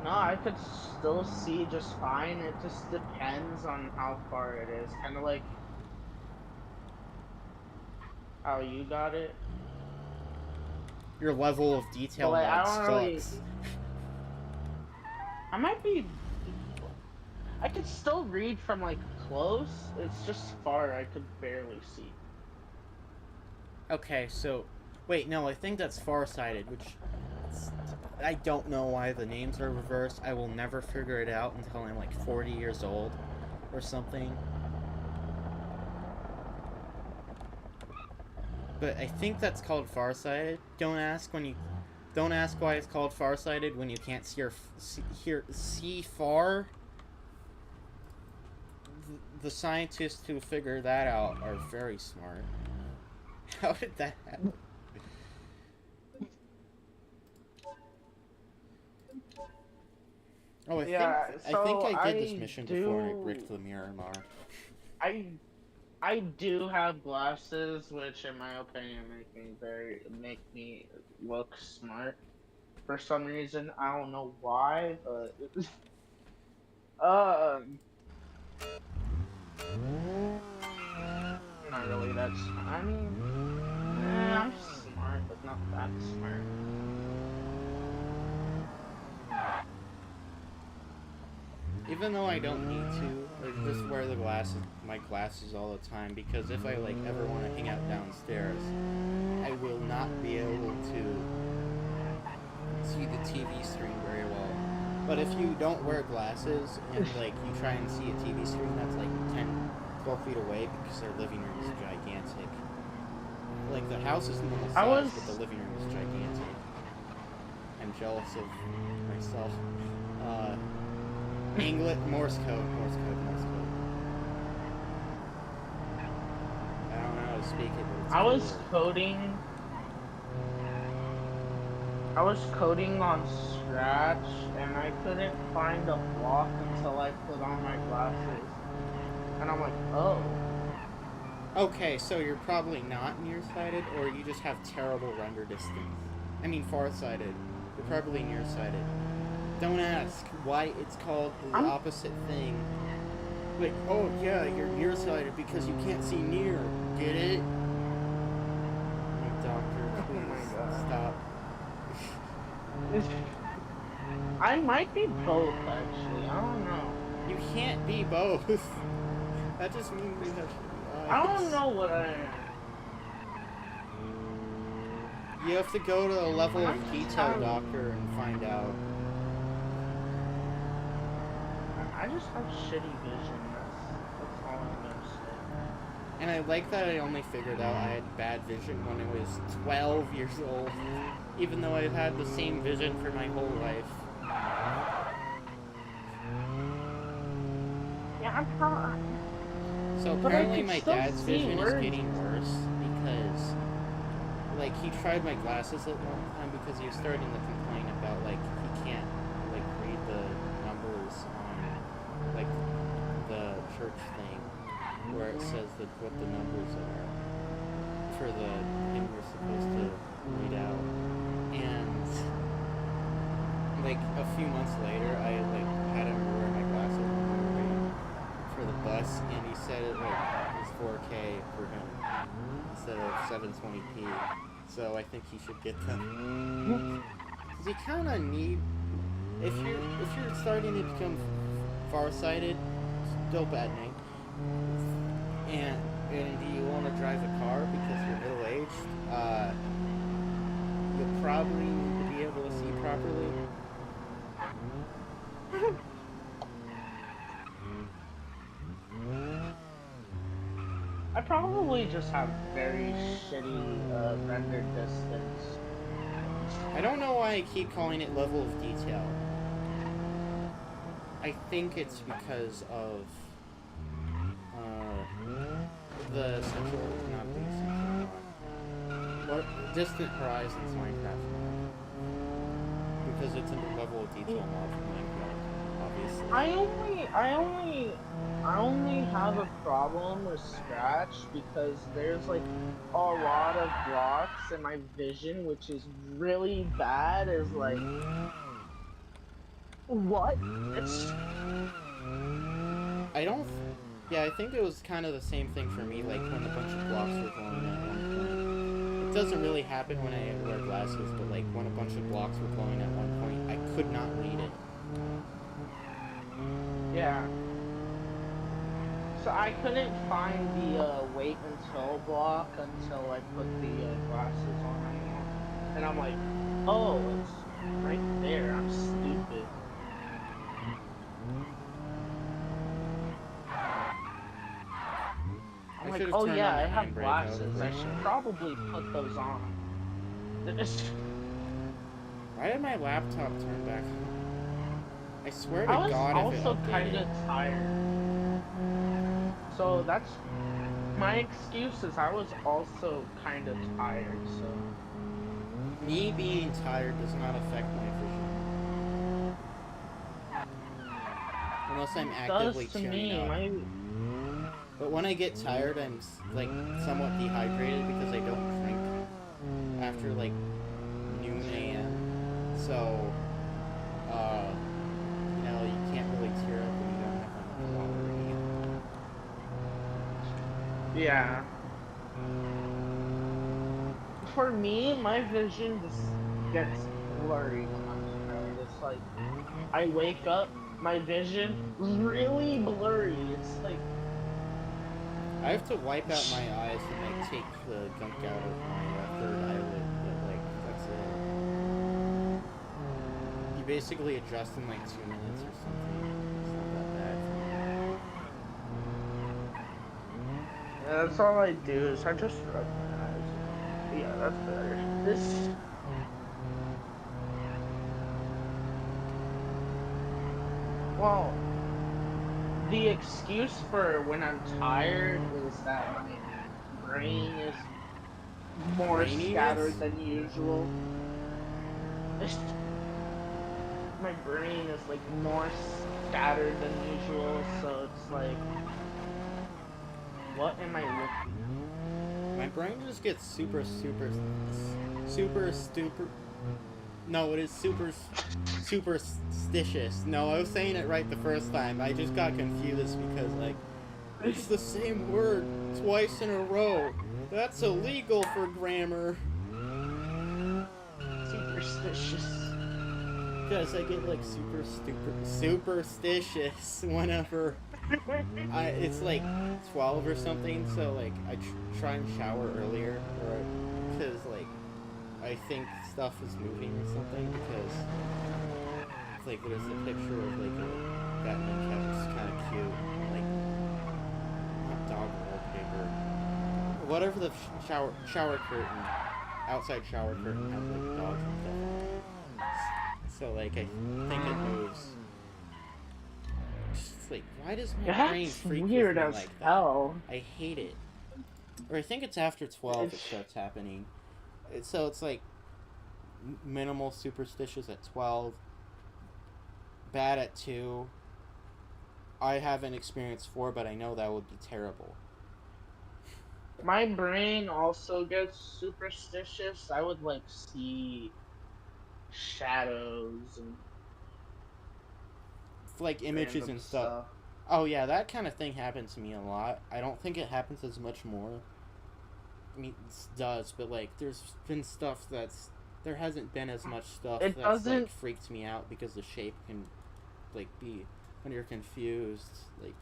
No, I could still see just fine. It just depends on how far it is. Kind of like how you got it.
Your level of detail sucks.
I might be... I could still read from, like, close. It's just far I could barely see.
Okay, so... Wait, no, I think that's farsighted, which... I don't know why the names are reversed. I will never figure it out until I'm, like, 40 years old or something. But I think that's called farsighted. Don't ask why it's called farsighted when you can't see far. The scientists who figure that out are very smart. How did that happen? Oh, I think I did this mission before I bricked the Miramar.
I do have glasses, which in my opinion make me look smart. For some reason, I don't know why, but not really that smart. I mean, I'm smart, but not that smart.
Even though I don't need to, I just wear my glasses all the time, because if I like ever want to hang out downstairs, I will not be able to see the TV screen very well. But if you don't wear glasses and like you try and see a TV screen that's like 10, 12 feet away, because their living room is gigantic. Like the house is normal size, but the living room is gigantic. I'm jealous of myself. English, Morse code. I don't know how to speak it, but it's
I was coding on Scratch, and I couldn't find a block until I put on my glasses. And I'm like, oh.
Okay, so you're probably not nearsighted, or you just have terrible render distance. I mean farsighted. You're probably nearsighted. Don't ask why it's called the opposite thing. Like, oh yeah, you're nearsighted because you can't see near. Get it? Oh, doctor, please stop.
I might be both, actually. I don't know.
You can't be both. That just means you have shitty eyes.
I don't know what I am.
You have to go to a level of detail doctor and find out.
I just have shitty vision. That's all I'm gonna say.
And I like that I only figured out I had bad vision when I was 12 years old, even though I've had the same vision for my whole life.
Yeah, I'm not.
So apparently my dad's vision is getting worse because, like, he tried my glasses at one time because he was starting to complain about, like, he can't, like, read the numbers on, like, the church thing where it says that what the numbers are for the thing we're supposed to read out. And, like, a few months later, I, like, had him wear my glasses for the bus, and he said it like was 4K for him instead of 720p. So I think he should get them. Cause you kind of need, if you're starting to become farsighted, still bad name. And do you want to drive a car because you're middle aged? You'll probably need to be able to see properly.
I probably just have very shitty render distance.
I don't know why I keep calling it level of detail. I think it's because of the central, not the central mod. Distant Horizons Minecraft mod. Because it's a level of detail mod for Minecraft, obviously.
I only have a problem with Scratch because there's like a lot of blocks and my vision, which is really bad, is like, what?
Yeah, I think it was kind of the same thing for me, like when a bunch of blocks were glowing at one point. It doesn't really happen when I wear glasses, but like when a bunch of blocks were glowing at one point, I could not read it.
Yeah. So I couldn't find the wait until block until I put the glasses on. And I'm like, oh, it's right there. I'm stupid. I'm like, oh yeah, I have glasses. I should probably put those on.
Why did my laptop turn back on? I swear to God if it
I was also
updated.
kind of tired. So that's my excuse is I was also kind of tired, so.
Me being tired does not affect my vision. Unless I'm actively tuning up. But when I get tired, I'm like somewhat dehydrated because I don't drink after like noon AM. So, you know, you can't really tear up when you don't have enough water to eat.
Yeah. For me, my vision just gets blurry when I'm tired. It's like, I wake up my vision really blurry. It's like
I have to wipe out my eyes and like take the gunk out of my third eyelid, but like that's it. You basically adjust in like 2 minutes or something. It's not that bad for me.
yeah, that's all I do is I just rub my eyes. Yeah, that's better. This. Well, the excuse for when I'm tired is that my brain is more scattered
Braininess?
than usual. My brain is like more scattered than usual, so it's like, what am I looking at?
My brain just gets super stupid. No, it is superstitious. No, I was saying it right the first time. I just got confused because, like, it's the same word twice in a row. That's illegal for grammar.
Superstitious.
Because I get, like, superstitious whenever it's, like, 12 or something, so, like, I try and shower earlier, or, because, like, I think stuff is moving or something, because it's like there's a picture of like a Batman cat that's kind of cute, like not dog wallpaper, whatever the shower curtain, outside shower curtain has like dogs and stuff. So like I think it moves. It's like, why does my brain
That's
freak
weird
with me
as
like
hell.
that? I hate it. Or I think it's after 12 it starts happening. So it's like minimal superstitious at 12, bad at 2. I haven't experienced 4, but I know that would be terrible.
My brain also gets superstitious. I would like see shadows and
Like images and stuff. Oh yeah, that kind of thing happens to me a lot. I don't think it happens as much more. I mean, it does, but like there's been stuff there hasn't been as much stuff that's like freaked me out because the shape can like be when you're confused, like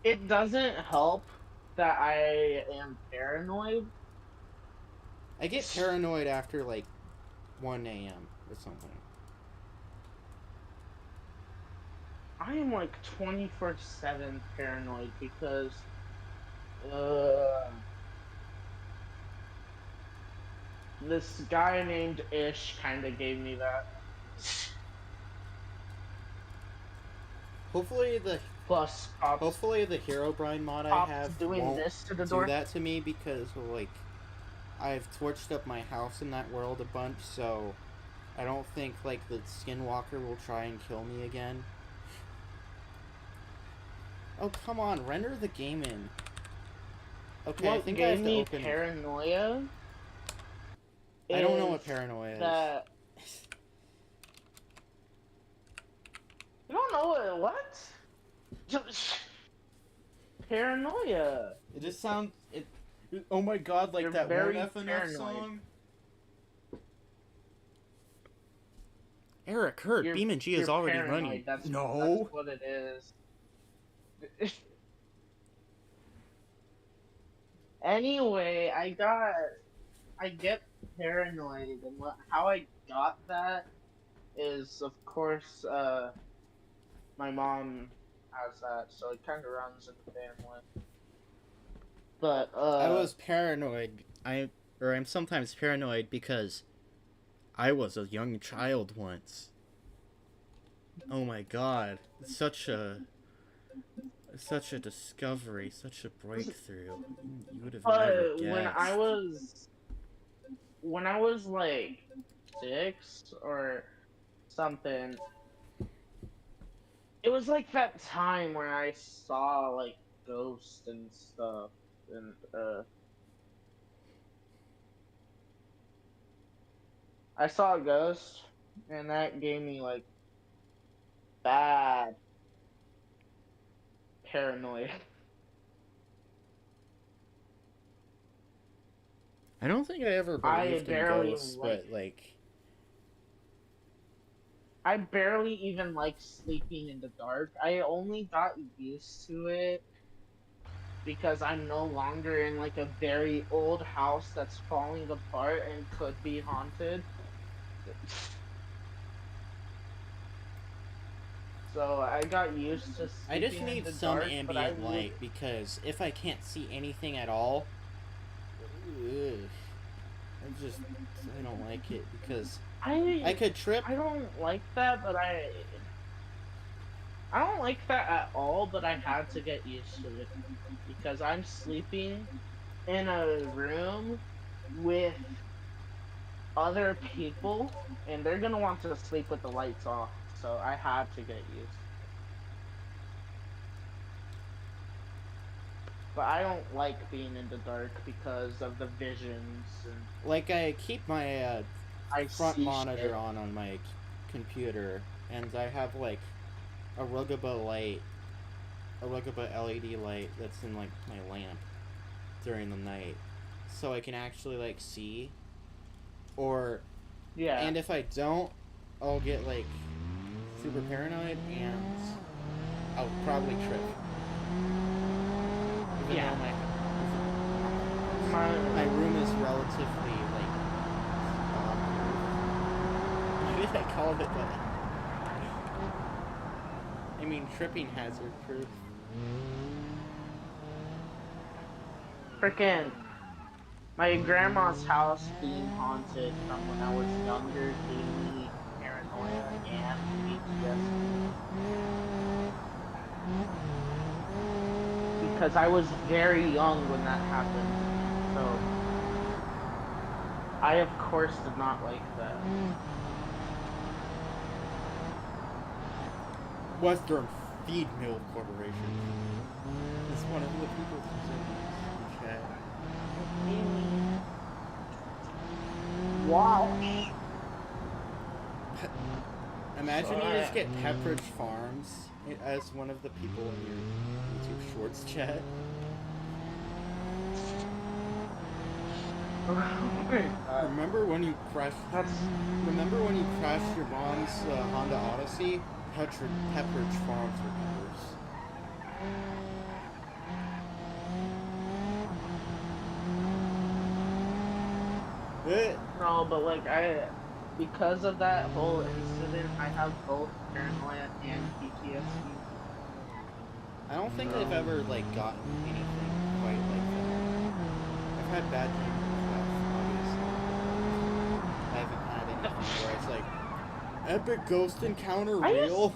it doesn't help that I am paranoid.
I get paranoid after like 1 a.m. or something.
I am like 24/7 paranoid because this guy named Ish kind of gave me that.
Hopefully the Herobrine mod I have
doing
won't
this to the
do
door.
that to me because like I've torched up my house in that world a bunch, so I don't think like the Skinwalker will try and kill me again. Oh come on, render the game in. Okay,
What
I think I
gave
have to
me
open.
paranoia?
I don't know what paranoia is.
You don't know what? Paranoia.
It just sounds oh my god, like
You're
that
very
Won't F Enough
paranoid.
song. Eric, Kurt, Beamng is already
paranoid.
running.
That's what it is. Anyway, I get paranoid, and how I got that is, of course, my mom has that, so it kind of runs in the family. But
I was paranoid. I'm sometimes paranoid because I was a young child once. Oh my god, such a discovery, such a breakthrough. You would have never guessed.
When I was like 6 or something, it was like that time where I saw like ghosts and stuff, and I saw a ghost, and that gave me like bad paranoia.
I don't think I ever believed in ghosts, but like
I barely even like sleeping in the dark. I only got used to it because I'm no longer in like a very old house that's falling apart and could be haunted. So I got used to
I just
sleeping in
need
the
some
dark, but I
ambient
would.
light because if I can't see anything at all, ugh, I don't like it because I could trip.
I don't like that, but I don't like that at all, but I had to get used to it because I'm sleeping in a room with other people and they're gonna want to sleep with the lights off, so I had to get used to it. But I don't like being in the dark because of the visions and
Like I keep my
I
front
see
monitor
shit.
on my computer, and I have like a Ruggaba LED light that's in like my lamp during the night, so I can actually like see. Or
Yeah.
and if I don't, I'll get like super paranoid and I'll probably trip. Even
Yeah.
though my room is relatively like maybe I called it that. I mean, tripping hazard proof.
Frickin' my grandma's house being haunted from when I was younger gave me paranoia and PTSD. Because I was very young when that happened. So I of course did not like that.
Western Feed Mill Corporation is one of the people who's in chat.
Wow.
Imagine you just get Pepperidge Farms as one of the people in your YouTube Shorts chat. Remember when you crashed your mom's Honda Odyssey? Pepperidge Farms remembers.
No, but like because of that whole incident, I have both paranoia and PTSD.
I don't think I've ever like gotten anything quite like that. I've had bad dreams in the past, obviously. I haven't had anything where it's like epic ghost encounter real.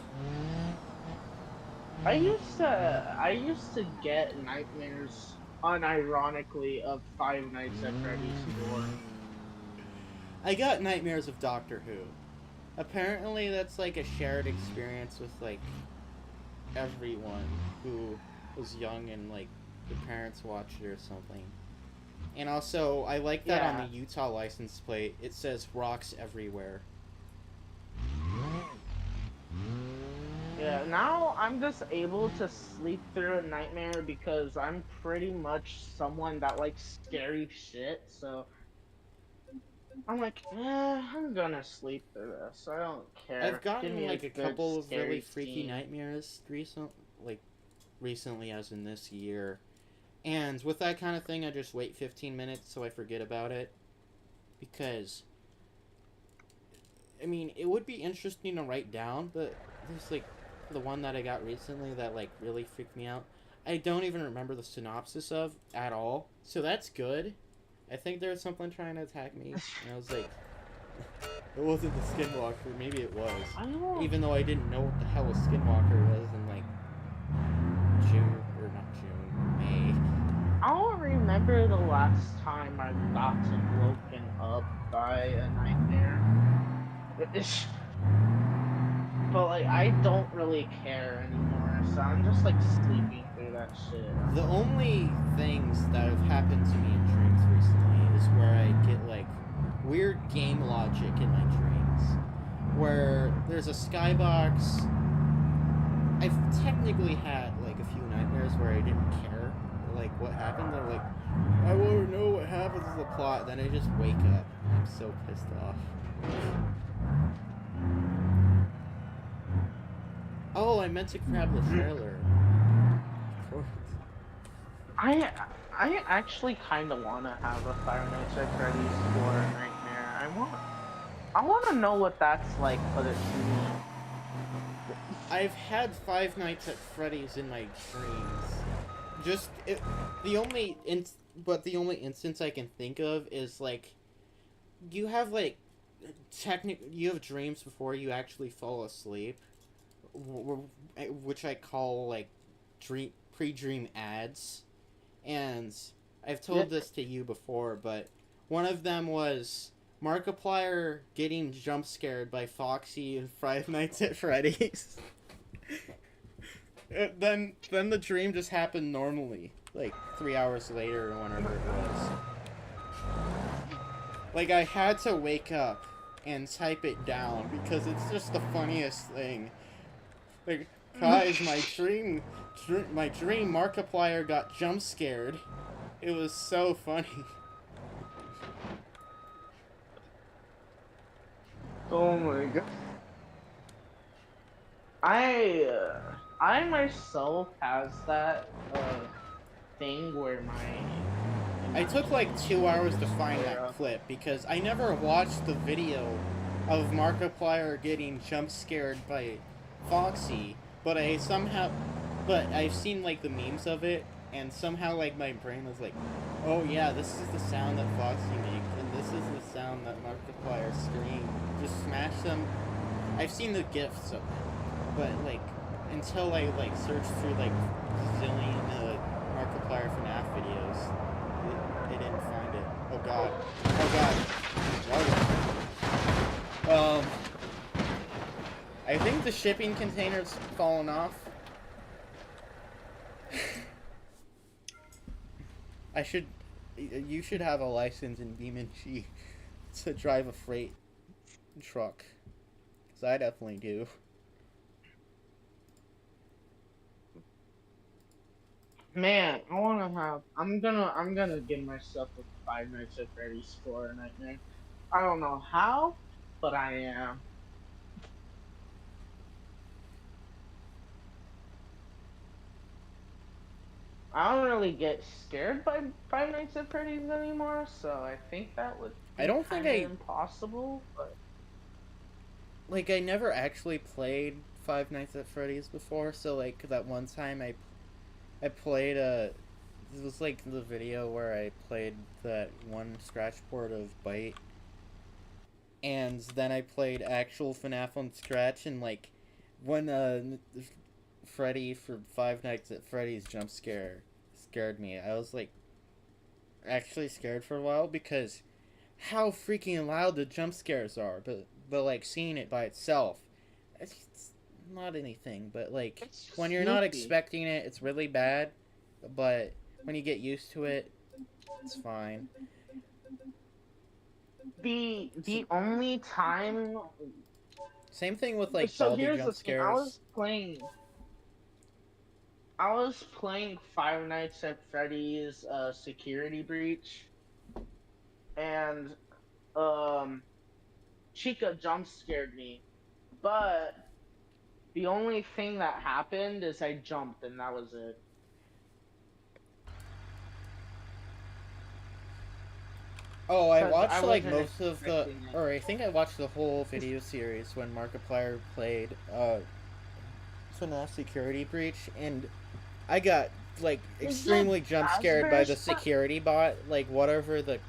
I used to get nightmares unironically of Five Nights at Freddy's 4.
I got nightmares of Doctor Who. Apparently that's like a shared experience with like everyone who was young and like the parents watched it or something. And also I like that on the Utah license plate it says rocks everywhere.
Yeah, now I'm just able to sleep through a nightmare because I'm pretty much someone that likes scary shit, so I'm like, I'm gonna sleep through this. I don't care.
I've gotten
Give me
like a
good,
couple of really freaky
scene.
nightmares recently as in this year. And with that kind of thing I just wait 15 minutes so I forget about it. Because I mean, it would be interesting to write down, but there's like the one that I got recently that like really freaked me out. I don't even remember the synopsis of at all. So that's good. I think there was something trying to attack me. And I was like, it wasn't the Skinwalker. Maybe it was. Even though I didn't know what the hell a Skinwalker was in like May.
I don't remember the last time I've gotten woken up by a nightmare. But like, I don't really care anymore, so I'm just like sleeping through that shit.
The only things that have happened to me in dreams recently is where I get like weird game logic in my dreams. Where there's a skybox. I've technically had like a few nightmares where I didn't care like what happened. They're like, I want to know what happens to the plot. Then I just wake up. I'm so pissed off. I meant to grab the trailer. Of course.
I actually kind of want to have a Five Nights at Freddy's 4 Nightmare. I want to know what that's like, but it's me.
I've had Five Nights at Freddy's in my dreams. The only instance I can think of is like, you have like, you have dreams before you actually fall asleep, which I call like pre-dream ads, and I've told this to you before, but one of them was Markiplier getting jump scared by Foxy in Five Nights at Freddy's. Then the dream just happened normally, like 3 hours later or whenever it was. Like, I had to wake up and type it down because it's just the funniest thing. Like, guys, my dream Markiplier got jump scared. It was so funny.
Oh my god. I myself has that thing where
I took like 2 hours to find that clip because I never watched the video of Markiplier getting jump scared by Foxy, but I've seen like the memes of it, and somehow like my brain was like, oh yeah, this is the sound that Foxy makes, and this is the sound that Markiplier screams. Just smash them. I've seen the gifs of it, but like until I like searched through like zillion Markiplier FNAF videos, they didn't find it. Oh god. I think the shipping container's fallen off. You should have a license in Beamng to drive a freight truck, because I definitely do.
Man, I'm gonna give myself a Five Nights at Freddy's 4 Nightmare. I don't know how, but I am. I don't really get scared by Five Nights at Freddy's anymore, so I think that would be impossible, but...
Like, I never actually played Five Nights at Freddy's before, so, like, that one time I played, it was, like, the video where I played that one scratch port of Byte, and then I played actual FNAF on Scratch, and, like, when, Freddy for Five Nights at Freddy's jump scared me. I was like actually scared for a while because how freaking loud the jump scares are, but like seeing it by itself, it's not anything, but like when you're not expecting it, it's really bad, but when you get used to it, it's fine.
The only time...
Same thing with like Baldi jump scares.
I was playing Five Nights at Freddy's Security Breach, and Chica jump scared me, but the only thing that happened is I jumped, and that was it.
Oh, I watched like most of the, or I think I watched the whole video series when Markiplier played FNAF Security Breach, and I got like extremely jump scared by the security bot, like whatever the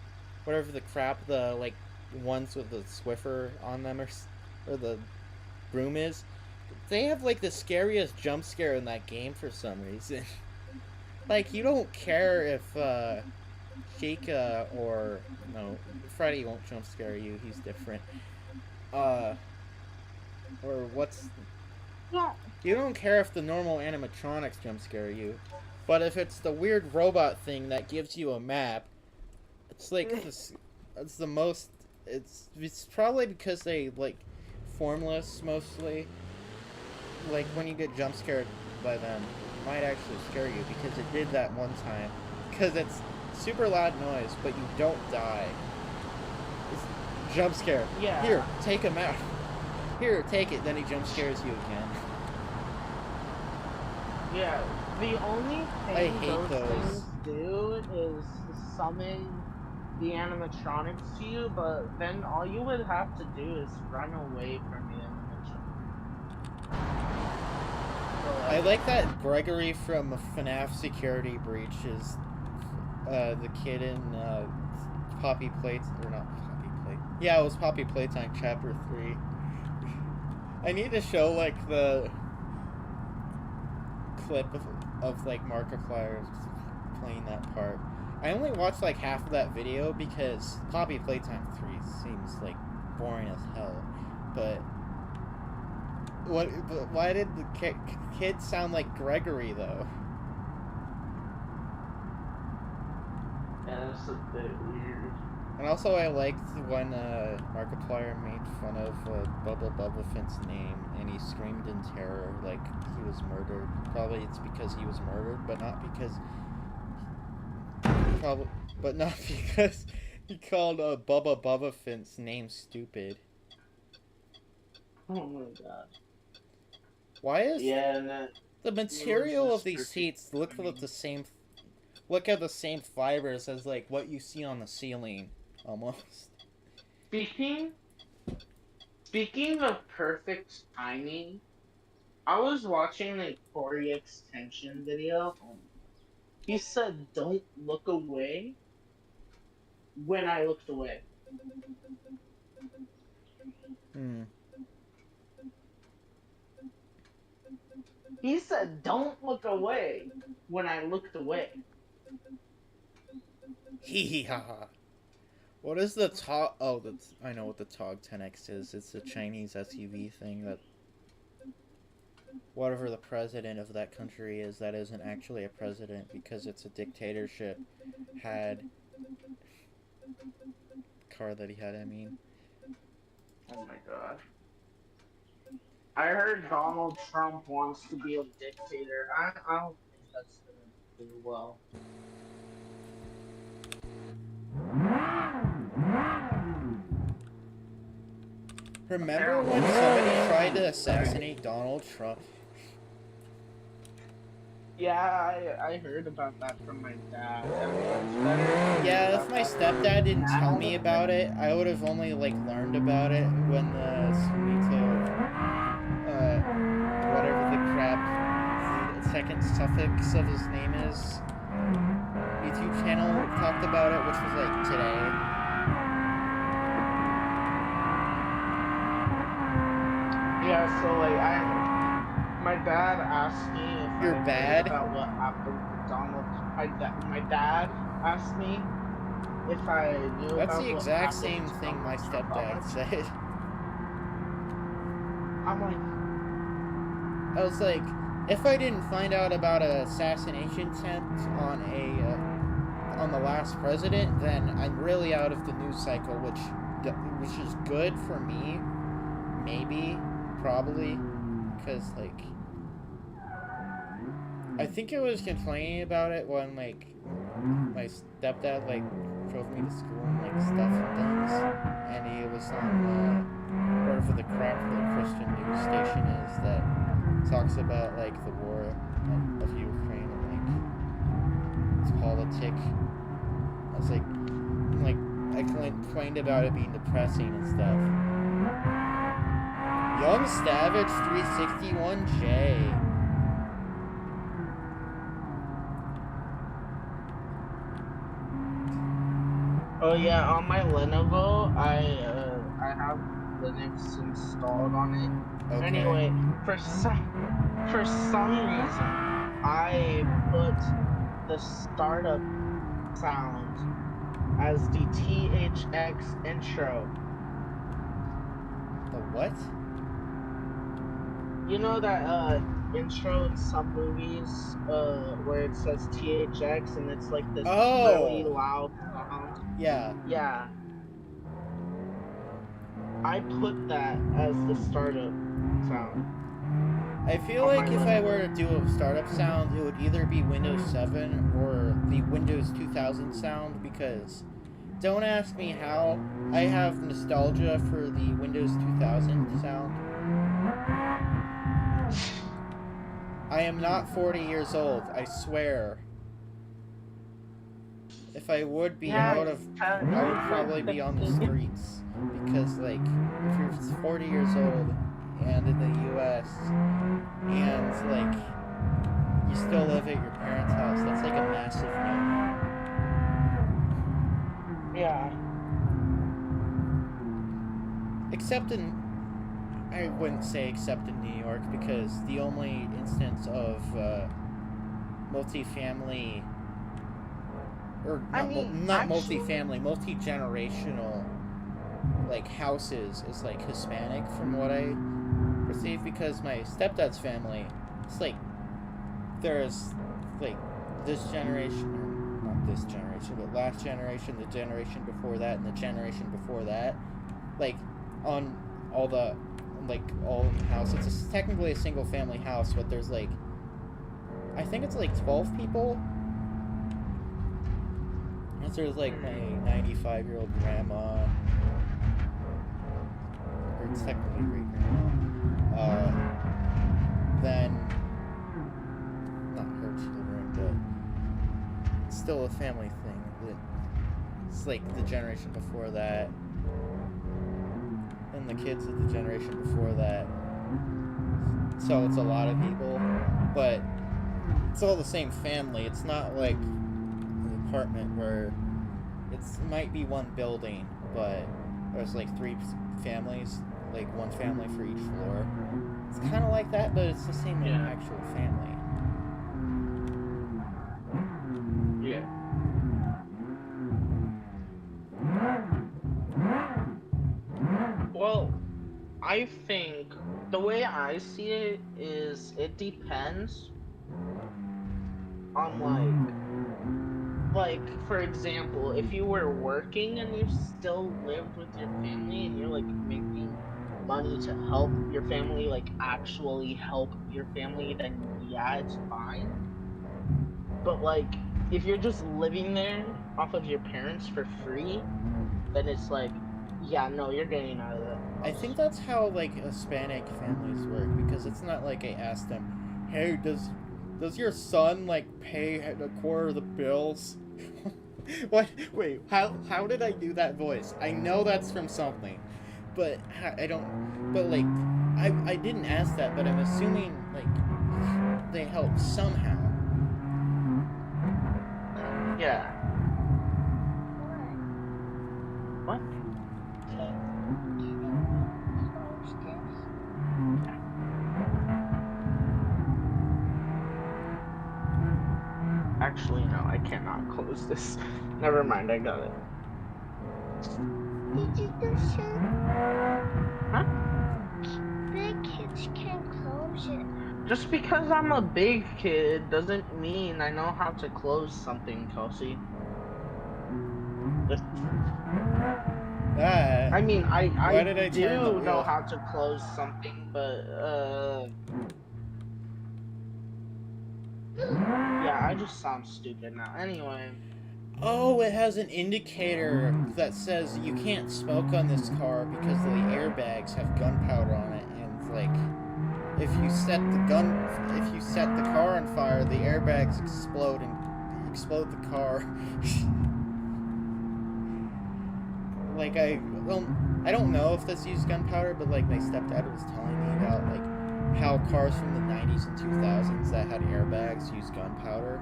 crap the like ones with the Swiffer on them or the broom is. They have like the scariest jump scare in that game for some reason. Like, you don't care if Chica or no, Freddy won't jump scare you. He's different. Or what's... You don't care if the normal animatronics jump scare you, but if it's the weird robot thing that gives you a map, it's like this, it's the most... It's probably because they like formless mostly. Like when you get jump scared by them, it might actually scare you because it did that one time. Because it's super loud noise, but you don't die. It's jump scare.
Yeah.
Here, take him out. Here, take it. Then he jump scares you again.
Yeah, the only
I
thing
hate those.
things do is summon the animatronics to you, but then all you would have to do is run away from the animatronic. So,
I like that Gregory from FNAF Security Breach is the kid in Poppy Plates, or not Poppy Plate. Yeah, it was Poppy Playtime Chapter 3. I need to show like the clip of like Markiplier playing that part. I only watched like half of that video because Poppy Playtime 3 seems like boring as hell. But why did the kid sound like Gregory though?
yeah, that's a bit weird.
And also I liked when Markiplier made fun of Bubba Finn's name and he screamed in terror like he was murdered. Probably it's because he was murdered, but not because he called Bubba Finn's name stupid.
Oh my god.
Why is
the
material of these seats look at the same fibers as like what you see on the ceiling almost.
Speaking of perfect timing, I was watching a Corey extension video. He said, "Don't look away," when I looked away. He said, "Don't look away," when I looked away.
Hee hee ha ha. What is the TOG? Oh, I know what the TOG 10X is. It's a Chinese SUV thing that whatever the president of that country is, that isn't actually a president because it's a dictatorship, had car that he had, I mean.
Oh my god. I heard Donald Trump wants to be a dictator. I don't think that's gonna do well.
Remember when somebody tried to assassinate Donald Trump?
Yeah, I heard about that from my dad.
Yeah, if my stepdad didn't tell me about it, I would have only like learned about it when the Sumito, whatever the crap, the second suffix of his name is, YouTube channel talked about it, which was like today.
Yeah, so like my dad asked me if
You're
I
bad?
knew about what happened to Donald. My dad asked me if I knew
That's
about
the
what
exact
happened
same
to
thing my
Donald Trump.
stepdad said.
I'm like,
I was like, if I didn't find out about an assassination attempt on the last president, then I'm really out of the news cycle, which is good for me, maybe, probably, because like I think I was complaining about it when like my stepdad like drove me to school and like stuff and things, and he was on whatever the crap the Christian news station is that talks about like the war of Ukraine and like its politic. I was like I complained about it being depressing and stuff. Young Stavage 361J.
oh yeah, on my Lenovo, I have Linux installed on it.
Okay.
Anyway, for some reason, I put the startup sound as the THX intro.
The what?
You know that intro in some movies where it says THX and it's like this really loud sound?
Yeah.
Yeah. I put that as the startup sound.
I feel like if I were to do a startup sound, it would either be Windows 7 or the Windows 2000 sound, because don't ask me how. I have nostalgia for the Windows 2000 sound. I am not 40 years old, I swear. If I would be, I would probably be on the streets. Because, like, if you're 40 years old and in the US and, like, you still live at your parents' house, that's like a massive no.
Yeah.
Except in, I wouldn't say except in New York, because the only instance of multifamily, or not multifamily, multi-generational, like, houses is, like, Hispanic from what I perceive, because my stepdad's family, it's like, there's, like, this generation, not this generation, but last generation, the generation before that, and the generation before that, like, on all the, like, all in the house. It's technically a single family house, but there's, like, I think it's, like, 12 people. And there's, like, my 95-year-old grandma, or it's technically great-grandma, then, not her children, but it's still a family thing. It's, like, the generation before that, and the kids of the generation before that. So it's a lot of people, but it's all the same family. It's not like an apartment where it might be one building, but there's like 3 families, like one family for each floor. It's kind of like that, but it's the same actual family.
Yeah. Well, I think the way I see it is it depends on like for example, if you were working and you still lived with your family and you're like making money to help your family, like actually help your family, then yeah, it's fine. But like if you're just living there off of your parents for free, then it's like, yeah, no, you're getting out of that.
I think that's how, like, Hispanic families work, because it's not like I asked them, hey, does your son, like, pay a quarter of the bills? What? Wait, how did I do that voice? I know that's from something, but I don't, but, like, I didn't ask that, but I'm assuming, like, they help somehow.
Yeah. What? Actually, no, I cannot close this. Never mind, I got it. Huh?
Big kids can't close it.
Just because I'm a big kid doesn't mean I know how to close something, Kelsey. I mean, I do know how to close something, but, yeah, I just sound stupid now. Anyway.
Oh, it has an indicator that says you can't smoke on this car because the airbags have gunpowder on it, and, like, if you set the car on fire, the airbags explode and explode the car. Like, I don't know if this used gunpowder, but, like, my stepdad was telling me about, like, how cars from the 90s and 2000s that had airbags used gunpowder.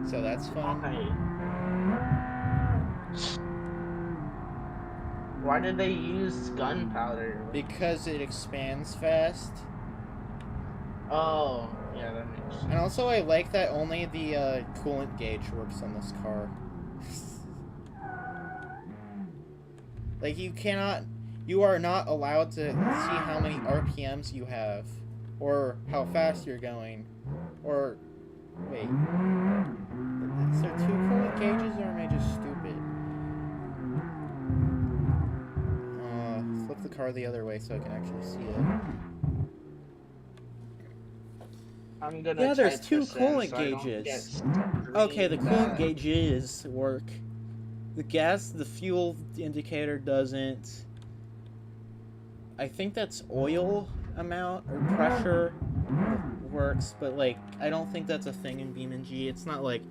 So that's fun.
Okay. Why did they use gunpowder?
Because it expands fast.
Oh, yeah, that makes sense.
And also I like that only the coolant gauge works on this car. Like, you are not allowed to see how many RPMs you have, or how fast you're going, or, wait, is there 2 coolant gauges, or am I just stupid? Flip the car the other way so I can actually see it.
I'm gonna
Yeah, there's
type
2
this in
coolant
so I don't
gauges.
get
Okay, the coolant
that.
gauges work. The fuel indicator doesn't. I think that's oil amount or pressure. works, but like I don't think that's a thing in Beamng. It's not like,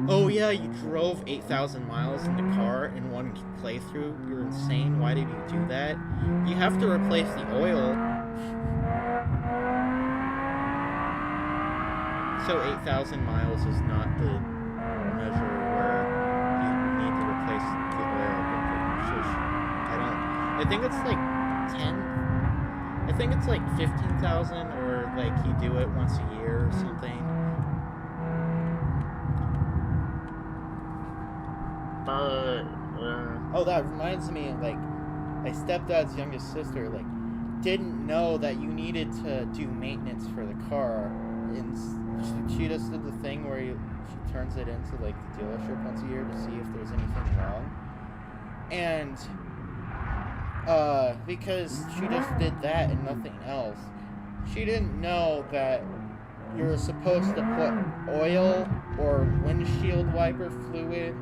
oh yeah, you drove 8,000 miles in the car in one playthrough. You're insane. Why did you do that? You have to replace the oil. So 8,000 miles is not the measure where you need to replace the oil. I think it's like 10. I think it's like 15,000, or like you do it once a year or something. Oh, that reminds me, like, my stepdad's youngest sister, like, didn't know that you needed to do maintenance for the car, and she just did the thing where she turns it into, like, the dealership once a year to see if there's anything wrong. And because she just did that and nothing else, she didn't know that you're supposed to put oil or windshield wiper fluid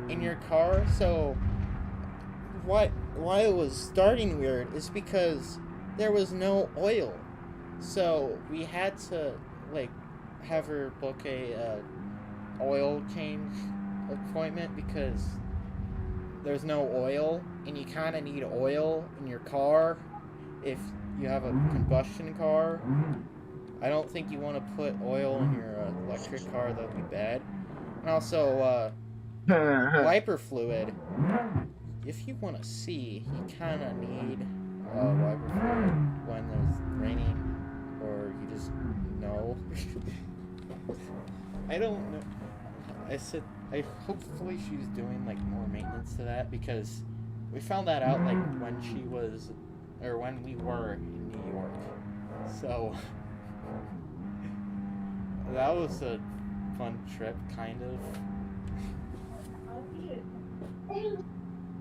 in your car. So why it was starting weird is because there was no oil. So we had to, like, have her book a oil change appointment because there's no oil, and you kind of need oil in your car if you have a combustion car. I don't think you want to put oil in your electric car. That would be bad. And also, wiper fluid. If you want to see, you kind of need wiper fluid when there's raining, or you just know. I don't know. Hopefully she's doing, like, more maintenance to that, because we found that out, like, when we were in New York. So that was a fun trip, kind of.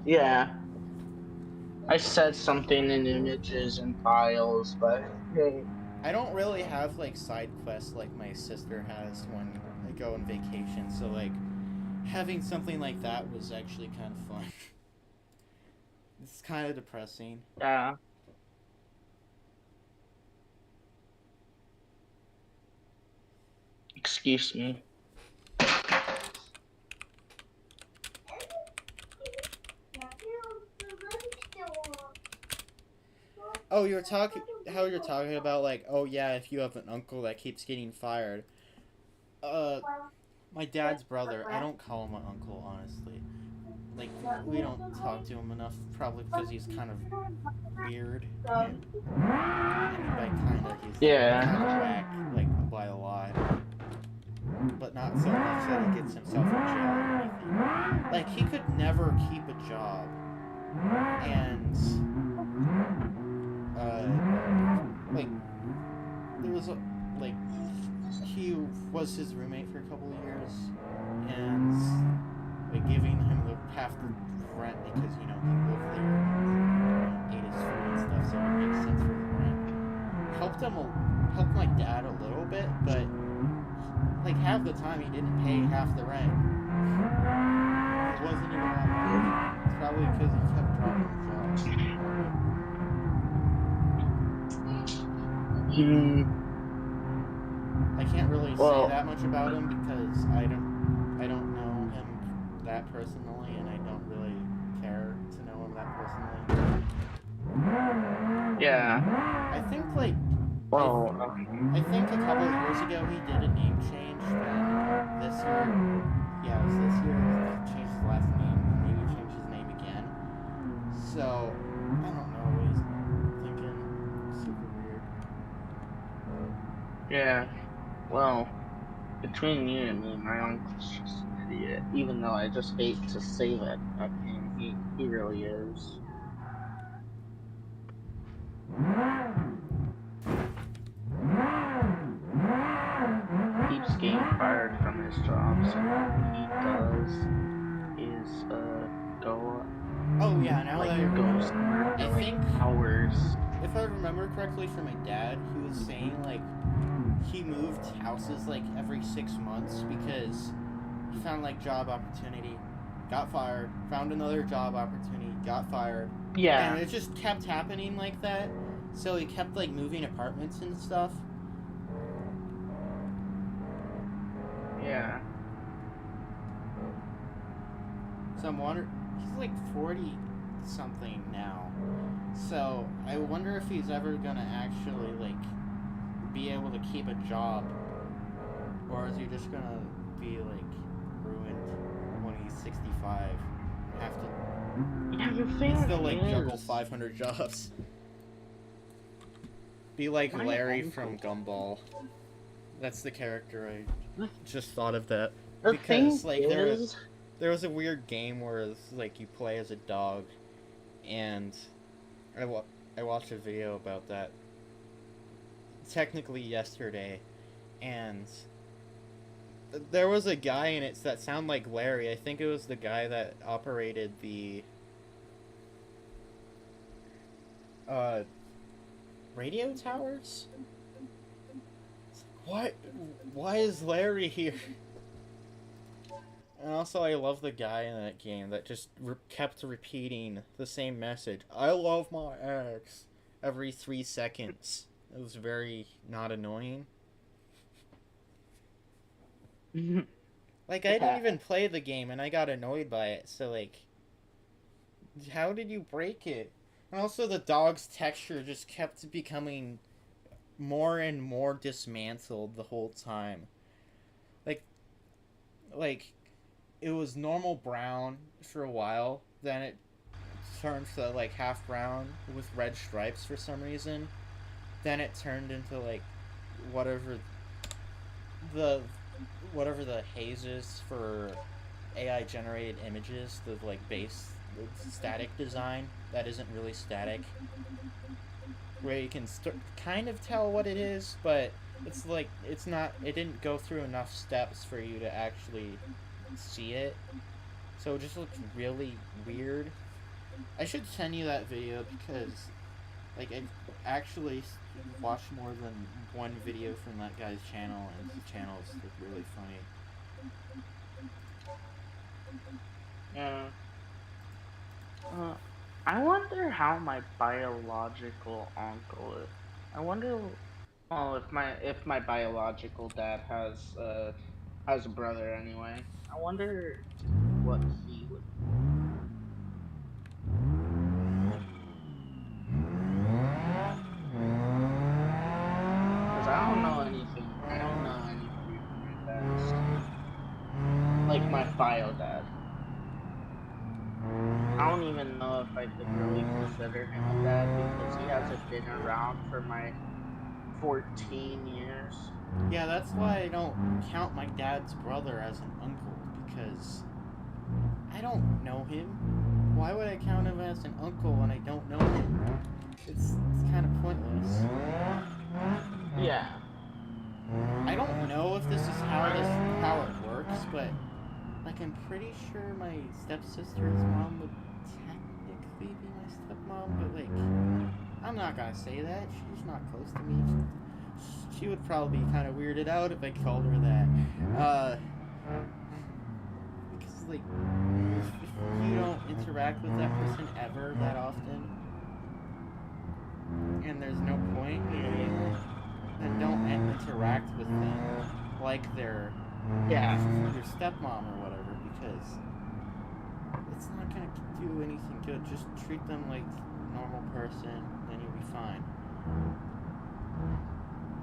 Yeah. I said something in images and files, but hey.
I don't really have, like, side quests like my sister has when I go on vacation, so, like, having something like that was actually kind of fun. It's kind of depressing.
Yeah. Excuse me.
Oh, you're talking about, like, oh yeah, if you have an uncle that keeps getting fired. My dad's brother, I don't call him an uncle, honestly. Like, we don't talk to him enough, probably because he's kind of weird. And by kinda, he's kind of whack, like, by a lot. But not so much that he gets himself in jail or anything. Like, he could never keep a job. And like, there was like, he was his roommate for a couple of years, and like giving him half the rent because, you know, he lived there and ate his food and stuff, so it makes sense for the rent. Helped my dad a little bit, but like half the time he didn't pay half the rent. It wasn't even that much. It's probably because he kept dropping jobs. I can't really say that much about him because I don't know him that personally, and I don't really care to know him that personally.
Yeah.
I think, like, I think a couple of years ago he did a name change, and this year, yeah, it was this year, he changed his last name, and maybe changed his name again. So, I don't know what he's thinking. Super weird.
Yeah. Well, between you and me, my uncle's just an idiot. Even though I just hate to say that of him, he really is. Keeps getting fired from his job, so what he does is go.
Oh yeah, now
like,
that I
goes
remember, I think
hours.
If I remember correctly from my dad, he was saying, like, he moved houses, like, every 6 months because he found, like, job opportunity, got fired, found another job opportunity, got fired.
Yeah.
And it just kept happening like that. So he kept, like, moving apartments and stuff.
Yeah.
So I'm wondering, he's like 40 something now. So I wonder if he's ever gonna actually like be able to keep a job, or is he just gonna be like ruined when he's 65? Have to.
Yeah, the thing
Still like
is,
juggle 500 jobs. Be like
My
Larry
uncle.
from Gumball. That's the character I just thought of that.
the
Because
thing
like
is,
there was a weird game where it's like you play as a dog, and I watched a video about that technically yesterday, and there was a guy in it that sounded like Larry. I think it was the guy that operated the radio towers? What? Why is Larry here? And also, I love the guy in that game that just kept repeating the same message. I love my ex every 3 seconds. It was very not annoying. Like, I didn't even play the game and I got annoyed by it, so like, how did you break it? And also the dog's texture just kept becoming more and more dismantled the whole time. Like it was normal brown for a while, then it turned to like half brown with red stripes for some reason. Then it turned into like whatever the haze is for AI generated images, the like base the static design that isn't really static, where you can kind of tell what it is, but it's like it didn't go through enough steps for you to actually see it, so it just looks really weird. I should send you that video because like I actually watched more than one video from that guy's channel, and his channel is like really funny.
yeah. I wonder how my biological uncle is. I wonder, well, if my biological dad has a brother anyway. I wonder what he would. Because I don't know anything. I don't know anything from my dad's. Like my bio dad. I don't even know if I could really consider him a dad because he hasn't been around for my 14 years.
Yeah, that's why I don't count my dad's brother as an uncle, because I don't know him. Why would I count him as an uncle when I don't know him? It's kind of pointless.
Yeah.
I don't know if this is how it works, but like I'm pretty sure my stepsister's mom would technically be my stepmom, but like I'm not gonna say that. She's not close to me. She would probably be kind of weirded out if I called her that. Because like if you don't interact with that person ever that often, and there's no point, then don't interact with them like they're your stepmom or whatever, because it's not gonna do anything good. Just treat them like a normal person, then you'll be fine.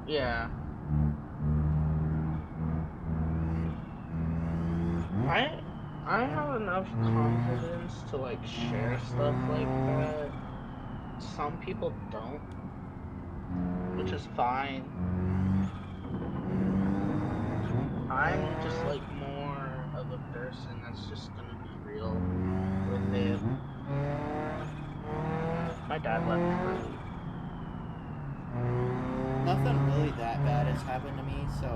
Yeah. I have enough confidence to like share stuff like that. Some people don't, which is fine. I'm just like more of a person that's just gonna be real with it. My dad left early.
Nothing really that bad has happened to me, so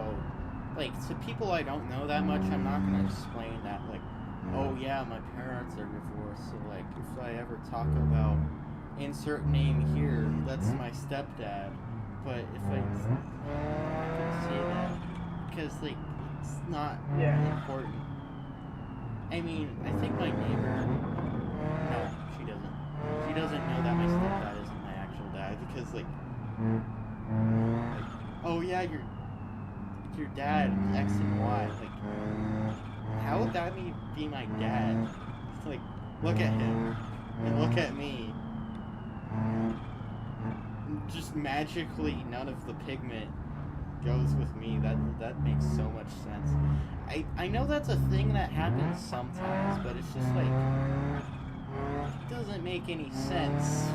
like to people I don't know that much, I'm not gonna explain that like, oh yeah, my parents are divorced, so like if I ever talk about insert name here, that's my stepdad. But if I can say that because like it's not important. I mean, I think my neighbor, no, she doesn't. She doesn't know that my stepdad isn't my actual dad because like, oh yeah, your dad, X and Y. Like, how would that be my dad? It's like, look at him, and look at me. Just magically, none of the pigment goes with me. That makes so much sense. I know that's a thing that happens sometimes, but it's just like, it doesn't make any sense.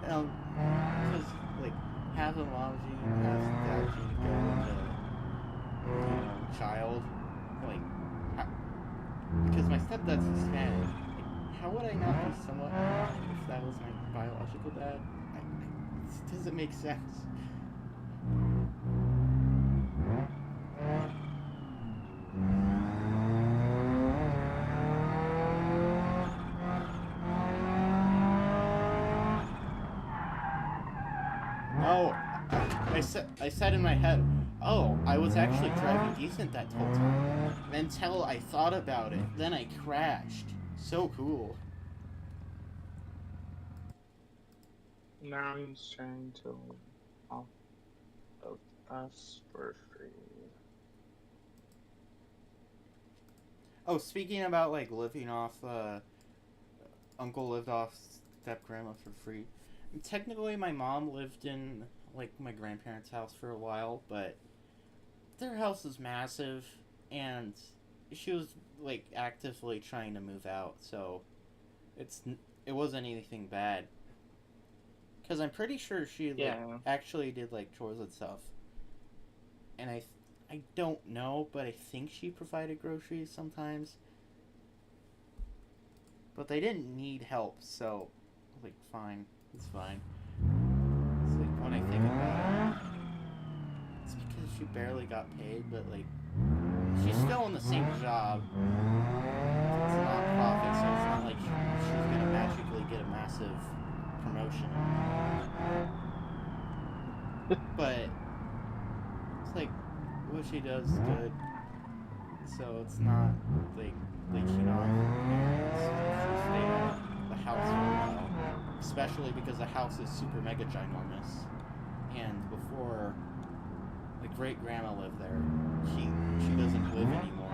Because like half of mom gene, half of dad gene go into, you know, child. Like, because my stepdad's Hispanic. Like, how would I not be somewhat if that was my biological dad? It doesn't make sense. No, I said in my head, oh, I was actually driving decent that whole time. Until I thought about it, then I crashed. So cool.
Now he's trying to off of us for free.
Oh, speaking about like living off, uncle lived off step grandma for free. Technically, my mom lived in like my grandparents' house for a while, but their house is massive, and she was like actively trying to move out, so it wasn't anything bad. Because I'm pretty sure she actually did like chores and stuff, and I don't know, but I think she provided groceries sometimes. But they didn't need help, so like fine. It's fine. It's like when I think about it, it's because she barely got paid, but like she's still in the same job. It's a non-profit, so it's not like she's gonna magically get a massive promotion. But it's like what she does is good, so it's not like leeching off parents. She stayed at the house for a while. Especially because the house is super mega ginormous, and before the great grandma lived there, she doesn't live anymore.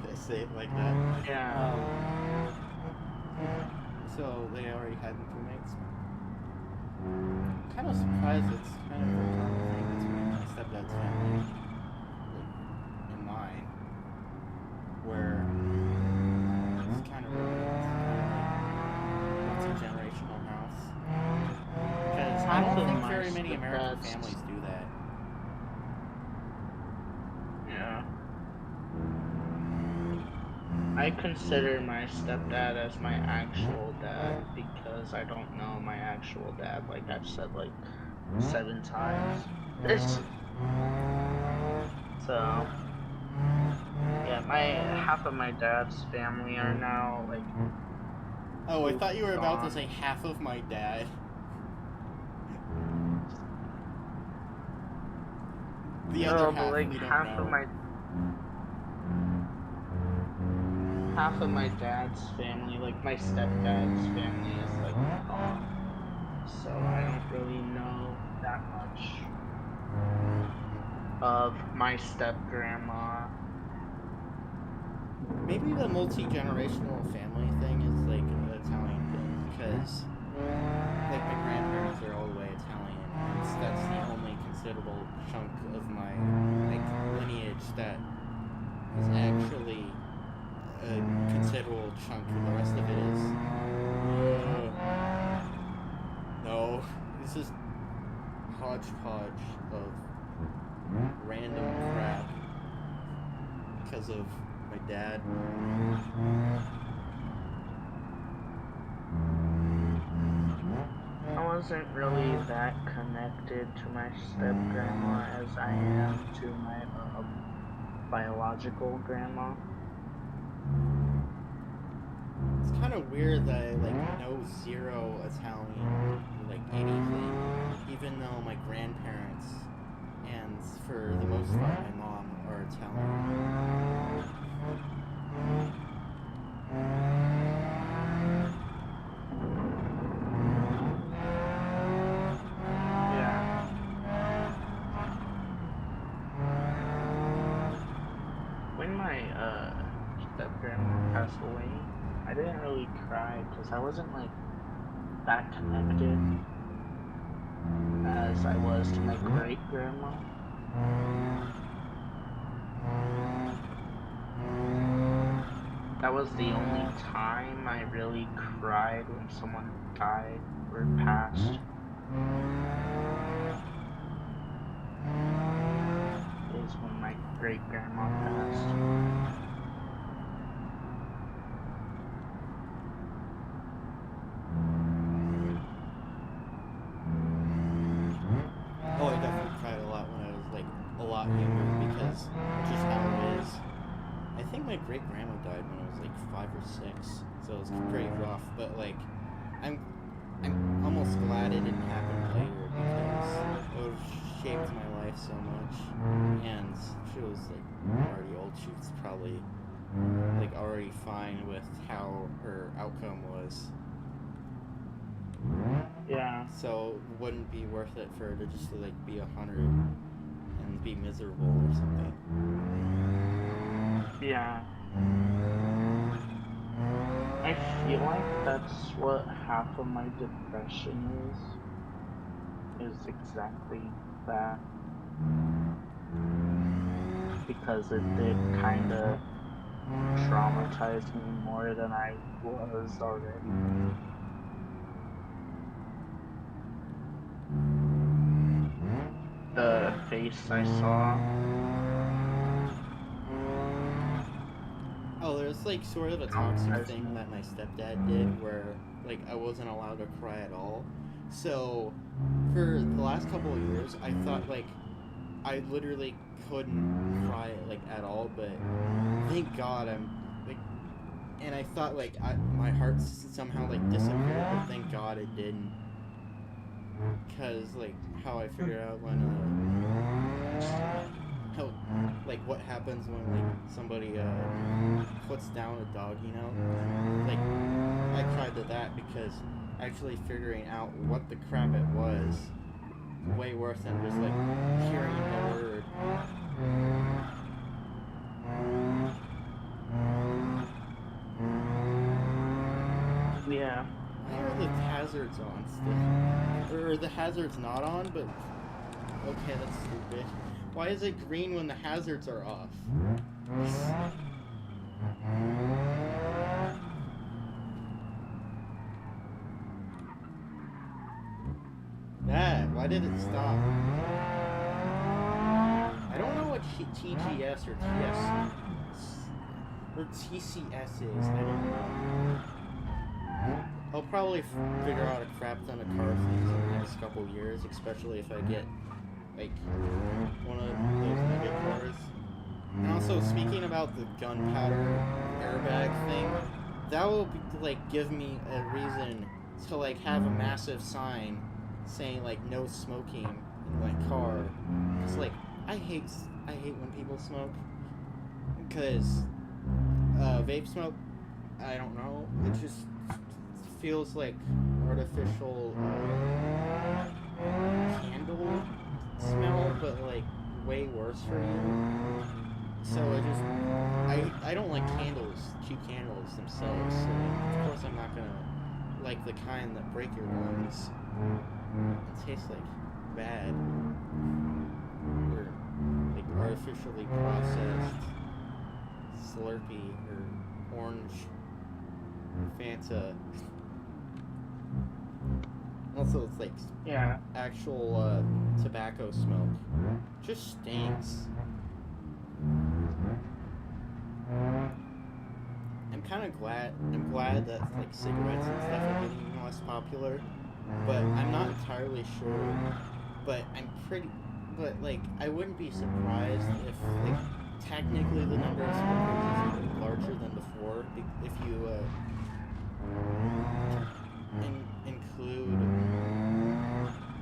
They say it like that.
Yeah.
So they already had roommates. I'm kind of surprised it's kind of a common thing between my stepdad's family and mine, where it's kind of generational house. Because I don't think very many American families do that.
Yeah. I consider my stepdad as my actual dad because I don't know my actual dad, like I've said like 7 times. So yeah, half of my dad's family are now like.
Oh, I thought you were about to say half of my dad. The other half,
but like
we don't
half
know.
Half of my dad's family, like my stepdad's family, is like gone. So I don't really know that much of my step grandma.
Maybe the multi-generational family thing is like an Italian thing, because like my grandparents are all the way Italian, and that's the only considerable chunk of my like lineage that is actually a considerable chunk. The rest of it is no, this is hodgepodge of random crap because of my dad.
I wasn't really that connected to my step grandma as I am to my biological grandma.
It's kind of weird that I like know zero Italian, like anything, even though my grandparents and for the most part my mom are Italian.
that grandma passed away, I didn't really cry because I wasn't like that connected as I was to my great grandma. That was the only time I really cried when someone died or passed. Is when my great grandma passed.
Oh, I definitely cried a lot when I was like a lot younger because just how it is. I think my great grandma died when I was like 5 or 6, so it was pretty rough. But like, I'm almost glad it didn't happen later because it would have shaped my life so much. And she was like already old. She was probably like already fine with how her outcome was.
Yeah.
So it wouldn't be worth it for her to just like be 100 and be miserable or something.
Yeah. I feel like that's what half of my depression is exactly that. Because it did kind of traumatize me more than I was already. The face I saw.
Oh, there's like sort of a toxic thing that my stepdad did where like I wasn't allowed to cry at all. So for the last couple of years, I thought like I literally couldn't cry like at all, but thank God I'm like, and I thought like my heart somehow like disappeared, but thank God it didn't. Cause like how I figured out when how like what happens when like somebody puts down a dog, you know? Like I cried to that because actually figuring out what the crap it was way worse than just like hearing the word.
Yeah.
Why are the hazards on still? Or the hazards not on, but okay, that's stupid. Why is it green when the hazards are off? That, why did it stop? I don't know what TGS or TS or TCS is. I don't know. I'll probably figure out a crap ton of car things in the next couple years, especially if I get like one of those mega cars. And also, speaking about the gunpowder airbag thing, that will like give me a reason to like have a massive sign saying like no smoking in my car. It's like I hate when people smoke because vape smoke. I don't know. It just feels like artificial candle smell, but like way worse for you. So I don't like candles, cheap candles themselves. So of course I'm not gonna like the kind that break your lungs. It tastes like bad or like artificially processed Slurpee or orange Fanta. Also, it's like actual tobacco smoke. Just stinks. I'm glad that like cigarettes and stuff are getting less popular, but I'm not entirely sure. But but like I wouldn't be surprised if like technically the number of smokers is larger than before if you include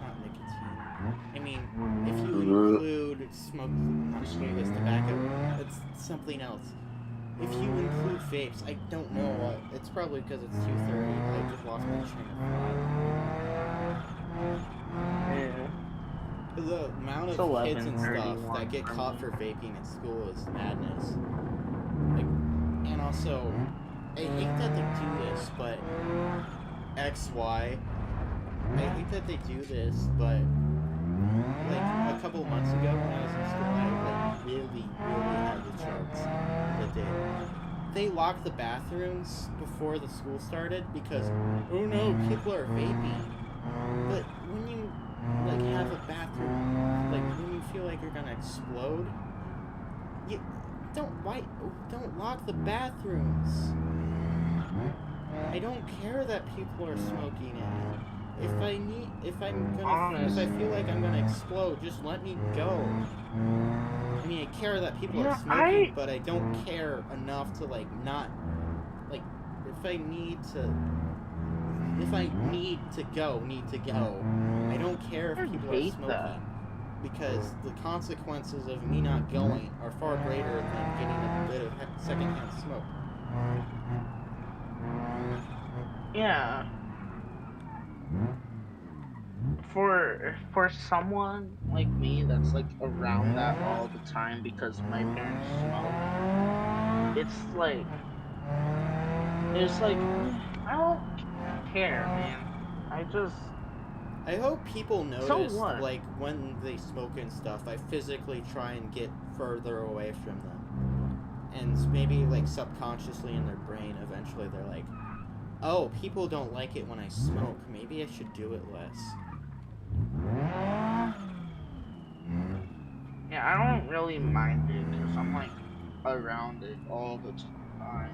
not nicotine. I mean, if you include not smokeless tobacco, that's something else. If you include vapes, I don't know what. It's probably because it's 2:30. I just lost my train of thought.
Yeah.
The amount of kids and stuff that get caught for vaping at school is madness. Like, and also, I hate that they do this, but XY. I hate that they do this, but like a couple months ago when I was in school, I like really had the charts that they locked the bathrooms before the school started because, oh no, people are vaping. But when you like have a bathroom, like when you feel like you're gonna explode, you don't lock the bathrooms. I don't care that people are smoking in it. If I feel like I'm gonna explode, just let me go. I mean, I care that people are smoking, but I don't care enough to like not like if I need to go. I don't care if people are smoking because the consequences of me not going are far greater than getting a bit of secondhand smoke.
Yeah. For someone like me that's like around that all the time because my parents smoke, it's like I don't care, man.
I hope people notice,
So what?
like, when they smoke and stuff, I physically try and get further away from them. And maybe, like, subconsciously in their brain, eventually they're like, oh, people don't like it when I smoke. Maybe I should do it less.
Yeah, I don't really mind it because I'm, like, around it all the time.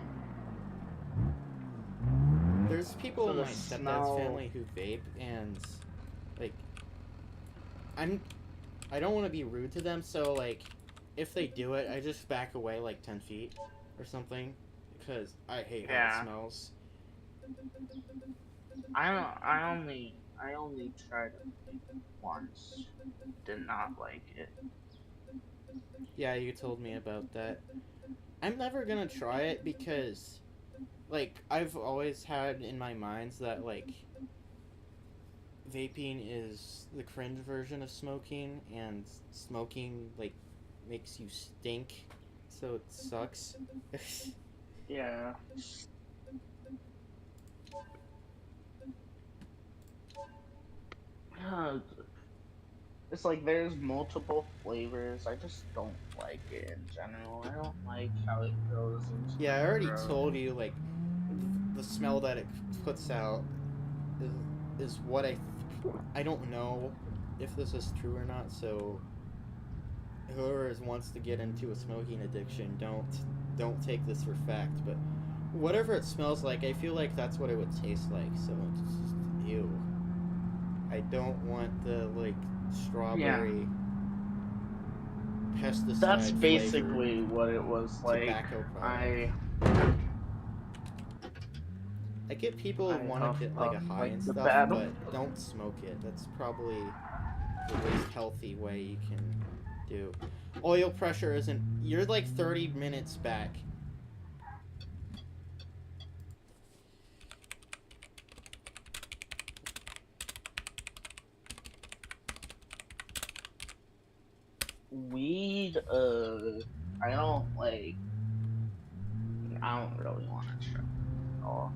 There's people in my stepdad's family who vape, and, like, I don't want to be rude to them, so, like, if they do it, I just back away, like, 10 feet or something, because I hate how it smells.
I only tried it once. Did not like it.
Yeah, you told me about that. I'm never gonna try it because, like, I've always had in my mind that, like, vaping is the cringe version of smoking, and smoking, like, makes you stink, so it sucks.
Yeah. It's like there's multiple flavors. I just don't like it in general. I don't like how it goes into
Yeah, I already told you, like, the smell that it puts out is what I don't know if this is true or not, so whoever wants to get into a smoking addiction, don't take this for fact, but whatever it smells like, I feel like that's what it would taste like, so it's just, ew. I don't want the, like, strawberry pesticide
That's basically what it was like.
Tobacco product. I get people who want to get, like, a high and stuff, but don't smoke it. That's probably the least healthy way you can do. Oil pressure isn't... You're, like, 30 minutes back.
Weed, I don't really want to try at all.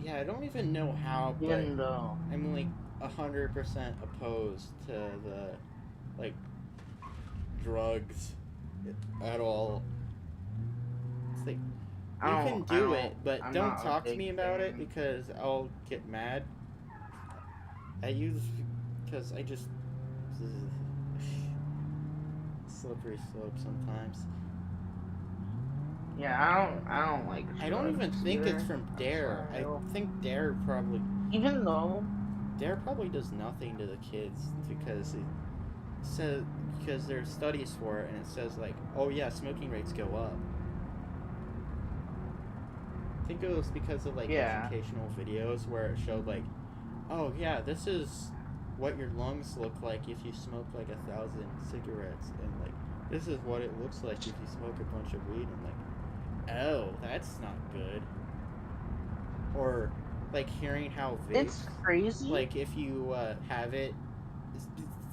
Yeah, I don't even know how, but
Even though
I'm, like, 100% opposed to the, like, drugs at all. It's like, you can do it, but don't talk to me about it because I'll get mad. Because I just... slippery slope sometimes.
Yeah, I don't like.
I don't even think it's from Dare. I think Dare probably.
Even though
Dare probably does nothing to the kids because it says there's studies for it and it says like, oh yeah, smoking rates go up. I think it was because of like educational videos where it showed like, oh yeah, this is what your lungs look like if you smoke like 1,000 cigarettes, and like this is what it looks like if you smoke a bunch of weed, and like, oh, that's not good. Or like hearing how
it's crazy.
Like if you have it,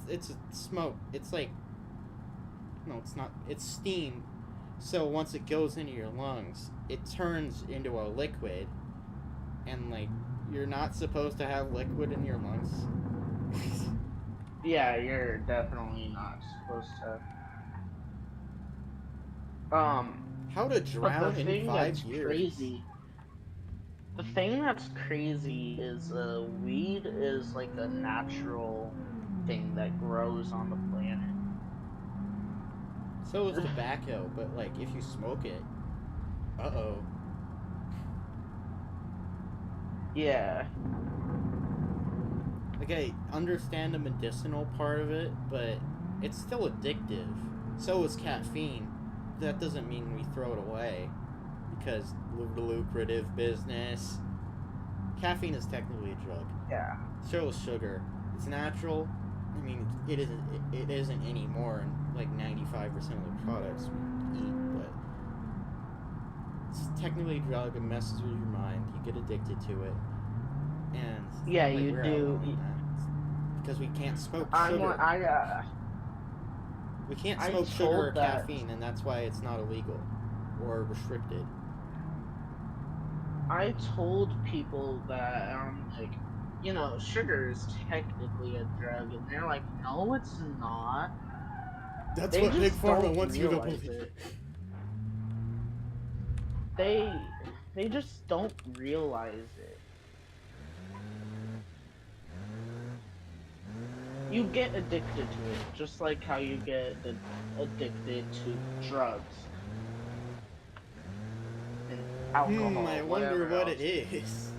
it's smoke. It's like, no, it's not. It's steam So once it goes into your lungs, it turns into a liquid, and like you're not supposed to have liquid in your lungs.
Yeah, you're definitely not supposed to.
How to
But
drown
the
in
thing
5
that's
years?
crazy. The thing that's crazy is weed is like a natural thing that grows on the planet.
So is tobacco, but like if you smoke it, uh-oh.
Yeah.
Like I understand the medicinal part of it, but it's still addictive. So is caffeine. That doesn't mean we throw it away because lucrative business. Caffeine is technically a drug.
Yeah.
So is sugar. It's natural. I mean, it isn't anymore in like 95% of the products we eat, but it's technically a drug. It messes with your mind. You get addicted to it, and
Yeah,
like,
you
we're
do.
alone in that. Because we can't smoke sugar. We can't smoke sugar or caffeine, and that's why it's not illegal or restricted.
I told people that like, you know, sugar is technically a drug, and they're like, no, it's not.
That's what Big Pharma wants you to believe.
They just don't realize it. You get addicted to it, just like how you get addicted to drugs and alcohol.
I wonder what it is.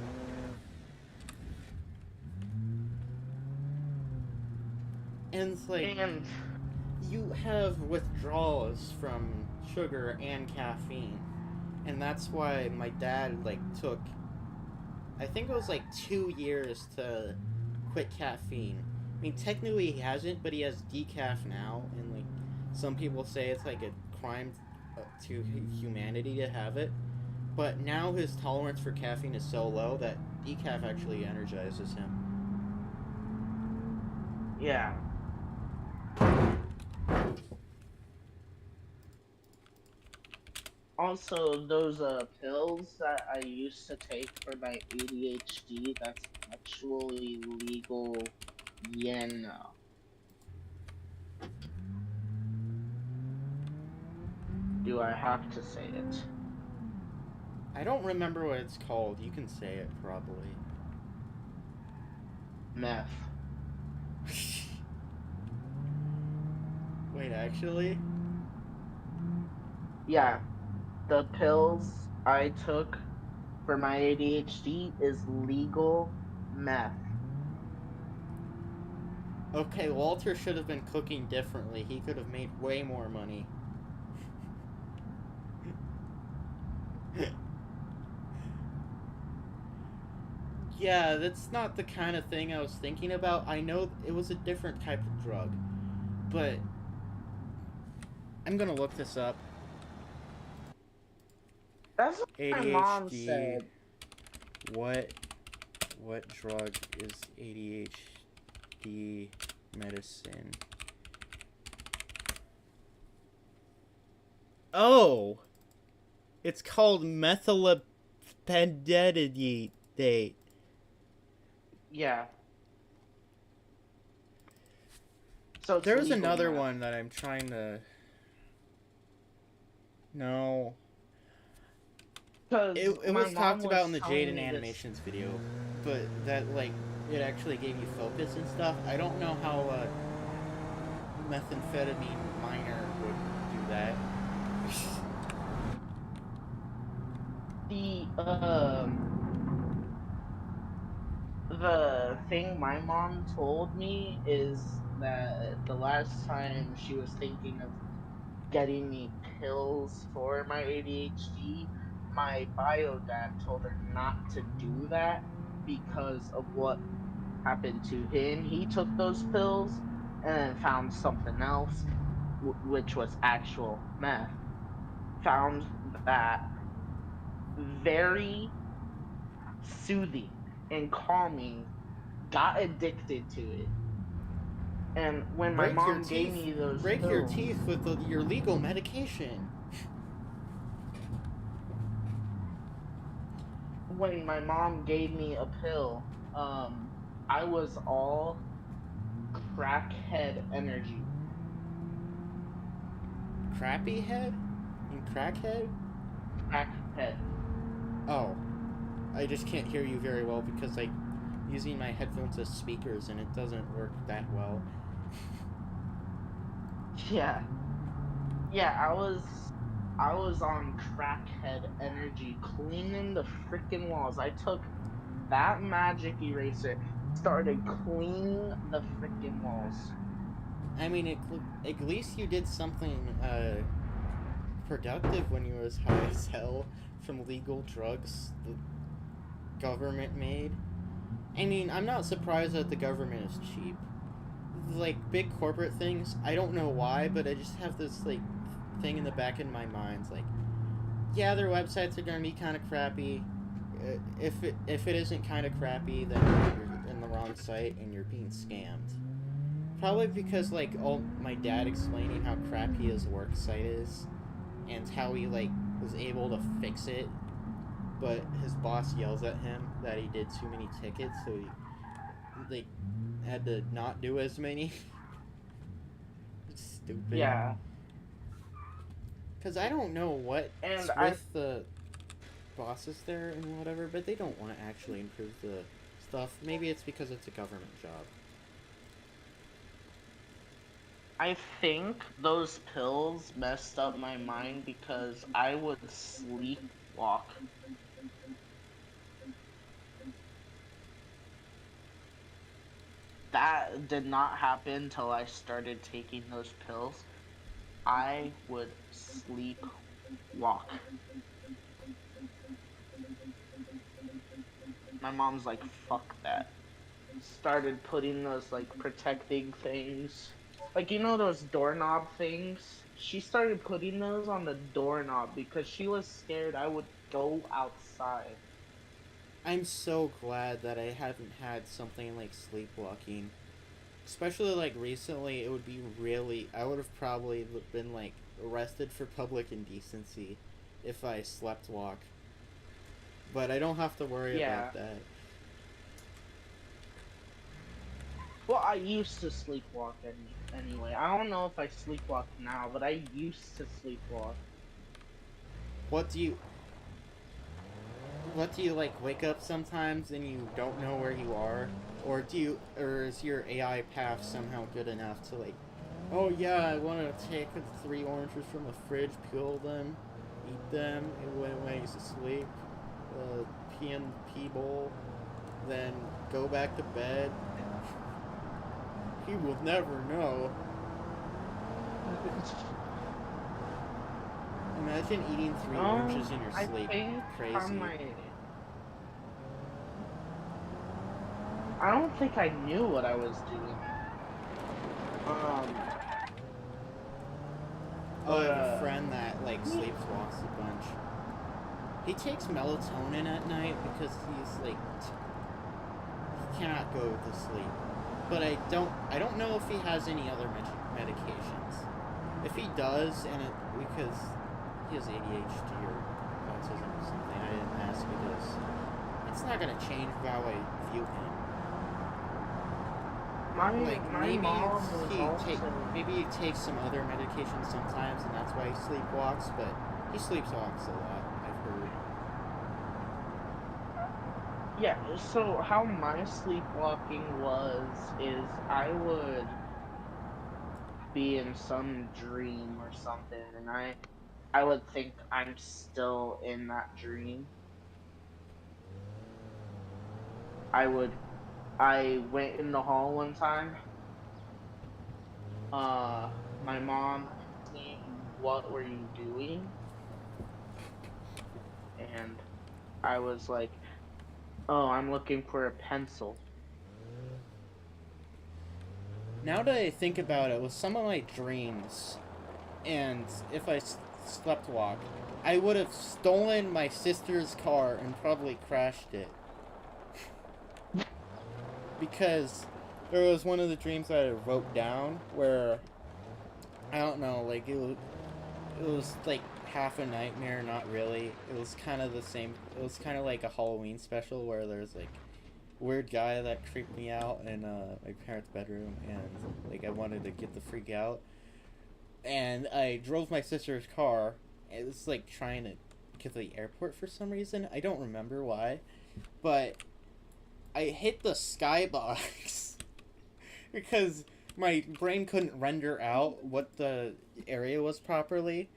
And it's like, you have withdrawals from sugar and caffeine, and that's why my dad like took, I think it was like 2 years to quit caffeine. I mean, technically he hasn't, but he has decaf now, and like some people say it's like a crime to humanity to have it. But now his tolerance for caffeine is so low that decaf actually energizes him.
Yeah. Also, those pills that I used to take for my ADHD, that's actually legal yen. Do I have to say it?
I don't remember what it's called. You can say it, probably.
Meth.
Wait, actually?
Yeah. The pills I took for my ADHD is legal meth.
Okay, Walter should have been cooking differently. He could have made way more money. Yeah, that's not the kind of thing I was thinking about. I know it was a different type of drug, but I'm gonna look this up.
That's what
ADHD.
my mom said.
What drug is ADHD medicine? Oh! It's called methylphenidate.
Yeah. So
there's another one that I'm trying to... No. It was talked about in the Jaden Animations video, but that, like, it actually gave you focus and stuff. I don't know how a methamphetamine miner would do that.
The thing my mom told me is that the last time she was thinking of getting me pills for my ADHD, my bio dad told her not to do that because of what happened to him. He took those pills and then found something else, which was actual meth. Found that very soothing and calming, got addicted to it. And when my mom gave me those
break
pills,
your teeth with your legal medication.
when my mom gave me a pill, I was all crackhead energy.
Crappy head? You crackhead?
Crackhead.
Oh. I just can't hear you very well because I'm using my headphones as speakers and it doesn't work that well.
Yeah. Yeah, I was on crackhead energy, cleaning the freaking walls. I took that magic eraser, started cleaning the freaking walls.
I mean, at least you did something productive when you were as high as hell from legal drugs the government made. I mean, I'm not surprised that the government is cheap. Like, big corporate things, I don't know why, but I just have this, like, thing in the back of my mind. It's like, yeah, their websites are gonna be kind of crappy. If it isn't kind of crappy, then you're in the wrong site and you're being scammed. Probably because, like, all my dad explaining how crappy his work site is and how he, like, was able to fix it, but his boss yells at him that he did too many tickets, so he, like, had to not do as many. It's stupid.
Yeah.
Because I don't know what's
And
with the bosses there and whatever, but they don't want to actually improve the stuff. Maybe it's because it's a government job.
I think those pills messed up my mind because I would sleepwalk. That did not happen till I started taking those pills. I would sleepwalk. My mom's like, fuck that. Started putting those, like, protecting things. Like, you know those doorknob things? She started putting those on the doorknob because she was scared I would go outside.
I'm so glad that I haven't had something like sleepwalking. Especially, like, recently, it would be really... I would have probably been, like, arrested for public indecency if I slept walk. But I don't have to worry about that.
Well, I used to sleepwalk anyway. I don't know if I sleepwalk now, but I used to sleepwalk.
What do you, like, wake up sometimes and you don't know where you are? Or is your AI path somehow good enough to, like, oh yeah, I want to take 3 oranges from the fridge, peel them, eat them, and when he's asleep, pee in the pee bowl, then go back to bed. He will never know. Imagine eating 3 oranges in your sleep. Crazy.
I don't think I knew what I was doing.
I have a friend that, like, sleepwalks a bunch. He takes melatonin at night because he's, like, he cannot go to sleep. But I don't know if he has any other medications. If he does, because he has ADHD or autism or something, I didn't ask because it's not gonna change how I view him. Maybe he takes some other medications sometimes, and that's why he sleepwalks. But he sleepwalks a lot, I've heard.
Yeah, so how my sleepwalking is I would be in some dream or something, and I would think I'm still in that dream. I went in the hall one time. My mom asked me, what were you doing? And I was like, oh, I'm looking for a pencil.
Now that I think about it, with some of my dreams, and if I slept walk, I would have stolen my sister's car and probably crashed it. Because there was one of the dreams that I wrote down where, I don't know, like, it was like half a nightmare, not really. It was kind of the same. It was kind of like a Halloween special where there's like weird guy that creeped me out in my parents' bedroom, and like I wanted to get the freak out. And I drove my sister's car. It was like trying to get to the airport for some reason. I don't remember why, but I hit the skybox because my brain couldn't render out what the area was properly.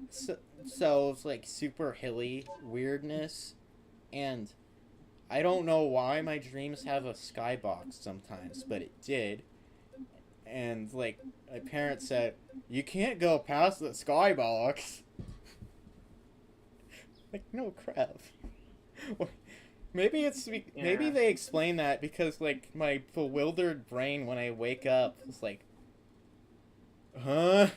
So it's like super hilly weirdness, and I don't know why my dreams have a skybox sometimes, but it did. And like my parents said, you can't go past the skybox. Like, no crap. Maybe it's maybe they explain that because like my bewildered brain when I wake up is like, huh?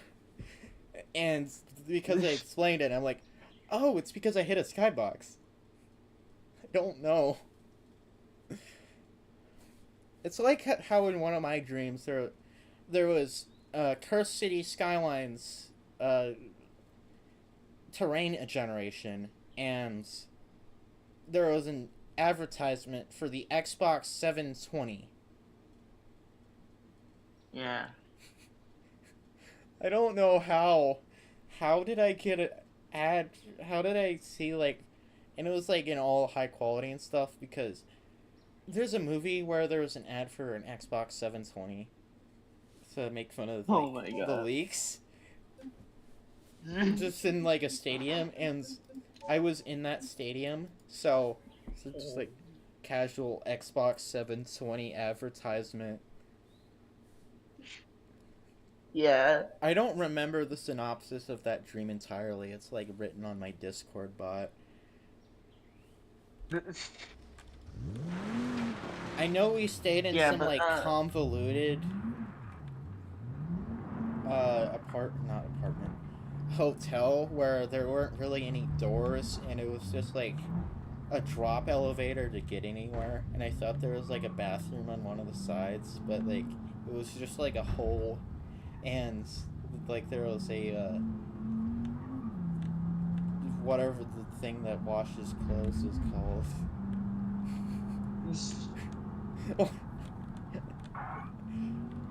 And because they explained it, I'm like, oh, it's because I hit a skybox. I don't know. It's like how in one of my dreams there was Cursed City Skylines terrain generation, and there was an advertisement for the Xbox 720.
Yeah.
I don't know how. How did I get an ad? How did I see, like... And it was, like, in all high quality and stuff, because there's a movie where there was an ad for an Xbox 720 to make fun of, like, the leaks. Just in, like, a stadium, and I was in that stadium, so just, like, casual Xbox 720 advertisement.
Yeah.
I don't remember the synopsis of that dream entirely. It's like written on my Discord bot. I know we stayed in some like convoluted hotel where there weren't really any doors, and it was just like a drop elevator to get anywhere, and I thought there was like a bathroom on one of the sides, but like it was just like a hole. And like there was a whatever the thing that washes clothes is called.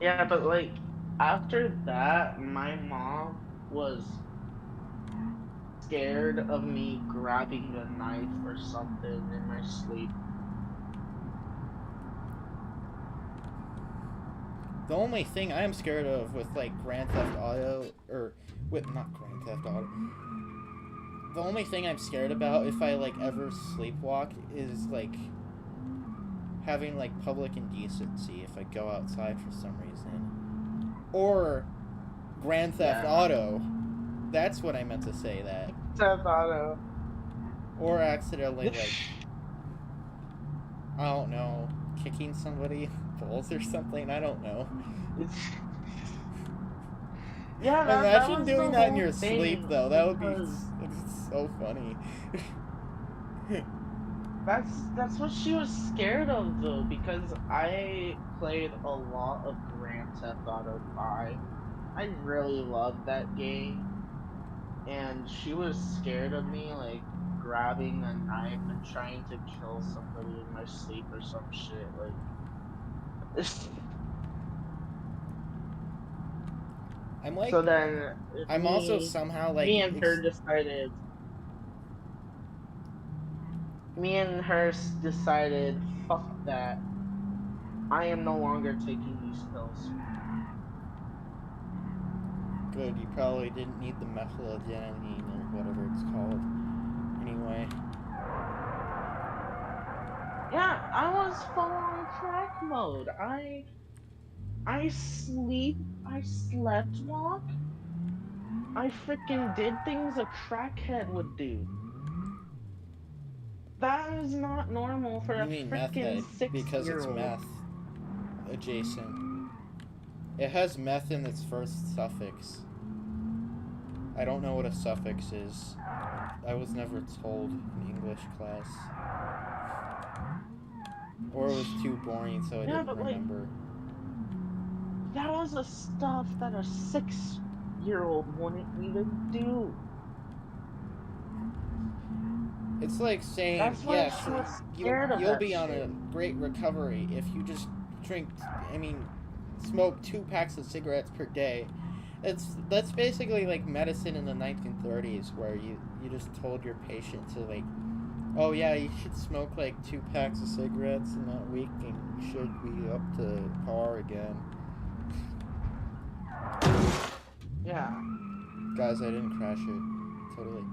Yeah, but like after that, my mom was scared of me grabbing a knife or something in my sleep.
The only thing I'm scared of with, like, Grand Theft Auto, or, not Grand Theft Auto, the only thing I'm scared about if I, like, ever sleepwalk is, like, having, like, public indecency if I go outside for some reason. Or Grand Theft Auto. That's what I meant to say, that.
Theft Auto.
Or accidentally, like, I don't know, kicking somebody in the balls or something. I don't know.
Yeah,
imagine doing that in your sleep, though. That would be so funny.
That's what she was scared of, though, because I played a lot of Grand Theft Auto 5. I really loved that game, and she was scared of me, like, grabbing a knife and trying to kill somebody in my sleep or some shit, like...
I'm like...
So then...
I'm also somehow, like...
Me and her decided, fuck that. I am no longer taking these pills.
Good, you probably didn't need the methyladenine or whatever it's called. Anyway.
Yeah, I was full on crack mode. I slept walk. I freaking did things a crackhead would do. That is not normal for a freaking 6-year-old.
Because it's meth adjacent. It has meth in its first suffix. I don't know what a suffix is. I was never told in English class. Or it was too boring, so I didn't remember.
Like, that was the stuff that a 6-year-old wouldn't even do.
It's like saying,
That's why
yes,
she was scared of
you'll
that
be on
shit.
a great recovery if you just smoke 2 packs of cigarettes per day. That's basically like medicine in the 1930s, where you just told your patient to like, oh yeah, you should smoke like 2 packs of cigarettes in that week and you should be up to par again.
Yeah.
Guys, I didn't crash it. Totally.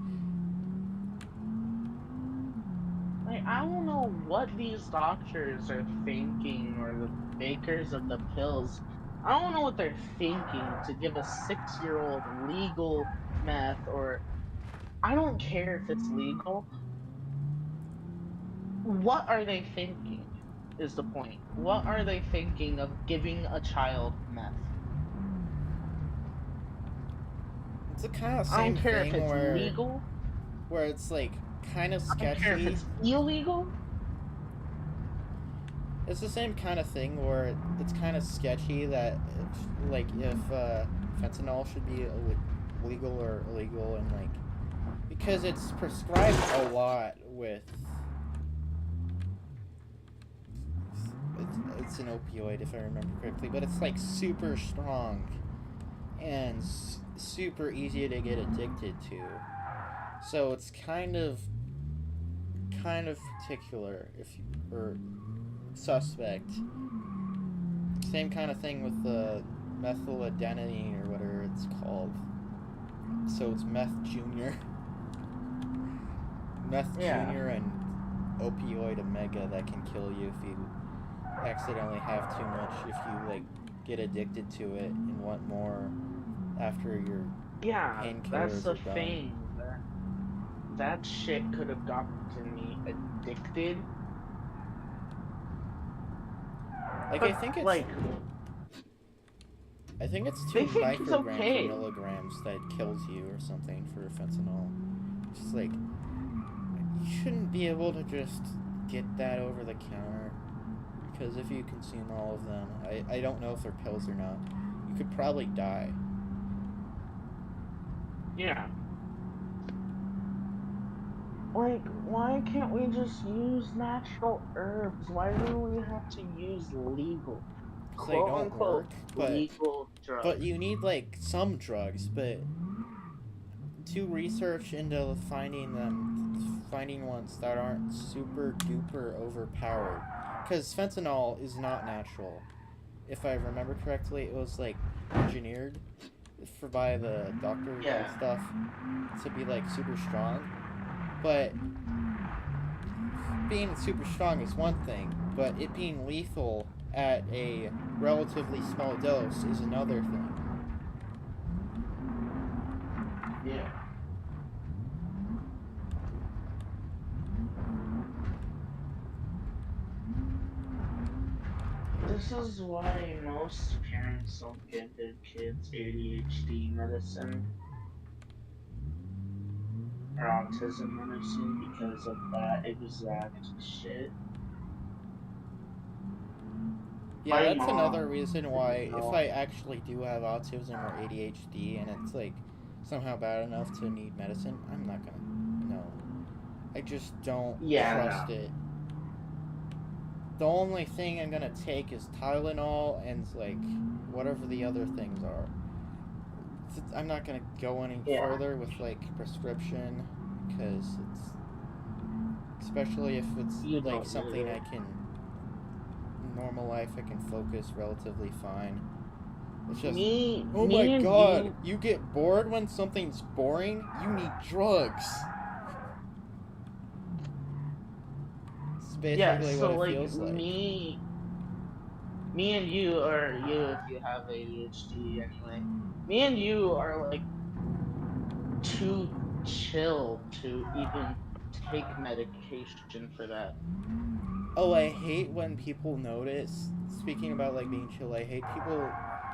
Like, I don't know what these doctors are thinking, or the makers of the pills. I don't know what they're thinking to give a 6-year-old legal meth, or I don't care if it's legal. What are they thinking is the point. What are they thinking of giving a child meth?
It's the kind of
I don't
same
care if
thing
it's legal.
where it's like kind of
I don't care if
sketchy.
it's illegal.
It's the same kind of thing where it's kind of sketchy that if fentanyl should be legal or illegal, and like because it's prescribed a lot with it's an opioid if I remember correctly, but it's like super strong and super easy to get addicted to. So it's kind of particular or suspect. Same kind of thing with the methyladenine or whatever it's called. So it's meth junior. Meth junior and opioid omega that can kill you if you accidentally have too much, if you like get addicted to it and want more after your painkillers
that's the
are done.
thing. That shit could have gotten me addicted.
Like,
but,
I think it's
like,
I think it's 2
they think
micrograms
it's okay.
or milligrams that kills you or something for fentanyl. It's just like, you shouldn't be able to just get that over the counter, because if you consume all of them, I don't know if they're pills or not, you could probably die.
Yeah. Like, why can't we just use natural herbs? Why do we have to use legal,
Because they don't work,
legal drugs?
but you need like some drugs, but do research into finding ones that aren't super duper overpowered, because fentanyl is not natural. If I remember correctly, it was like engineered by the doctors and stuff to be like super strong. But being super strong is one thing, but it being lethal at a relatively small dose is another thing.
Yeah. This is why most parents don't give their kids ADHD medicine or autism medicine because of that exact shit.
Yeah, that's another reason why if I actually do have autism or ADHD and it's like somehow bad enough to need medicine, I'm not gonna. No. I just don't trust it. The only thing I'm gonna take is Tylenol and like whatever the other things are. I'm not gonna go any further with like prescription, because it's, especially if it's like something I can, normal life I can focus relatively fine. It's just, oh my god, you get bored when something's boring? You need drugs. It's basically what it feels like.
Me and you, or you if you have ADHD anyway, me and you are like too chill to even take medication for that.
Oh, I hate when people notice, speaking about like being chill, I hate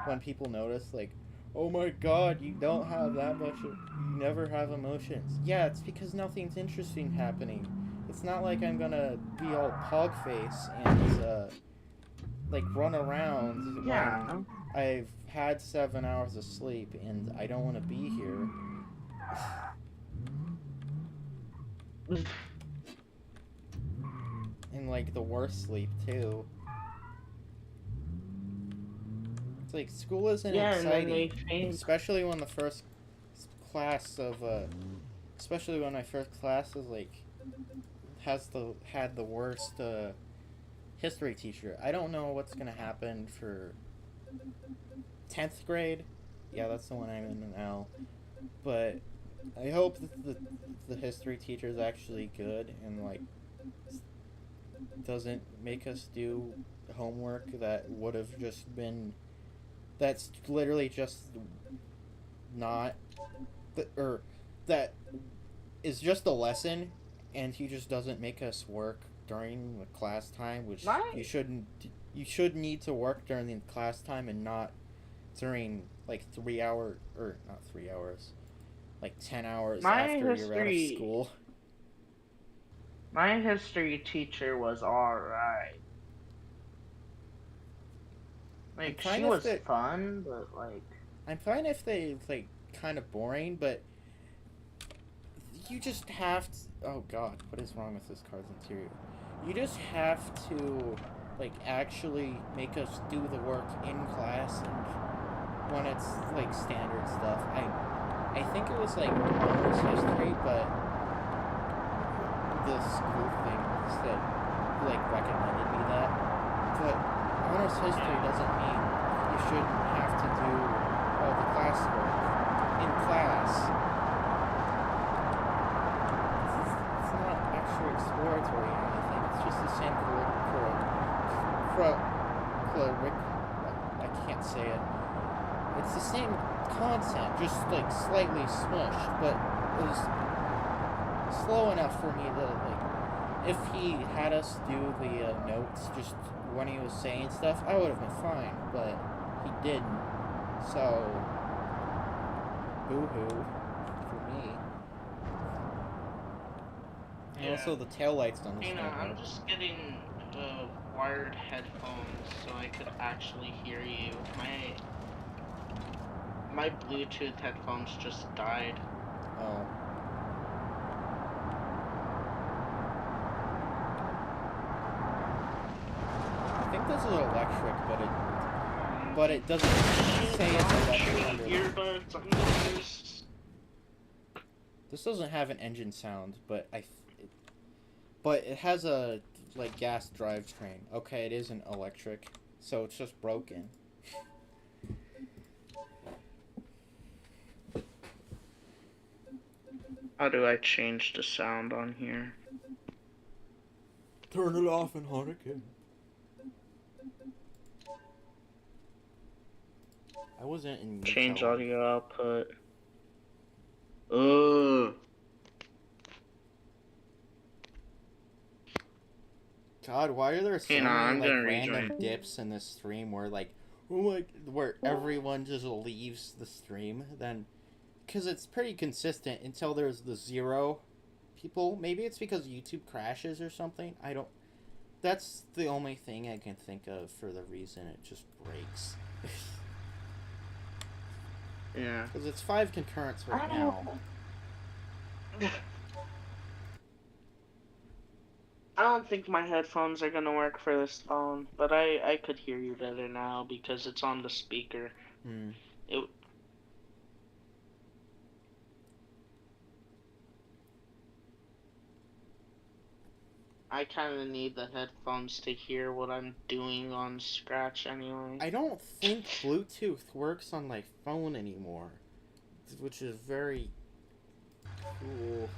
when people notice like, oh my god, you don't have that much, you never have emotions. Yeah, it's because nothing's interesting happening. It's not like I'm gonna be all pog face and like run around when I've had 7 hours of sleep and I don't want to be here. like the worst sleep too. It's like school isn't exciting, especially when the first class of especially when my first class is like had the worst history teacher. I don't know what's gonna happen for 10th grade. Yeah, that's the one I'm in now. But I hope that the history teacher is actually good and like doesn't make us do homework that would have just been that's literally just not or that is just a lesson and he just doesn't make us work during the class time, which you should need to work during the class time and not during like 3 hour or not 3 hours, like 10 hours after you're out of school.
My history teacher was alright. Like, she was fun, but like...
I'm fine if they, like, kind of boring, but you just have to... Oh god, what is wrong with this car's interior? You just have to, like, actually make us do the work in class and when it's, like, standard stuff. I think it was, like, honors history, but the school thing said, like, recommended me that. But honors history doesn't mean you shouldn't have to do all the classwork in class. It's not extra exploratory or anything. It's just the same I can't say it. It's the same content, just like slightly smushed, but it was slow enough for me that like if he had us do the notes just when he was saying stuff, I would have been fine, but he didn't. So boo-hoo for me. And also the taillights on this thing.
I'm just getting wired headphones so I could actually hear you. My Bluetooth headphones just died.
Oh. I think this is electric, but it doesn't say it's electric.
Earbuds on this.
This doesn't have an engine sound, but but it has a like gas drivetrain. Okay, it isn't electric, so it's just broken.
How do I change the sound on here?
Turn it off and on again. I wasn't in
change audio output. Ugh.
God, why are there so many like random dips in this stream where like, where everyone just leaves the stream? Then, because it's pretty consistent until there's the 0 people. Maybe it's because YouTube crashes or something. I don't. That's the only thing I can think of for the reason it just breaks.
Yeah.
Because it's 5 concurrents right now.
I don't think my headphones are gonna work for this phone, but I could hear you better now because it's on the speaker. I kind of need the headphones to hear what I'm doing on Scratch anyway.
I don't think Bluetooth works on my phone anymore, which is very cool.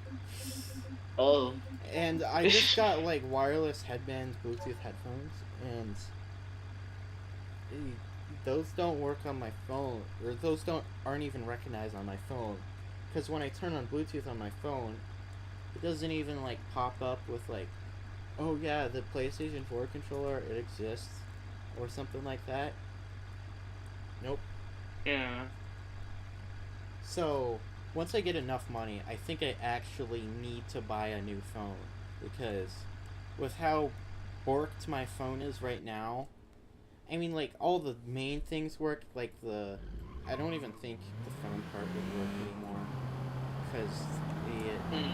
Oh.
And I just got like wireless headbands, Bluetooth headphones, and those don't work on my phone, or those aren't even recognized on my phone, because when I turn on Bluetooth on my phone, it doesn't even like pop up with like, oh yeah, the PlayStation 4 controller, it exists, or something like that. Nope.
Yeah.
So, once I get enough money, I think I actually need to buy a new phone, because with how borked my phone is right now, I mean, like, all the main things work, like I don't even think the phone part would work anymore, because I think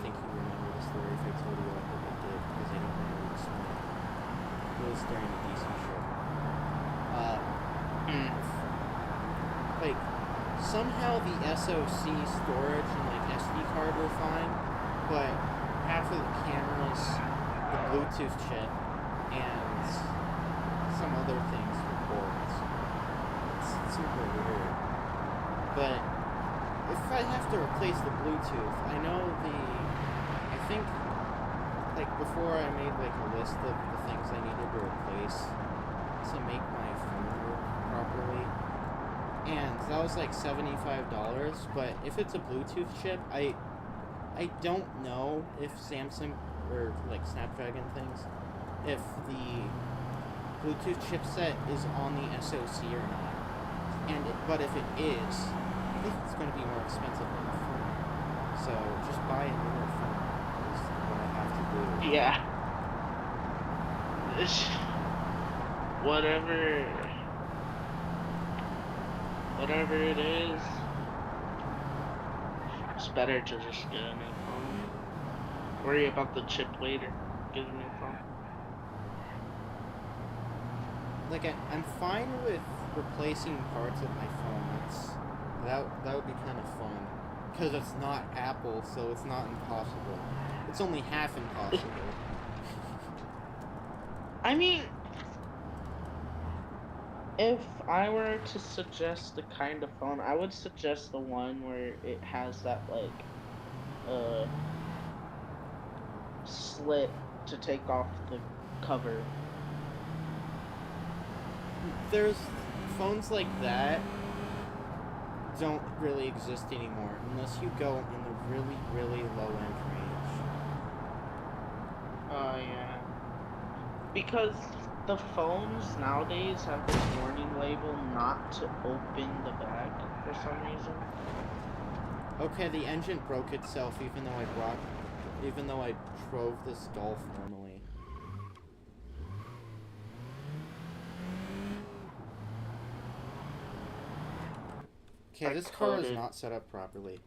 you remember the story if I told you what I did, because I during a decent trip. Like, somehow the SoC storage and like SD card were fine, but half of the cameras, the Bluetooth chip, and some other things were ports. It's super weird. But if I have to replace the Bluetooth, I think, like, before I made, like, a list of the things I needed to replace to make my phone work properly, and that was, like, $75, but if it's a Bluetooth chip, I don't know if Samsung, or, like, Snapdragon things, if the Bluetooth chipset is on the SoC or not, but if it is, I think it's going to be more expensive than the phone, so just buy a newer phone.
Yeah. Whatever it is, it's better to just get a new phone. Worry about the chip later. Get a new phone.
Like, I'm fine with replacing parts of my phone. That would be kind of fun. Because it's not Apple, so it's not impossible. It's only half impossible.
I mean, if I were to suggest the kind of phone, I would suggest the one where it has that, like, slit to take off the cover.
There's phones like that don't really exist anymore unless you go in the really, really low end range.
Oh, yeah. Because the phones nowadays have this warning label not to open the bag for some reason.
Okay, the engine broke itself even though I drove this Golf normally. Okay, this car is not set up properly.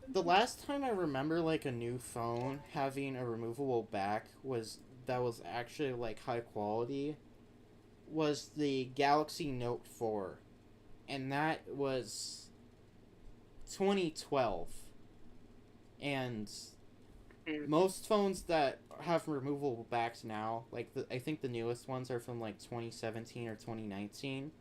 The last time I remember, like, a new phone having a removable back that was actually, like, high quality was the Galaxy Note 4. And that was 2012. And most phones that have removable backs now, like, I think the newest ones are from, like, 2017 or 2019.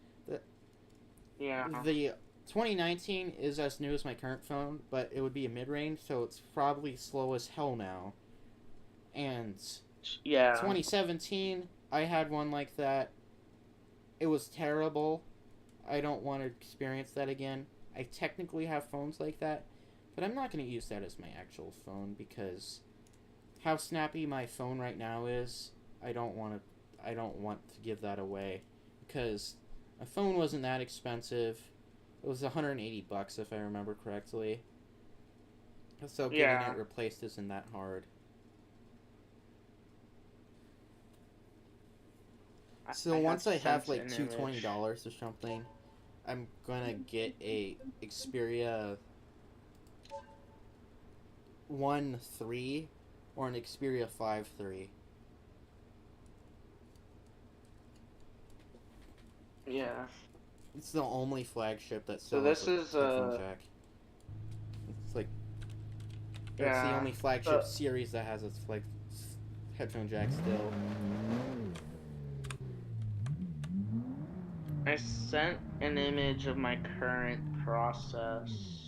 Yeah.
The 2019 is as new as my current phone, but it would be a mid-range, so it's probably slow as hell now. And
yeah,
2017, I had one like that. It was terrible. I don't want to experience that again. I technically have phones like that, but I'm not going to use that as my actual phone because how snappy my phone right now is, I don't want to give that away because my phone wasn't that expensive. It was $180 if I remember correctly. So getting it replaced isn't that hard. So once I have like $220 or something, I'm gonna get a Xperia 1 III or an Xperia 5 III.
Yeah.
It's the only flagship that
So
sells
this is
headphone jack. It's like it's the only flagship series that has its like headphone jack still.
I sent an image of my current process.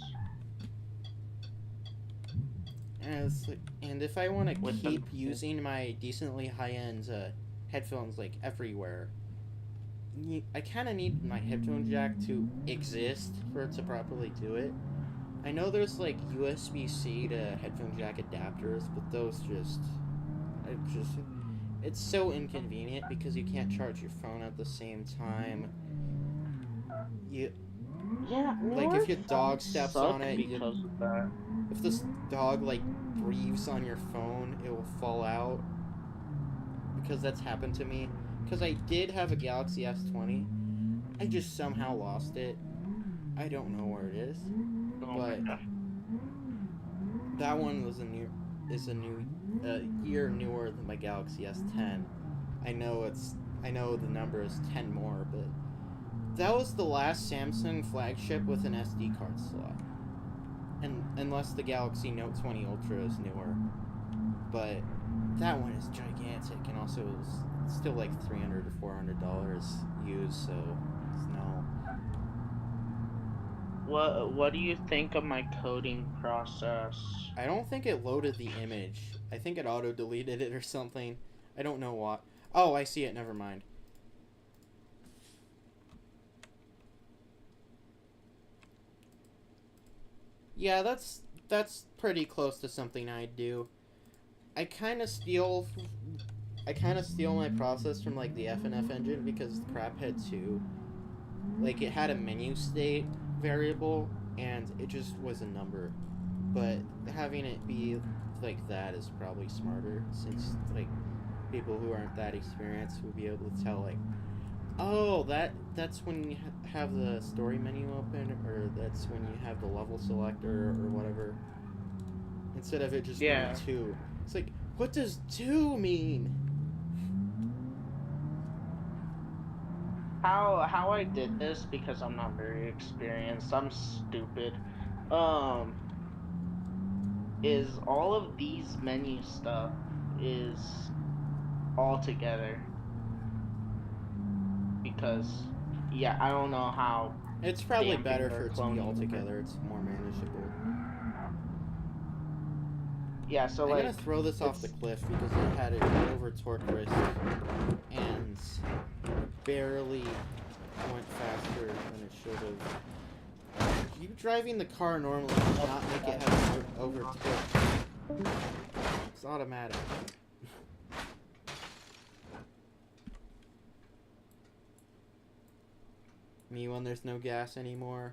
And if I want to keep using my decently high-end headphones like everywhere, I kind of need my headphone jack to exist for it to properly do it. I know there's like USB-C to headphone jack adapters, but those it's so inconvenient because you can't charge your phone at the same time. Like if your dog steps on it, if this dog like breathes on your phone, it will fall out. Because that's happened to me. Because I did have a Galaxy S20. I just somehow lost it. I don't know where it is. But that one is a year newer than my Galaxy S10. I know the number is 10 more, but that was the last Samsung flagship with an SD card slot. And unless the Galaxy Note 20 Ultra is newer. But that one is gigantic, and also it's still like $300 to $400 used, so it's no.
What do you think of my coding process?
I don't think it loaded the image. I think it auto-deleted it or something. I don't know what. Oh, I see it. Never mind. Yeah, that's pretty close to something I'd do. I kind of steal my process from like the FNF engine because the crap had two. Like it had a menu state variable and it just was a number. But having it be like that is probably smarter since like people who aren't that experienced will be able to tell like, oh, that's when you have the story menu open, or that's when you have the level selector or whatever. Instead of it just being 2. It's like, what does 2 mean?
How I did this, because I'm not very experienced, I'm stupid, is all of these menu stuff is all together. Because, yeah, I don't know how.
It's probably better for it to be all together. It's more manageable.
Yeah, so
I'm gonna throw this off the cliff because it had it over torque risk and barely went faster than it should have. You driving the car normally does not make it have over torque. It's automatic. Me when there's no gas anymore.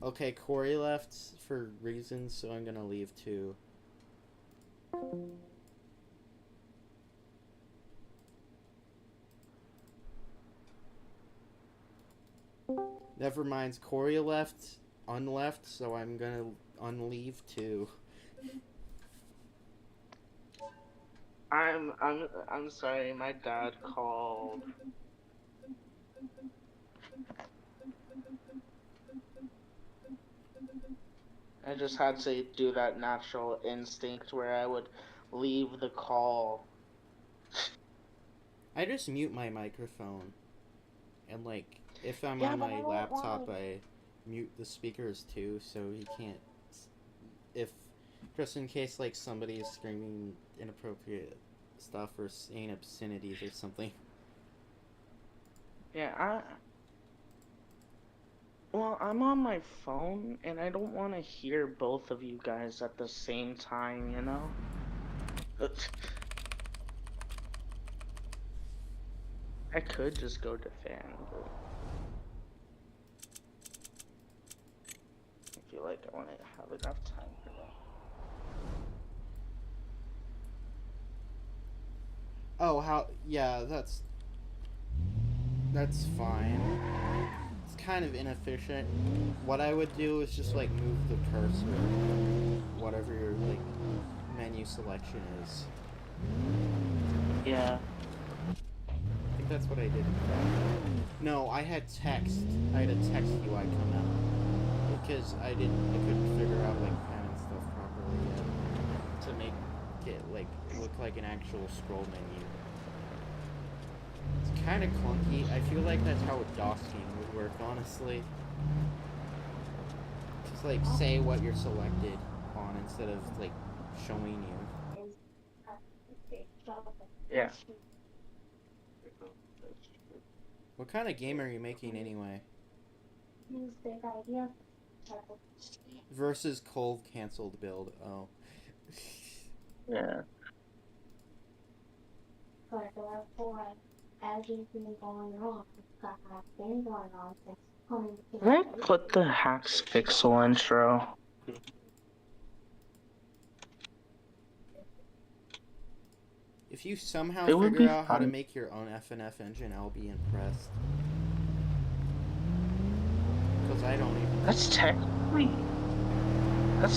Okay, Corey left for reasons, so I'm gonna leave too. Never mind, Corey unleft, so I'm gonna unleave too.
I'm sorry, my dad called. I just had to do that natural instinct where I would leave the call.
I just mute my microphone. And like, if I'm on my laptop, I mute the speakers too, so he can't, just in case like somebody is screaming inappropriate stuff or saying obscenities or something.
Yeah, well, I'm on my phone, and I don't want to hear both of you guys at the same time, you know? I could just go to fan, but I feel like I want to have enough time for that.
Oh, yeah, that's fine. It's kind of inefficient. What I would do is just like move the cursor, whatever your like menu selection is.
Yeah.
I think that's what I did. No, I had text. I had a text UI come out because I couldn't figure out like pen and stuff properly yet to make it like look like an actual scroll menu. It's kind of clunky. I feel like that's how docking would work, honestly. Just like say what you're selected on instead of like showing you.
Yeah.
What kind of game are you making anyway? Versus cold canceled build. Oh.
Yeah. Can I put the Hacks Pixel intro?
If you somehow figure out how to make your own FNF engine, I'll be impressed. Because I don't even...
That's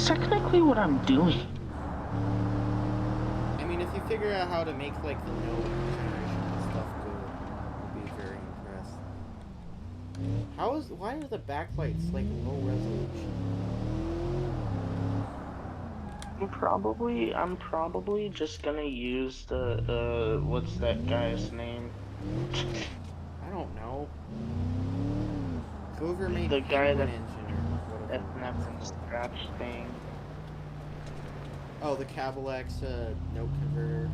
technically what I'm doing.
I mean, if you figure out how to make, like, the node generation and stuff, Why are the backlights like low resolution?
I'm probably just gonna use the, what's that guy's name?
I don't know. Whoever made
The guy
Penguin
that
Engine or whatever.
FNF and scratch thing.
Oh, the Cadillacs note converter.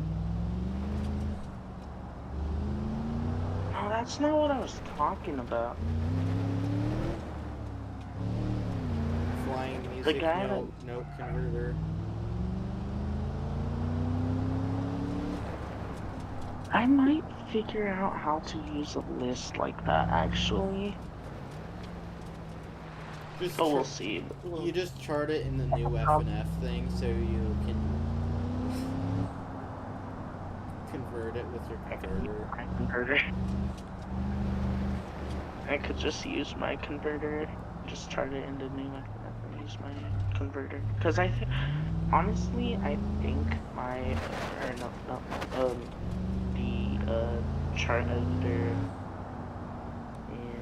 No, that's not what I was talking about.
Flying music
guy
note converter.
I might figure out how to use a list like that, actually. But we'll see.
You just chart it in the new FNF thing, so you can convert it with your converter.
I could just use my converter, just chart it into new FNF and use my converter. Because honestly, I think my, the chart editor in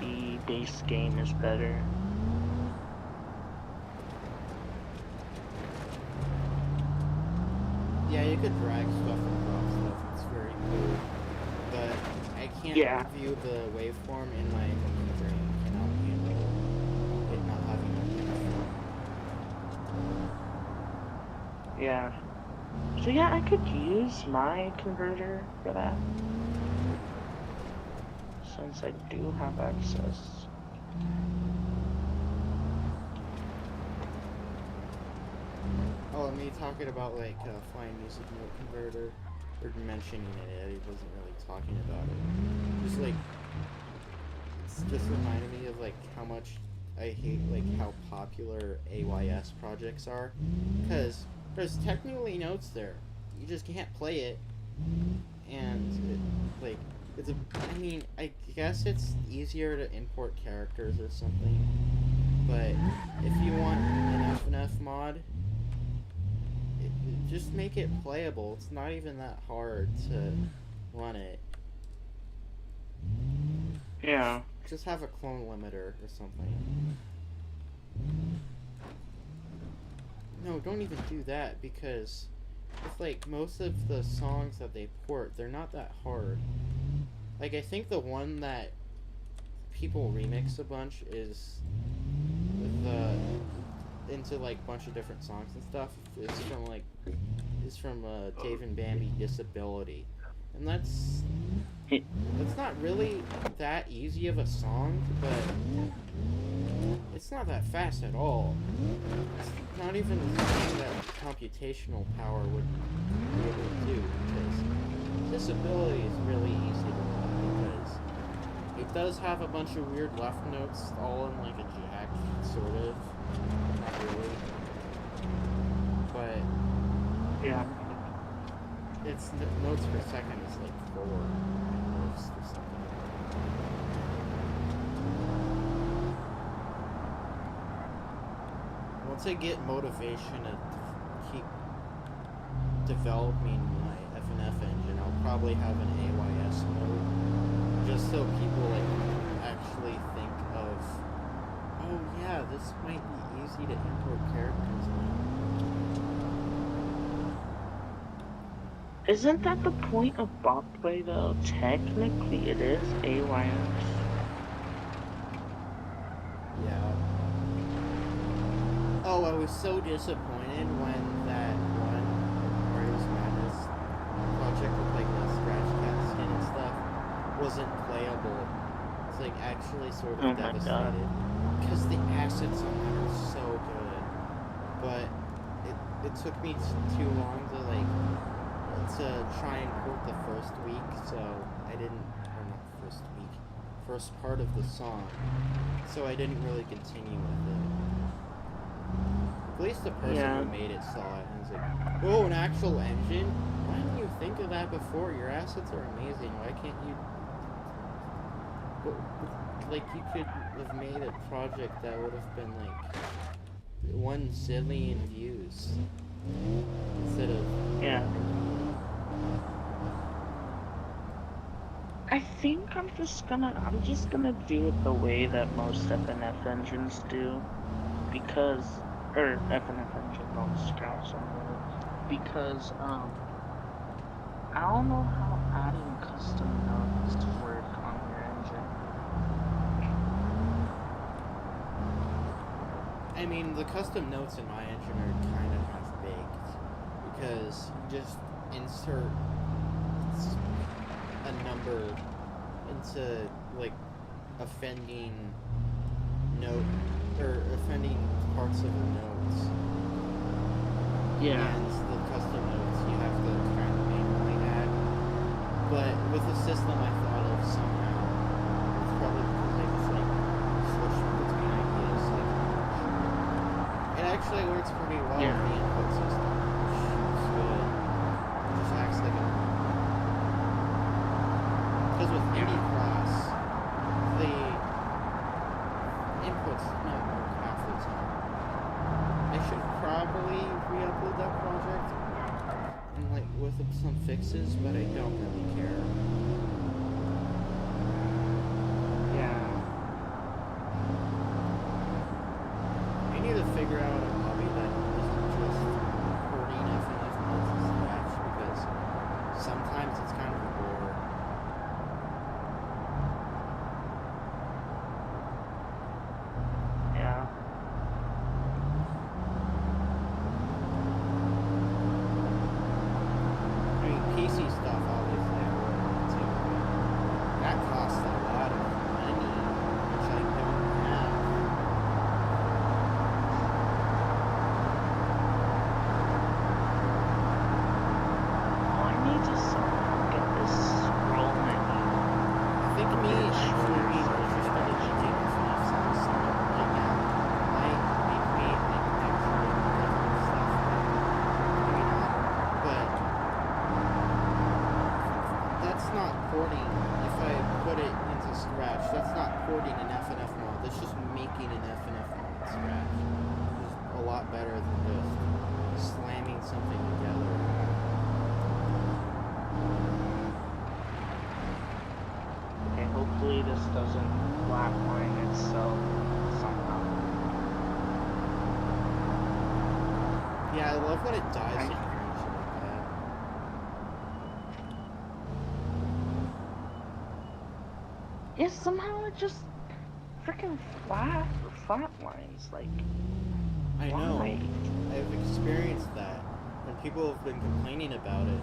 the base game is better.
Yeah, you could drag stuff and drop stuff. It's very cool. But I can't review the waveform in my brain. I cannot handle it not having a waveform.
Yeah. So yeah, I could use my converter for that. Since I do have access.
Oh, and me talking about like flying music note converter, or mentioning it, he wasn't really talking about it. Just like, it's just reminded me of like how much I hate like how popular AYS projects are, because there's technically notes there, you just can't play it, and I mean, I guess it's easier to import characters or something, but if you want an FNF mod, just make it playable. It's not even that hard to run it.
Yeah.
Just have a clone limiter or something. No, don't even do that, because if like most of the songs that they port, they're not that hard. Like, I think the one that people remix a bunch is into like a bunch of different songs and stuff. It's from Dave and Bambi Disability, and that's not really that easy of a song, but it's not that fast at all. It's not even something that computational power would be able to do, because Disability is really easy to run, because it does have a bunch of weird left notes all in like a jack, sort of. Not really. But
yeah,
its notes per second is like 4 or something. Once I get motivation to keep developing my FNF engine, I'll probably have an AYS mode, just so people like actually think of, oh yeah, this might be easy to import characters now.
Isn't that the point of Botplay though? Technically it is AYS.
Yeah. Oh, I was so disappointed when that one Mario's Madness project with like the scratch cat skin and stuff wasn't playable. It's like actually sort of devastated. Because the assets on that are so good. But it took me too long to like try and port the first week, so I didn't, or not first week, first part of the song, so I didn't really continue with it. At least the person who made it saw it and was like, oh, an actual engine? Why didn't you think of that before? Your assets are amazing, why can't you... Like, you could have made a project that would have been like 1 zillion views instead of...
Yeah. I think I'm just gonna do it the way that most FNF engines do, because, or FNF engine, don't scratch on the, because, I don't know how adding custom notes work on your engine.
I mean, the custom notes in my engine are kind of half-baked, because you just insert a number into, like, offending note, or offending parts of the notes.
Yeah.
And the custom notes you have to kind of manually add. But with the system I thought of somehow, it's probably because I just, like, switched between ideas, like, it actually works pretty well with the input system, which is good. It just acts like a... Because with any class, the inputs not work half the time. I should probably re-upload that project and, like, with some fixes, but I don't really care.
Yeah.
I need to figure out a hobby that isn't just recording FNF notes and scratch, because sometimes it's kind of a bore.
Yeah.
I mean, PC stuff, obviously, I work on too, but that costs a lot of money, which I don't have.
Oh, I need to somehow get this scroll menu.
I think me actually being interested in making FNF sounds right now might make me, like, actually different stuff, but maybe not. But that's not porting. If I put it into Scratch, that's not porting an FNF mod. That's just making an FNF mod in Scratch. It's a lot better than just slamming something together.
Okay, hopefully this doesn't flatline itself somehow.
Yeah, I love when it dies in frames like that.
Yeah, somehow it just freaking flatlines, like,
I know.
why?
I've experienced that when people have been complaining about it,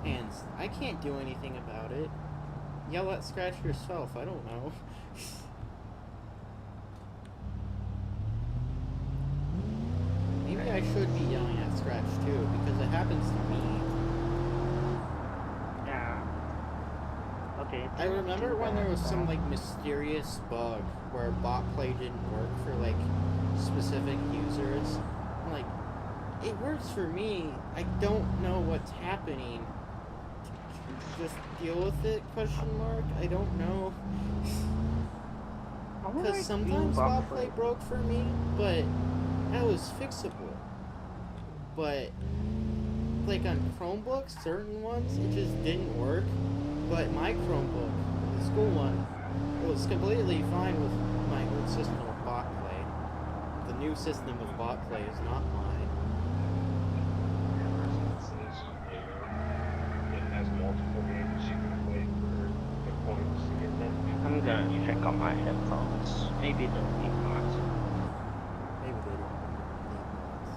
and I can't do anything about it. Yell at Scratch yourself, I don't know. Maybe I should be yelling at Scratch too, because it happens to me.
Yeah. Okay.
I remember when there was some, like, mysterious bug where bot play didn't work for, like, specific users. I'm like, it works for me. I don't know what's happening. Just deal with it, question mark? I don't know. Because sometimes bot play broke for me, but that was fixable. But, like, on Chromebooks, certain ones, it just didn't work. But my Chromebook, the school one, it was completely fine with my old system of bot play. The new system of bot play is not mine.
I'm gonna check on my headphones. Maybe they'll be mods.
Maybe they don't need mods.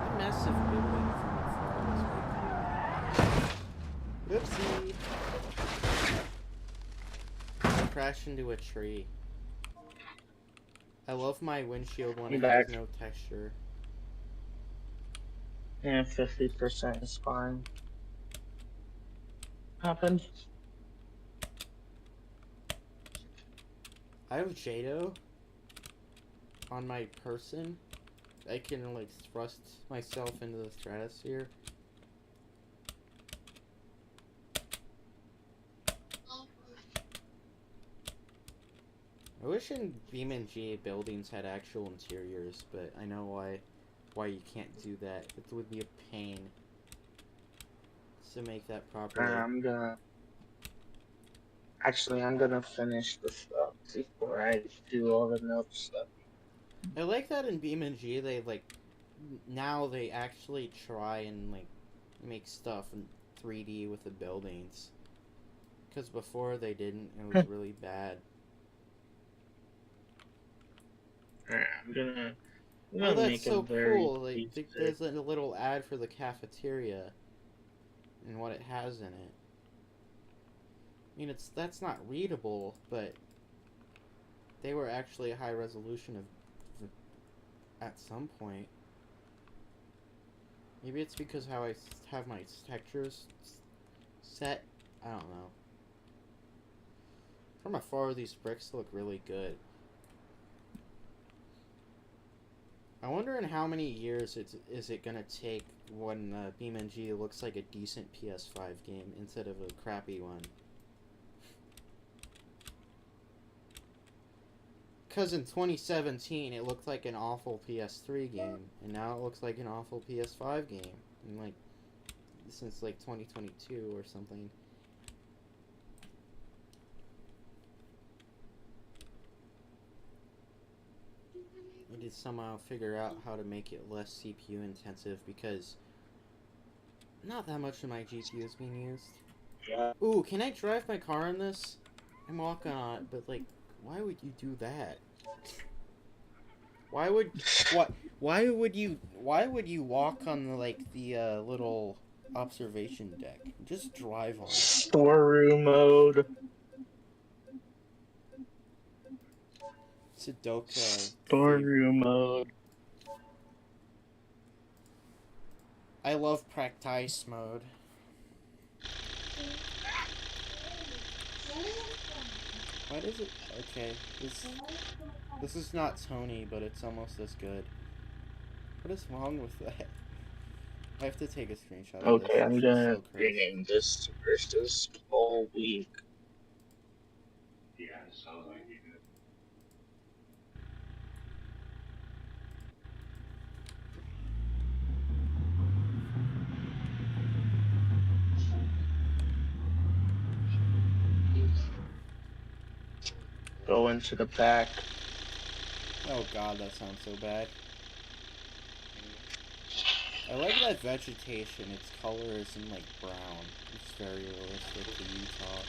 A massive building from afar was making... Whoopsie! I crashed into a tree. I love my windshield when it has no texture.
Yeah, 50% is fine. Happened.
I have Jado on my person. I can, like, thrust myself into the stratosphere. I wish in Beamng buildings had actual interiors, but I know why you can't do that. It would be a pain to make that properly.
I'm gonna finish the stuff before I do all the note stuff.
I like that in Beamng they now they actually try and make stuff in 3D with the buildings. Because before they didn't, it was really bad.
I'm gonna
Oh, that's
make
so
a very
cool. Like,
basic...
there's a little ad for the cafeteria and what it has in it. I mean, that's not readable, but they were actually a high resolution of at some point. Maybe it's because how I have my textures set. I don't know. From afar, these bricks look really good. I wonder in how many years is it gonna take when Beamng looks like a decent PS5 game instead of a crappy one. Because in 2017 it looked like an awful PS3 game, and now it looks like an awful PS5 game. And since 2022 or something. I did somehow figure out how to make it less CPU intensive because not that much of my GPU is being used.
Yeah.
Ooh, can I drive my car in this? I'm walking on it, but why would you do that? Why would you walk on the little observation deck? Just drive on it.
Storeroom mode.
Sudoku.
Storeroom mode.
I love practice mode. Why does it? Okay, this is not Tony, but it's almost as good. What is wrong with that? I have to take a screenshot of this.
Okay, I'm gonna
So
rename this versus whole week.
Yeah, sounds like you did.
Go into the back.
Oh god, that sounds so bad. I like that vegetation. Its color isn't brown. It's very realistic to Utah.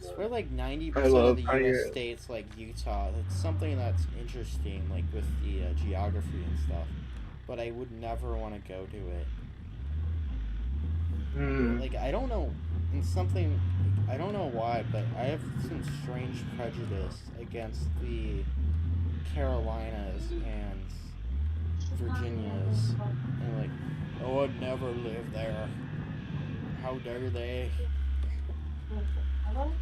I swear 90% of the US states Utah. It's something that's interesting with the geography and stuff. But I would never want to go to it. I don't know, I don't know why, but I have some strange prejudice against the Carolinas and Virginias, and oh, I'd never live there. How dare they?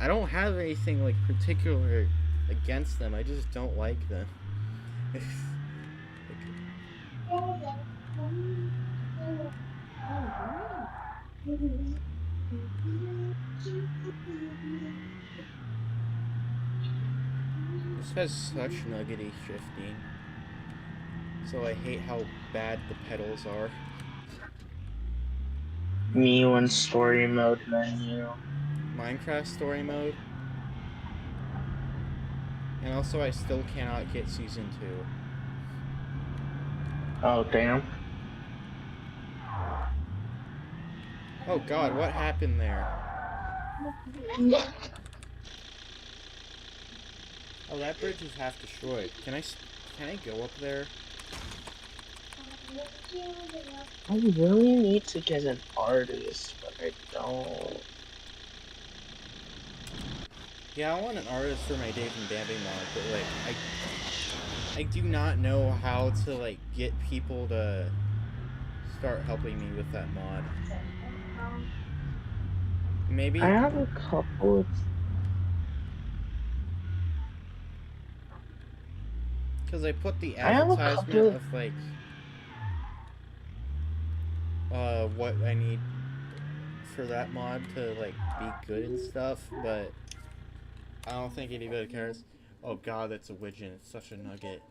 I don't have anything particular against them, I just don't like them. This has such nuggety shifting, so I hate how bad the pedals are.
New and story mode menu.
Minecraft story mode. And also I still cannot get season 2.
Oh, damn.
Oh god, what happened there? Oh, that bridge is half destroyed. Can I go up there?
I really need to get an artist, but I don't.
Yeah, I want an artist for my Dave and Bambi mod, but I do not know how to get people to start helping me with that mod. Maybe
I have a couple of...
Because I put the advertisement of what I need for that mod to like be good and stuff, but I don't think anybody cares. Oh god, that's a widget. It's such a nugget.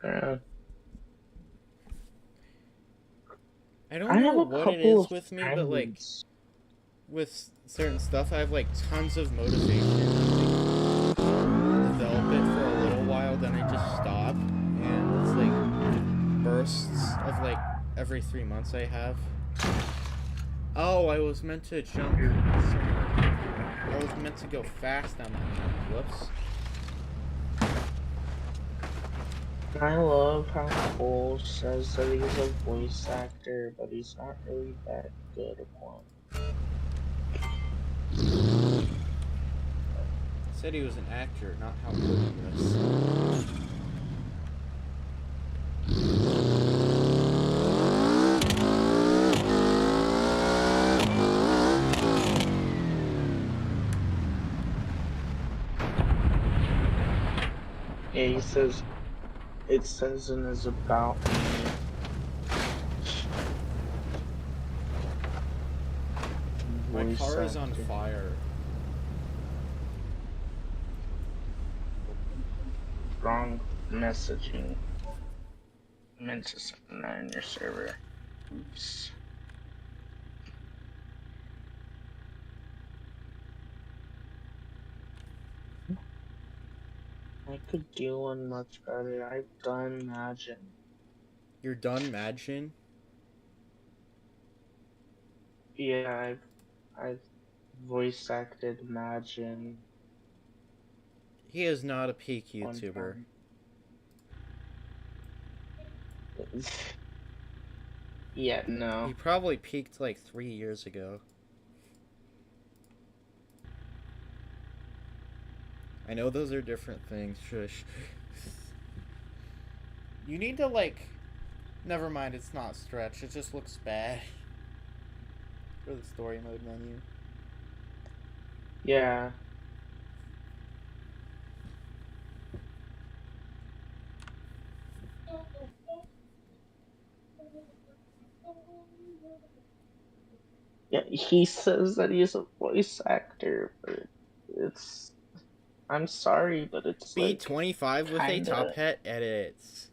I don't know what it is with me, but like with certain stuff, I have like tons of motivation to like, develop it for a little while, then I just stop, and it's like bursts of like every 3 months I have. Oh, I was meant to jump. I was meant to go fast on that jump. Whoops.
I love how Cole says that he's a voice actor, but he's not really that good at one.
Said he was an actor, not how good he was.
Yeah, he says, it says in his about me.
My car is on fire.
Wrong messaging. Meant to send that in your server. Oops. I could do one much better. I've done Imagine.
You're done Imagine?
Yeah, I've voice acted Imagine.
He is not a peak YouTuber.
Yeah, no.
He probably peaked like 3 years ago. I know those are different things, shush. You need to like... Never mind, it's not stretch, it just looks bad. For the story mode menu.
Yeah. Yeah, he says that he's a voice actor, but it's... I'm sorry, but it's like...
B25 with
kinda...
a top hat edits.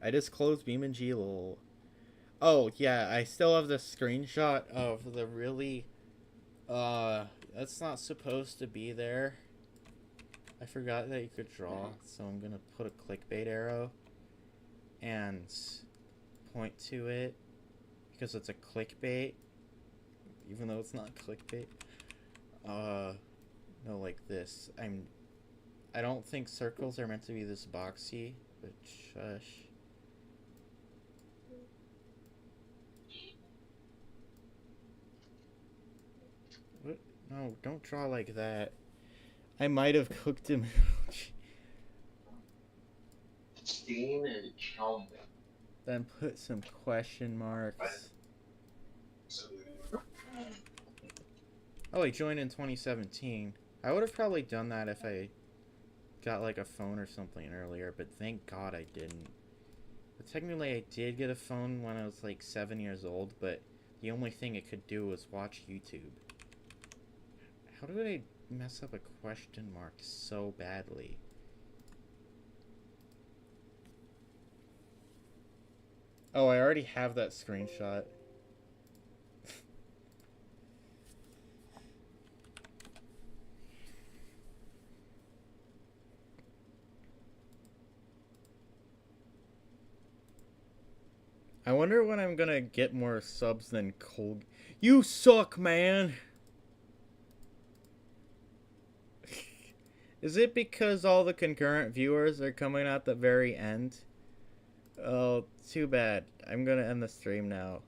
I just closed Beamng lol. Oh, yeah, I still have the screenshot of the really... that's not supposed to be there. I forgot that you could draw, so I'm gonna put a clickbait arrow and point to it because it's a clickbait, even though it's not clickbait. No, like this. I don't think circles are meant to be this boxy, but shush. What? No, don't draw like that. I might have cooked him. Then put some question marks. Oh, he joined in 2017. I would have probably done that if I got like a phone or something earlier, but thank God I didn't. But technically I did get a phone when I was like 7 years old, but the only thing it could do was watch YouTube. How do I mess up a question mark so badly? Oh, I already have that screenshot. I wonder when I'm gonna get more subs than Cold. You suck, man! Is it because all the concurrent viewers are coming at the very end? Oh, too bad. I'm gonna end the stream now.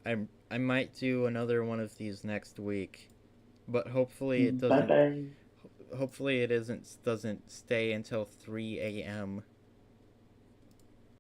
I might do another one of these next week, but hopefully it doesn't.
Bye-bye.
Hopefully it doesn't stay until 3 a.m.